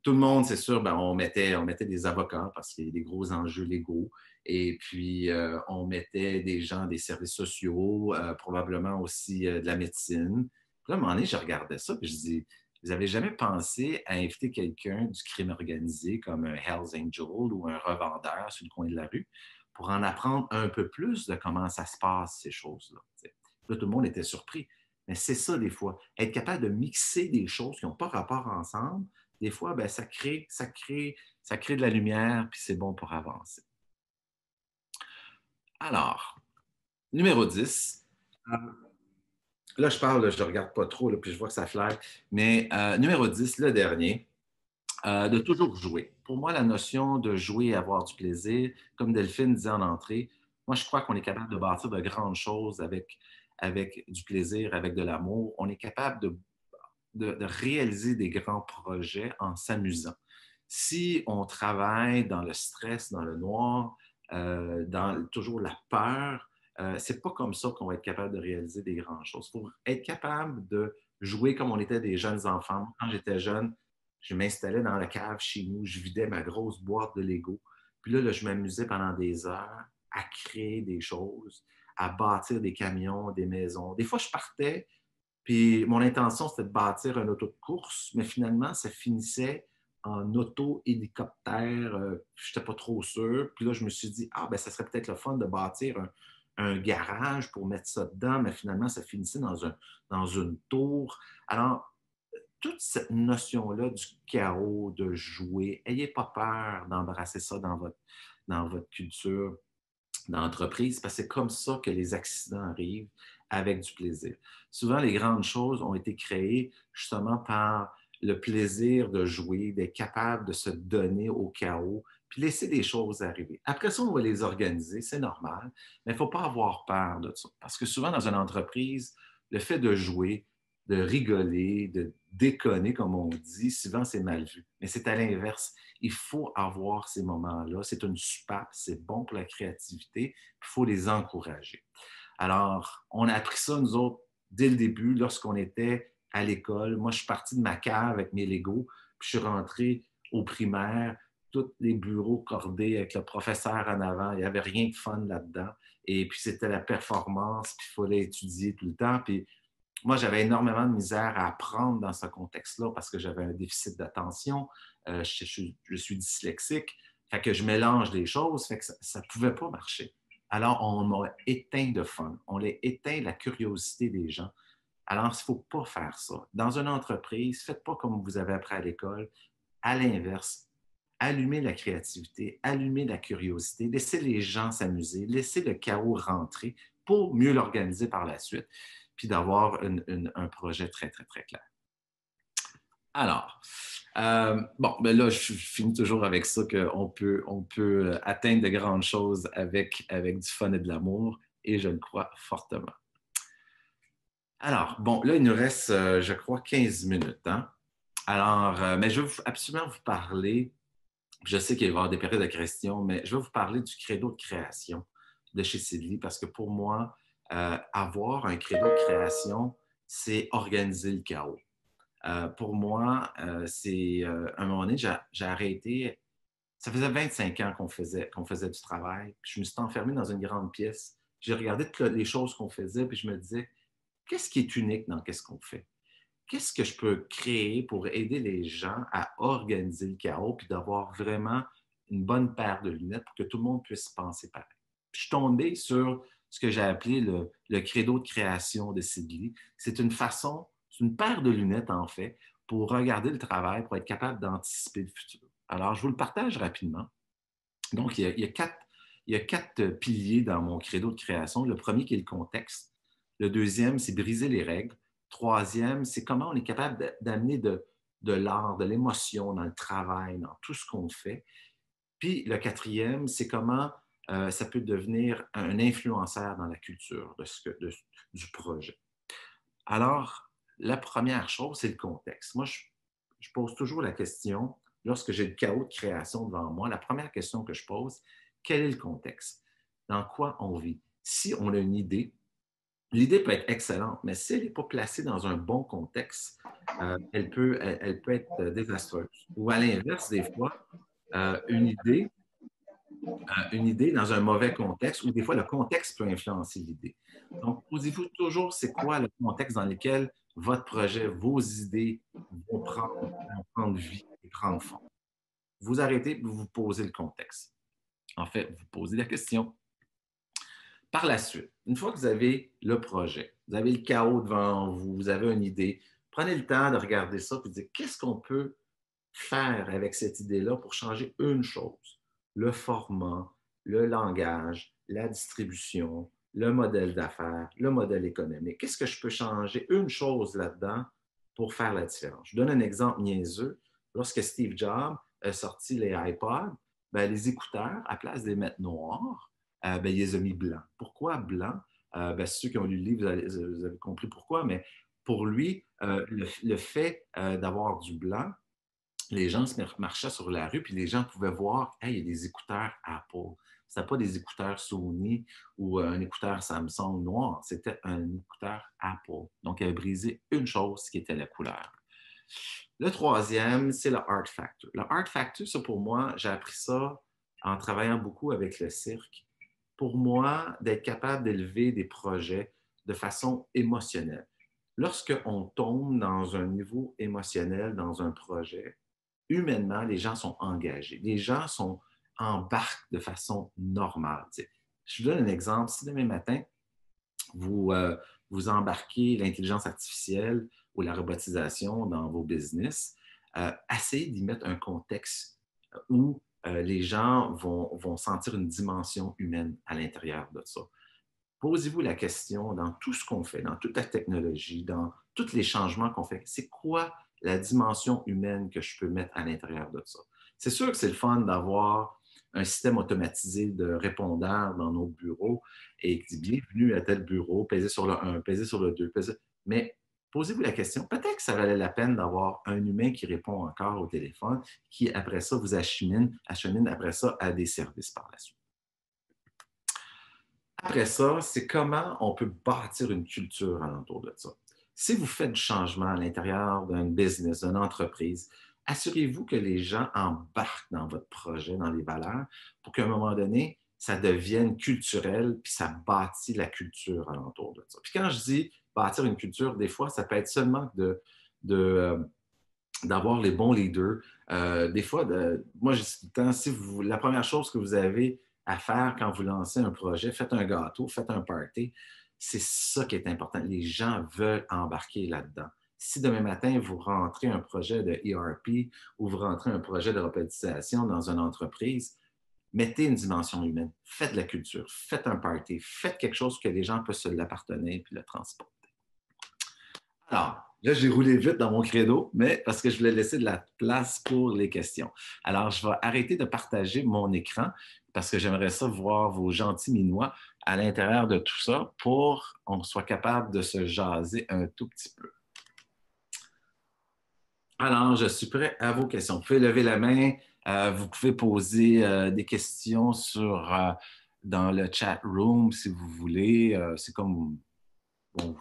Tout le monde, c'est sûr, on mettait des avocats parce qu'il y a des gros enjeux légaux. Et puis, on mettait des gens des services sociaux, probablement aussi de la médecine. Puis là, à un moment donné, je regardais ça et je dis, vous n'avez jamais pensé à inviter quelqu'un du crime organisé comme un Hells Angel ou un revendeur sur le coin de la rue pour en apprendre un peu plus de comment ça se passe, ces choses-là? Là, tout le monde était surpris. Mais c'est ça, des fois. Être capable de mixer des choses qui n'ont pas rapport ensemble, des fois, ça crée de la lumière, puis c'est bon pour avancer. Alors, numéro 10. Là, je parle, je ne regarde pas trop, là, puis je vois que ça flaire. Mais numéro 10, le dernier, de toujours jouer. Pour moi, la notion de jouer et avoir du plaisir, comme Delphine disait en entrée, moi, je crois qu'on est capable de bâtir de grandes choses avec du plaisir, avec de l'amour. On est capable de réaliser des grands projets en s'amusant. Si on travaille dans le stress, dans le noir, dans toujours la peur, c'est pas comme ça qu'on va être capable de réaliser des grandes choses. Pour être capable de jouer comme on était des jeunes enfants. Quand j'étais jeune, je m'installais dans la cave chez nous, je vidais ma grosse boîte de Lego. Puis là, je m'amusais pendant des heures à créer des choses, à bâtir des camions, des maisons. Des fois, je partais, puis mon intention, c'était de bâtir un auto de course, mais finalement, ça finissait en auto-hélicoptère. Je n'étais pas trop sûr. Puis là, je me suis dit, ça serait peut-être le fun de bâtir un garage pour mettre ça dedans, mais finalement, ça finissait dans une tour. Alors, toute cette notion-là du chaos, de jouer, n'ayez pas peur d'embrasser ça dans votre culture d'entreprise, parce que c'est comme ça que les accidents arrivent, avec du plaisir. Souvent, les grandes choses ont été créées justement par le plaisir de jouer, d'être capable de se donner au chaos, puis laisser des choses arriver. Après ça, on va les organiser, c'est normal, mais il ne faut pas avoir peur de ça. Parce que souvent, dans une entreprise, le fait de jouer, de rigoler, de déconner, comme on dit, souvent, c'est mal vu. Mais c'est à l'inverse. Il faut avoir ces moments-là. C'est une soupape, c'est bon pour la créativité, il faut les encourager. Alors, on a appris ça, nous autres, dès le début, lorsqu'on était à l'école. Moi, je suis parti de ma cave avec mes Legos, puis je suis rentré au primaire, tous les bureaux cordés avec le professeur en avant. Il n'y avait rien de fun là-dedans. Et puis, c'était la performance, puis il fallait étudier tout le temps. Puis, moi, j'avais énormément de misère à apprendre dans ce contexte-là parce que j'avais un déficit d'attention. Je suis dyslexique. Fait que je mélange les choses. Fait que ça ne pouvait pas marcher. Alors, on m'a éteint de fun. On a éteint la curiosité des gens. Alors, il ne faut pas faire ça. Dans une entreprise, faites pas comme vous avez appris à l'école. À l'inverse, allumez la créativité, allumez la curiosité, laissez les gens s'amuser, laissez le chaos rentrer pour mieux l'organiser par la suite, puis d'avoir un projet très, très, très clair. Alors, bon, ben là, je finis toujours avec ça qu'on peut atteindre de grandes choses avec du fun et de l'amour, et je le crois fortement. Alors, bon, là, il nous reste, je crois, 15 minutes. Hein? Alors, mais je veux absolument vous parler, je sais qu'il va y avoir des périodes de questions, mais je vais vous parler du credo de création de chez Seedly, parce que pour moi, avoir un credo de création, c'est organiser le chaos. Pour moi, c'est à un moment donné, j'ai arrêté. Ça faisait 25 ans qu'on faisait du travail. Puis je me suis enfermé dans une grande pièce. J'ai regardé toutes les choses qu'on faisait, puis je me disais, qu'est-ce qui est unique dans ce qu'on fait? Qu'est-ce que je peux créer pour aider les gens à organiser le chaos, puis d'avoir vraiment une bonne paire de lunettes pour que tout le monde puisse penser pareil? Puis je suis tombé sur ce que j'ai appelé le credo de création de Seedly. C'est une paire de lunettes, en fait, pour regarder le travail, pour être capable d'anticiper le futur. Alors, je vous le partage rapidement. Donc, il y a quatre piliers dans mon credo de création. Le premier qui est le contexte. Le deuxième, c'est briser les règles. Troisième, c'est comment on est capable d'amener de l'art, de l'émotion dans le travail, dans tout ce qu'on fait. Puis le quatrième, c'est comment ça peut devenir un influenceur dans la culture du projet. Alors, la première chose, c'est le contexte. Moi, je pose toujours la question, lorsque j'ai le chaos de création devant moi, la première question que je pose, quel est le contexte? Dans quoi on vit? Si on a une idée, l'idée peut être excellente, mais si elle n'est pas placée dans un bon contexte, elle peut être désastreuse. Ou à l'inverse, des fois, une idée dans un mauvais contexte, ou des fois, le contexte peut influencer l'idée. Donc, posez-vous toujours, c'est quoi le contexte dans lequel votre projet, vos idées vont prendre vie et prendre forme. Vous arrêtez et vous posez le contexte. En fait, vous posez la question. Par la suite, une fois que vous avez le projet, vous avez le chaos devant vous, vous avez une idée, prenez le temps de regarder ça et de dire qu'est-ce qu'on peut faire avec cette idée-là pour changer une chose? Le format, le langage, la distribution, le modèle d'affaires, le modèle économique. Qu'est-ce que je peux changer une chose là-dedans pour faire la différence? Je donne un exemple niaiseux. Lorsque Steve Jobs a sorti les iPods, les écouteurs, à place de les mettre noirs, il les a mis blancs. Pourquoi blanc? Ceux qui ont lu le livre, vous avez compris pourquoi, mais pour lui, le fait d'avoir du blanc, les gens marchaient sur la rue, puis les gens pouvaient voir, hey, il y a des écouteurs Apple. Ce n'était pas des écouteurs Sony ou un écouteur Samsung noir, c'était un écouteur Apple. Donc, il avait brisé une chose qui était la couleur. Le troisième, c'est le Art Factor. Le Art Factor, ça pour moi, j'ai appris ça en travaillant beaucoup avec le cirque. Pour moi, d'être capable d'élever des projets de façon émotionnelle. Lorsqu'on tombe dans un niveau émotionnel dans un projet, humainement, les gens sont engagés. Les gens embarquent de façon normale. Je vous donne un exemple. Si demain matin, vous embarquez l'intelligence artificielle ou la robotisation dans vos business, essayez d'y mettre un contexte où les gens vont sentir une dimension humaine à l'intérieur de ça. Posez-vous la question dans tout ce qu'on fait, dans toute la technologie, dans tous les changements qu'on fait, c'est quoi la dimension humaine que je peux mettre à l'intérieur de ça? C'est sûr que c'est le fun d'avoir un système automatisé de répondeurs dans nos bureaux et qui dit bienvenue à tel bureau, pesez sur le 1, pesez sur le 2, mais posez-vous la question, peut-être que ça valait la peine d'avoir un humain qui répond encore au téléphone, qui après ça vous achemine après ça à des services par la suite. Après ça, c'est comment on peut bâtir une culture alentour de ça. Si vous faites du changement à l'intérieur d'un business, d'une entreprise, assurez-vous que les gens embarquent dans votre projet, dans les valeurs, pour qu'à un moment donné, ça devienne culturel, puis ça bâtit la culture alentour de ça. Puis quand je dis bâtir une culture, des fois, ça peut être seulement d'avoir les bons leaders. Des fois, moi, je dis tout le temps, si la première chose que vous avez à faire quand vous lancez un projet, faites un gâteau, faites un party, c'est ça qui est important. Les gens veulent embarquer là-dedans. Si demain matin, vous rentrez un projet de ERP ou vous rentrez un projet de robotisation dans une entreprise, mettez une dimension humaine, faites de la culture, faites un party, faites quelque chose que les gens peuvent se l'appartenir puis le transporter. Alors, là, j'ai roulé vite dans mon credo, mais parce que je voulais laisser de la place pour les questions. Alors, je vais arrêter de partager mon écran parce que j'aimerais ça voir vos gentils minois à l'intérieur de tout ça pour qu'on soit capable de se jaser un tout petit peu. Alors, je suis prêt à vos questions. Vous pouvez lever la main. Vous pouvez poser des questions dans le chat room si vous voulez. C'est comme bon.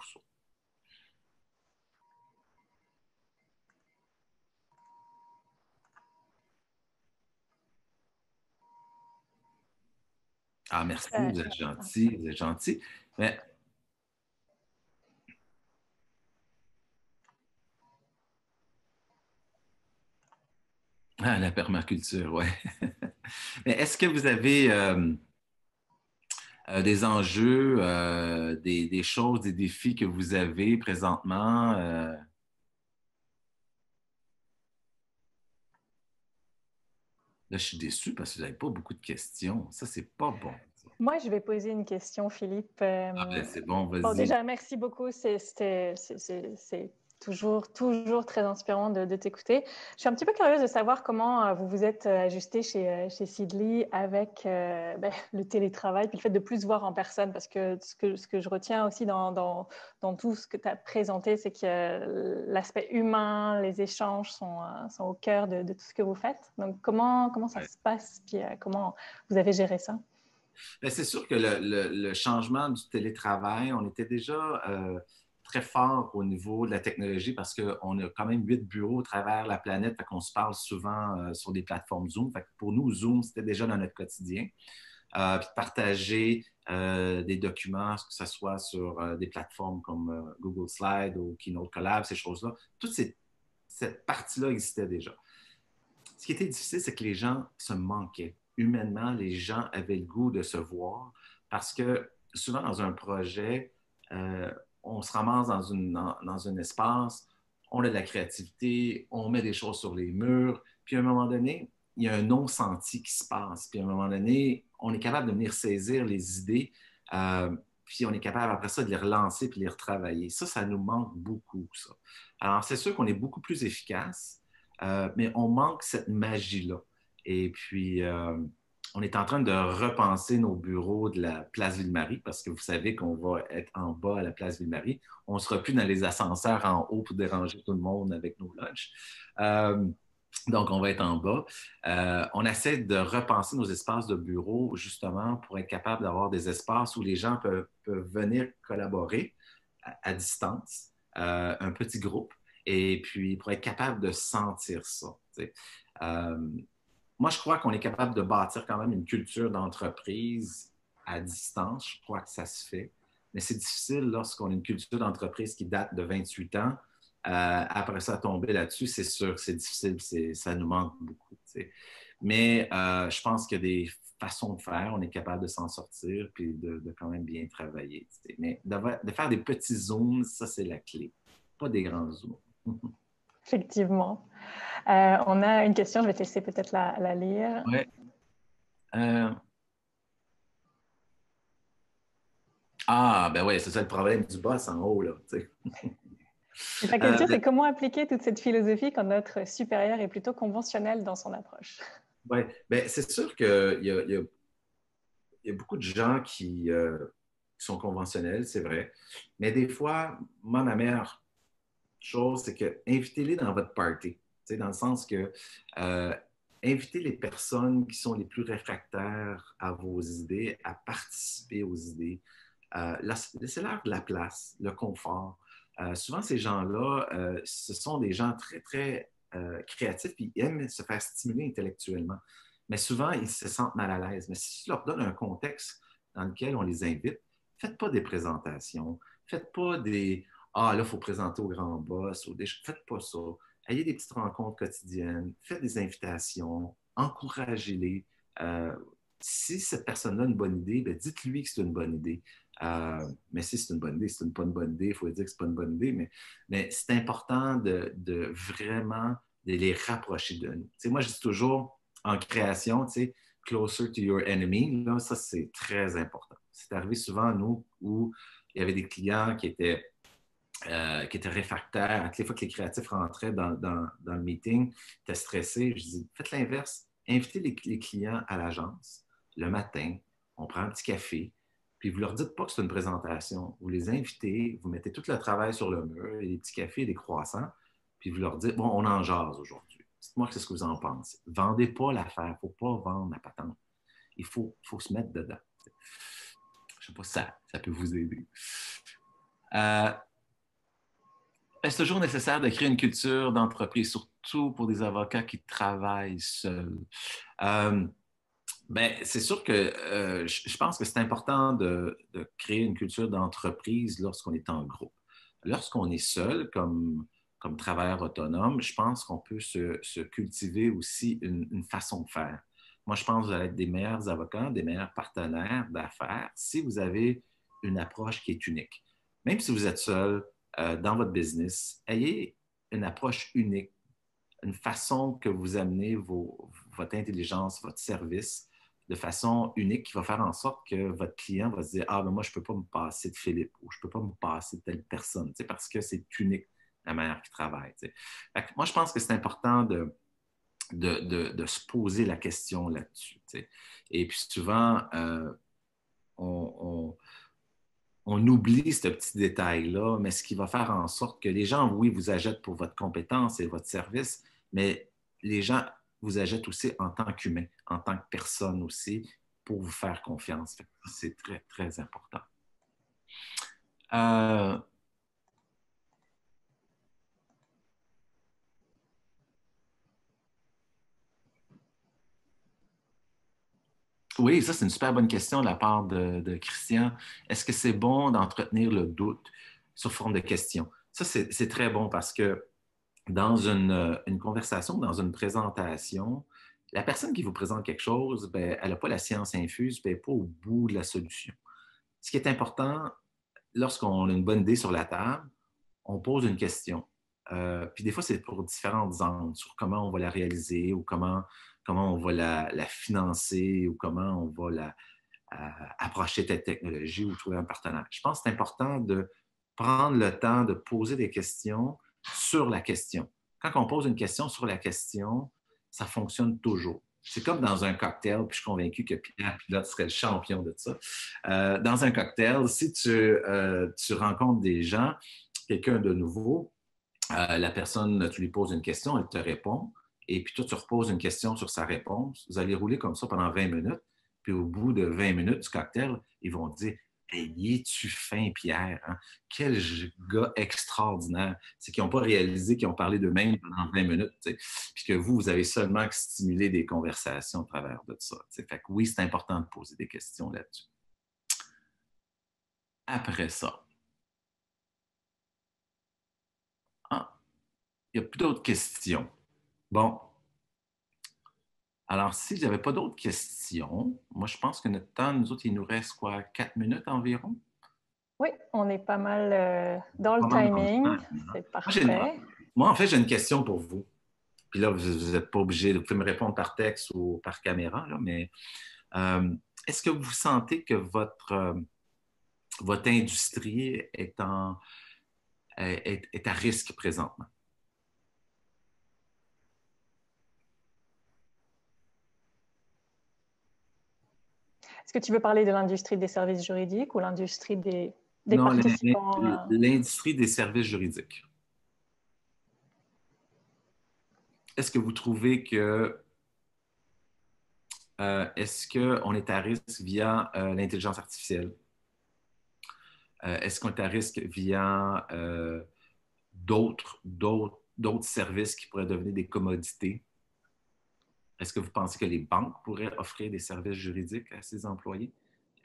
Ah, merci, vous êtes gentil, vous êtes gentil. Mais... Ah, la permaculture, oui. Mais est-ce que vous avez des enjeux, des choses, des défis que vous avez présentement? Là, je suis déçue parce que vous n'avez pas beaucoup de questions. Ça, c'est pas bon. Moi, je vais poser une question, Philippe. C'est bon, vas-y. Bon, déjà, merci beaucoup. C'est toujours très inspirant de t'écouter. Je suis un petit peu curieuse de savoir comment vous vous êtes ajusté chez Seedly avec le télétravail puis le fait de plus voir en personne, parce que ce que je retiens aussi dans tout ce que tu as présenté, c'est que l'aspect humain, les échanges sont au cœur de tout ce que vous faites. Donc, comment ça se passe puis comment vous avez géré ça? C'est sûr que le changement du télétravail, on était déjà très fort au niveau de la technologie parce qu'on a quand même 8 bureaux à travers la planète, fait qu'on se parle souvent sur des plateformes Zoom. Fait que pour nous, Zoom, c'était déjà dans notre quotidien. Puis partager des documents, que ce soit sur des plateformes comme Google Slide ou Keynote Collab, ces choses-là, toute cette partie-là existait déjà. Ce qui était difficile, c'est que les gens se manquaient. Humainement, les gens avaient le goût de se voir parce que souvent dans un projet, on se ramasse dans un espace, on a de la créativité, on met des choses sur les murs, puis à un moment donné, il y a un non-senti qui se passe. Puis à un moment donné, on est capable de venir saisir les idées, puis on est capable après ça de les relancer puis de les retravailler. Ça nous manque beaucoup, ça. Alors, c'est sûr qu'on est beaucoup plus efficace, mais on manque cette magie-là. Et puis, on est en train de repenser nos bureaux de la place Ville-Marie parce que vous savez qu'on va être en bas à la place Ville-Marie. On ne sera plus dans les ascenseurs en haut pour déranger tout le monde avec nos lunchs. Donc, on va être en bas. On essaie de repenser nos espaces de bureau justement pour être capable d'avoir des espaces où les gens peuvent venir collaborer à distance, un petit groupe, et puis pour être capable de sentir ça. Moi, je crois qu'on est capable de bâtir quand même une culture d'entreprise à distance. Je crois que ça se fait. Mais c'est difficile lorsqu'on a une culture d'entreprise qui date de 28 ans. Après ça, tomber là-dessus, c'est sûr, c'est difficile, ça nous manque beaucoup. Mais je pense qu'il y a des façon de faire, on est capable de s'en sortir puis de quand même bien travailler. Mais de faire des petits zooms, ça, c'est la clé. Pas des grands zooms. Effectivement. On a une question, je vais te laisser peut-être la lire. Oui. Ben oui, c'est ça le problème du boss en haut, là. La question, c'est comment appliquer toute cette philosophie quand notre supérieur est plutôt conventionnel dans son approche? Oui, bien, c'est sûr qu'il y a beaucoup de gens qui sont conventionnels, c'est vrai. Mais des fois, moi, ma meilleure chose, c'est que invitez-les dans votre party. Dans le sens que invitez les personnes qui sont les plus réfractaires à vos idées, à participer aux idées. Laissez-leur de la place, le confort. Souvent, ces gens-là, ce sont des gens très, très créatifs et ils aiment se faire stimuler intellectuellement. Mais souvent, ils se sentent mal à l'aise. Mais si tu leur donnes un contexte dans lequel on les invite, faites pas des présentations, faites pas des « Ah, là, il faut présenter au grand boss » ou des... Faites pas ça. Ayez des petites rencontres quotidiennes, faites des invitations, encouragez-les. Si cette personne-là a une bonne idée, bien, dites-lui que c'est une bonne idée. Mais si c'est une bonne idée, c'est pas une bonne idée, il faut dire que c'est pas une bonne idée, mais c'est important de vraiment de les rapprocher de nous. Moi, je dis toujours en création, closer to your enemy, là, ça, c'est très important. C'est arrivé souvent à nous où il y avait des clients qui étaient réfractaires. À toutes les fois que les créatifs rentraient dans le meeting, ils étaient stressés. Je dis, faites l'inverse. Invitez les clients à l'agence le matin. On prend un petit café. Puis vous ne leur dites pas que c'est une présentation. Vous les invitez, vous mettez tout le travail sur le mur, les petits cafés, des croissants. Puis vous leur dites, bon, on en jase aujourd'hui. Dites-moi ce que vous en pensez. Vendez pas l'affaire. Il ne faut pas vendre la patente. Il faut se mettre dedans. Je ne sais pas si ça peut vous aider. Est-ce toujours nécessaire de créer une culture d'entreprise, surtout pour des avocats qui travaillent seuls? C'est sûr que je pense que c'est important de créer une culture d'entreprise lorsqu'on est en groupe. Lorsqu'on est seul, comme travailleur autonome, je pense qu'on peut se cultiver aussi une façon de faire. Moi, je pense que vous allez être des meilleurs avocats, des meilleurs partenaires d'affaires si vous avez une approche qui est unique. Même si vous êtes seul dans votre business, ayez une approche unique, une façon que vous amenez votre intelligence, votre service de façon unique qui va faire en sorte que votre client va se dire « Ah, ben moi, je ne peux pas me passer de Philippe ou je ne peux pas me passer de telle personne parce que c'est unique la manière qu'il travaille. » Moi, je pense que c'est important de se poser la question là-dessus. Et puis souvent, on oublie ce petit détail-là, mais ce qui va faire en sorte que les gens, oui, vous achètent pour votre compétence et votre service, mais les gens vous achètent aussi en tant qu'humain, en tant que personne aussi, pour vous faire confiance. C'est très, très important. Oui, ça, c'est une super bonne question de la part de Christian. Est-ce que c'est bon d'entretenir le doute sous forme de questions? Ça, c'est très bon parce que dans une conversation, dans une présentation, la personne qui vous présente quelque chose, ben, elle n'a pas la science infuse, ben, elle n'est pas au bout de la solution. Ce qui est important, lorsqu'on a une bonne idée sur la table, on pose une question. Puis des fois, c'est pour différentes angles, sur comment on va la réaliser ou comment on va la financer ou comment on va approcher telle technologie ou trouver un partenaire. Je pense que c'est important de prendre le temps de poser des questions sur la question. Quand on pose une question sur la question, ça fonctionne toujours. C'est comme dans un cocktail, puis je suis convaincu que Pierre Pilote serait le champion de ça. Dans un cocktail, si tu rencontres des gens, quelqu'un de nouveau, la personne, tu lui poses une question, elle te répond, et puis toi, tu reposes une question sur sa réponse. Vous allez rouler comme ça pendant 20 minutes, puis au bout de 20 minutes du cocktail, ils vont te dire « Hey, es-tu fin, Pierre? Hein? Quel gars extraordinaire! » C'est qu'ils n'ont pas réalisé qu'ils ont parlé d'eux-mêmes pendant 20 minutes, t'sais. Puis que vous avez seulement stimulé des conversations au travers de ça. T'sais. Fait que oui, c'est important de poser des questions là-dessus. Après ça, il n'y a plus d'autres questions. Bon. Alors, si vous n'avez pas d'autres questions, moi, je pense que notre temps, nous autres, il nous reste quoi, 4 minutes environ? Oui, on est pas mal dans le timing. C'est parfait. Moi, en fait, j'ai une question pour vous. Puis là, vous n'êtes pas obligé, vous pouvez me répondre par texte ou par caméra, là, mais est-ce que vous sentez que votre industrie est à risque présentement? Est-ce que tu veux parler de l'industrie des services juridiques ou l'industrie des non, participants? L'industrie des services juridiques. Est-ce que vous trouvez que est-ce qu'on est à risque via l'intelligence artificielle? Est-ce qu'on est à risque via d'autres services qui pourraient devenir des commodités? Est-ce que vous pensez que les banques pourraient offrir des services juridiques à ses employés?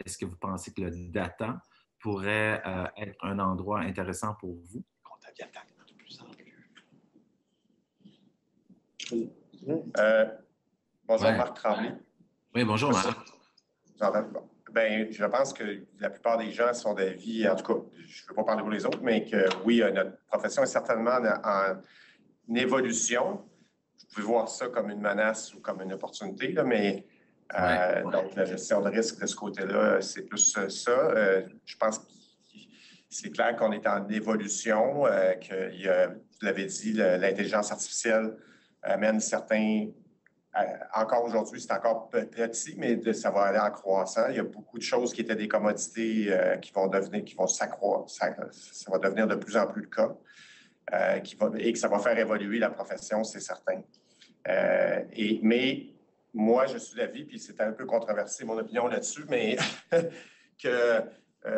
Est-ce que vous pensez que le data pourrait être un endroit intéressant pour vous? Qu'on devienne de plus en plus. Bonjour, ouais. Marc Tremblay. Oui, bonjour, Marc. Ben, je pense que la plupart des gens sont d'avis, en tout cas, je ne veux pas parler pour les autres, mais que oui, notre profession est certainement en évolution. Vous pouvez voir ça comme une menace ou comme une opportunité, là, mais donc la gestion de risque de ce côté-là, c'est plus ça. Je pense que c'est clair qu'on est en évolution, que vous l'avez dit, l'intelligence artificielle amène certains... Encore aujourd'hui, c'est encore petit, mais ça va aller en croissant. Il y a beaucoup de choses qui étaient des commodités qui vont s'accroître. Ça va devenir de plus en plus le cas. Et que ça va faire évoluer la profession, c'est certain. Mais moi, je suis d'avis, puis c'est un peu controversé mon opinion là-dessus, mais que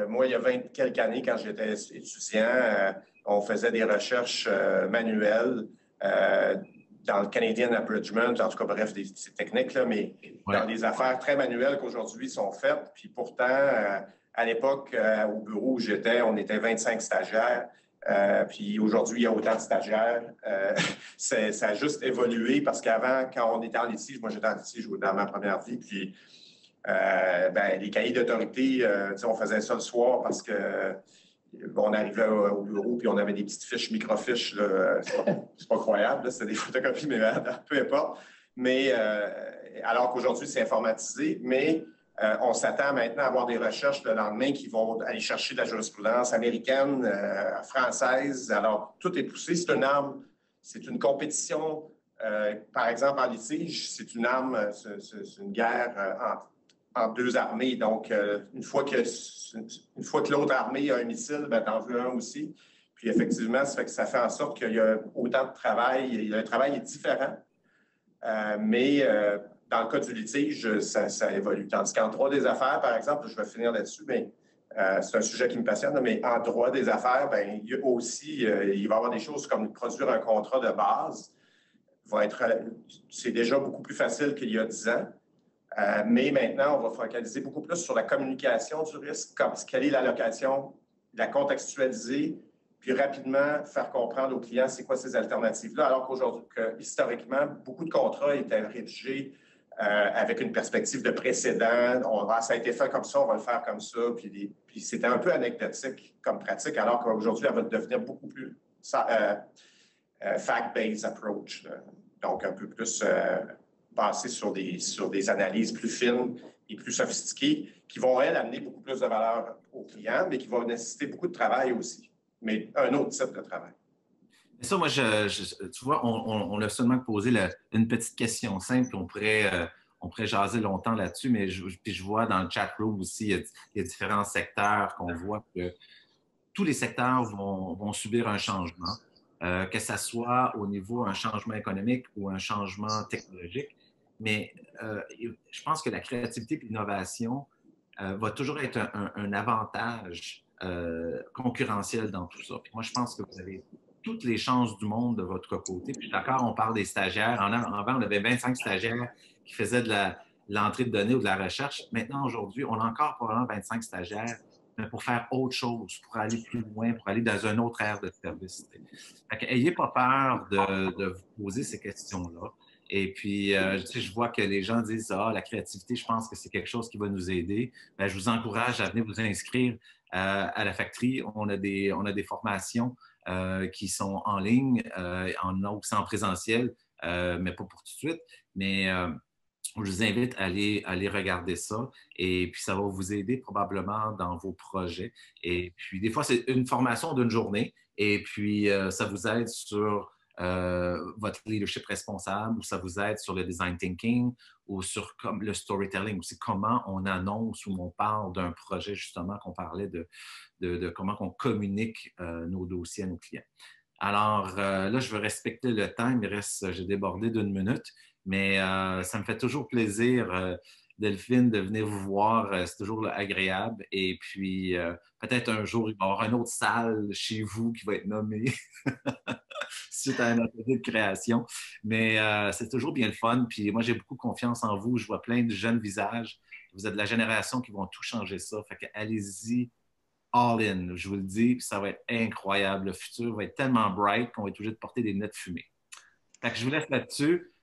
moi, il y a 20 quelques années, quand j'étais étudiant, on faisait des recherches manuelles dans le Canadian Abridgment, en tout cas, bref, ces techniques-là, mais dans des affaires très manuelles qu'aujourd'hui sont faites. Puis pourtant, à l'époque, au bureau où j'étais, on était 25 stagiaires. Puis aujourd'hui, il y a autant de stagiaires. Ça a juste évolué parce qu'avant, quand on était en litige, moi j'étais en litige dans ma première vie, puis les cahiers d'autorité, on faisait ça le soir parce que on arrivait au bureau puis on avait des petites fiches, microfiches. C'est pas croyable, c'était des photocopies, mais peu importe. Mais alors qu'aujourd'hui, c'est informatisé, mais on s'attend maintenant à avoir des recherches le lendemain qui vont aller chercher de la jurisprudence américaine, française. Alors, tout est poussé. C'est une arme, c'est une compétition. Par exemple, en litige, c'est une arme, c'est une guerre entre deux armées. Donc, une fois que l'autre armée a un missile, ben, t'en veux un aussi. Puis, effectivement, ça fait en sorte qu'il y a autant de travail. Le travail est différent. Mais dans le cas du litige, ça évolue. Tandis qu'en droit des affaires, par exemple, je vais finir là-dessus, mais c'est un sujet qui me passionne, mais en droit des affaires, ben, il y a aussi, il va y avoir des choses comme produire un contrat de base. C'est déjà beaucoup plus facile qu'il y a 10 ans. Mais maintenant, on va focaliser beaucoup plus sur la communication du risque, quelle est l'allocation, la contextualiser, puis rapidement faire comprendre aux clients c'est quoi ces alternatives-là, alors qu'aujourd'hui, historiquement, beaucoup de contrats étaient rédigés avec une perspective de précédent. Ça a été fait comme ça, on va le faire comme ça, puis c'était un peu anecdotique comme pratique, alors qu'aujourd'hui, elle va devenir beaucoup plus fact-based approach, là. Donc un peu plus basé sur des analyses plus fines et plus sophistiquées qui vont, elles, amener beaucoup plus de valeur aux clients, mais qui vont nécessiter beaucoup de travail aussi, mais un autre type de travail. Ça, moi, tu vois, on a seulement posé une petite question simple, on pourrait jaser longtemps là-dessus, mais je vois dans le chat room aussi, il y a différents secteurs qu'on voit que tous les secteurs vont subir un changement, que ce soit au niveau un changement économique ou un changement technologique. Mais je pense que la créativité et l'innovation va toujours être un avantage concurrentiel dans tout ça. Puis moi, je pense que vous avez toutes les chances du monde de votre côté. Puis d'accord, on parle des stagiaires. Avant, on avait 25 stagiaires qui faisaient de l'entrée de données ou de la recherche. Maintenant, aujourd'hui, on a encore probablement 25 stagiaires, mais pour faire autre chose, pour aller plus loin, pour aller dans un autre ère de service. Ayez pas peur de vous poser ces questions-là. Et puis, je vois que les gens disent, ah, la créativité, je pense que c'est quelque chose qui va nous aider. Bien, je vous encourage à venir vous inscrire à la factory. On a des formations qui sont en ligne, aussi en présentiel, mais pas pour tout de suite. Mais je vous invite à aller regarder ça et puis ça va vous aider probablement dans vos projets. Et puis, des fois, c'est une formation d'une journée et puis ça vous aide sur votre leadership responsable ou ça vous aide sur le design thinking ou sur comme le storytelling, aussi comment on annonce ou on parle d'un projet, justement, qu'on parlait de comment on communique nos dossiers à nos clients. Alors là, je veux respecter le temps. J'ai débordé d'1 minute. Mais ça me fait toujours plaisir, Delphine, de venir vous voir. C'est toujours agréable. Et puis, peut-être un jour, il va y avoir une autre salle chez vous qui va être nommée suite à un atelier de création. Mais c'est toujours bien le fun. Puis moi, j'ai beaucoup confiance en vous. Je vois plein de jeunes visages. Vous êtes de la génération qui vont tout changer ça. Fait que allez-y, all in. Je vous le dis, puis ça va être incroyable. Le futur va être tellement bright qu'on va être obligé de porter des lunettes fumées. Fait que je vous laisse là-dessus.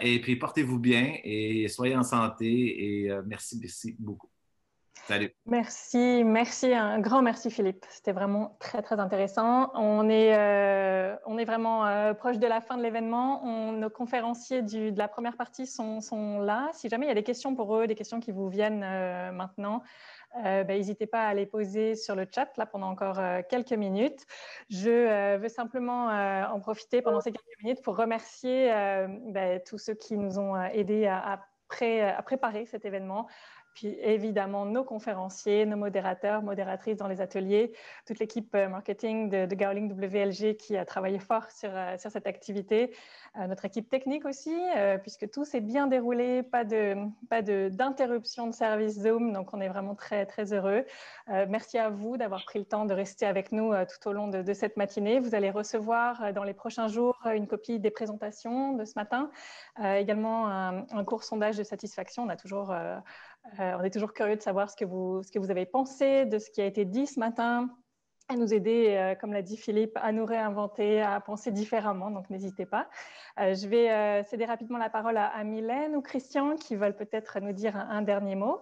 Et puis, portez-vous bien et soyez en santé. Et merci beaucoup. Salut. Merci, un grand merci Philippe. C'était vraiment très, très intéressant. On est vraiment proche de la fin de l'événement. Nos conférenciers de la première partie sont là. Si jamais il y a des questions pour eux, des questions qui vous viennent maintenant, n'hésitez pas à les poser sur le chat là, pendant encore quelques minutes. Je veux simplement en profiter pendant ces quelques minutes pour remercier tous ceux qui nous ont aidés à préparer cet événement. Puis évidemment, nos conférenciers, nos modérateurs, modératrices dans les ateliers, toute l'équipe marketing de Gowling WLG qui a travaillé fort sur cette activité, notre équipe technique aussi, puisque tout s'est bien déroulé, pas d'interruption de service Zoom, donc on est vraiment très, très heureux. Merci à vous d'avoir pris le temps de rester avec nous tout au long de cette matinée. Vous allez recevoir dans les prochains jours une copie des présentations de ce matin, également un court sondage de satisfaction. On est toujours curieux de savoir ce que vous avez pensé de ce qui a été dit ce matin, à nous aider, comme l'a dit Philippe, à nous réinventer, à penser différemment, donc n'hésitez pas. Je vais céder rapidement la parole à Mylène ou Christian qui veulent peut-être nous dire un dernier mot.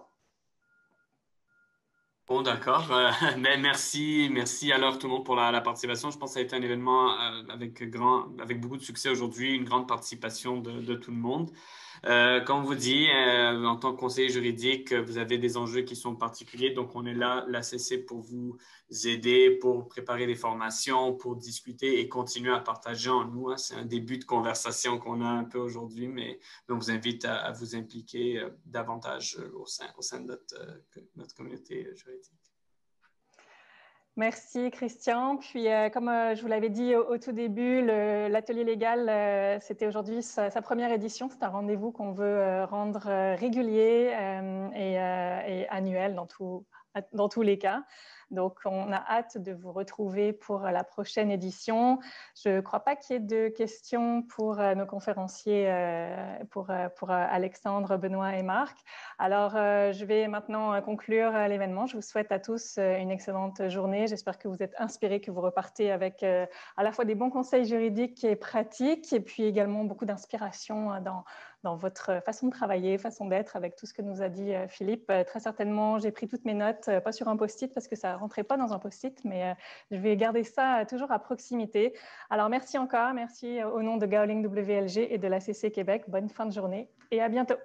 Bon, d'accord. Mais merci alors tout le monde pour la participation. Je pense que ça a été un événement avec beaucoup de succès aujourd'hui, une grande participation de tout le monde. Comme on vous dit, en tant que conseiller juridique, vous avez des enjeux qui sont particuliers. Donc, on est là, l'ACC, pour vous aider, pour préparer des formations, pour discuter et continuer à partager en nous. Hein. C'est un début de conversation qu'on a un peu aujourd'hui, mais on vous invite à vous impliquer davantage au sein de notre communauté juridique. Merci Christian. Puis comme je vous l'avais dit au tout début, l'atelier légal, c'était aujourd'hui sa première édition. C'est un rendez-vous qu'on veut rendre régulier et annuel dans tous les cas. Donc, on a hâte de vous retrouver pour la prochaine édition. Je ne crois pas qu'il y ait de questions pour nos conférenciers, pour Alexandre, Benoît et Marc. Alors, je vais maintenant conclure l'événement. Je vous souhaite à tous une excellente journée. J'espère que vous êtes inspirés, que vous repartez avec à la fois des bons conseils juridiques et pratiques, et puis également beaucoup d'inspiration dans votre façon de travailler, façon d'être, avec tout ce que nous a dit Philippe. Très certainement, j'ai pris toutes mes notes, pas sur un post-it parce que ça ne rentrait pas dans un post-it, mais je vais garder ça toujours à proximité. Alors, merci encore. Merci au nom de Gowling WLG et de l'ACC Québec. Bonne fin de journée et à bientôt.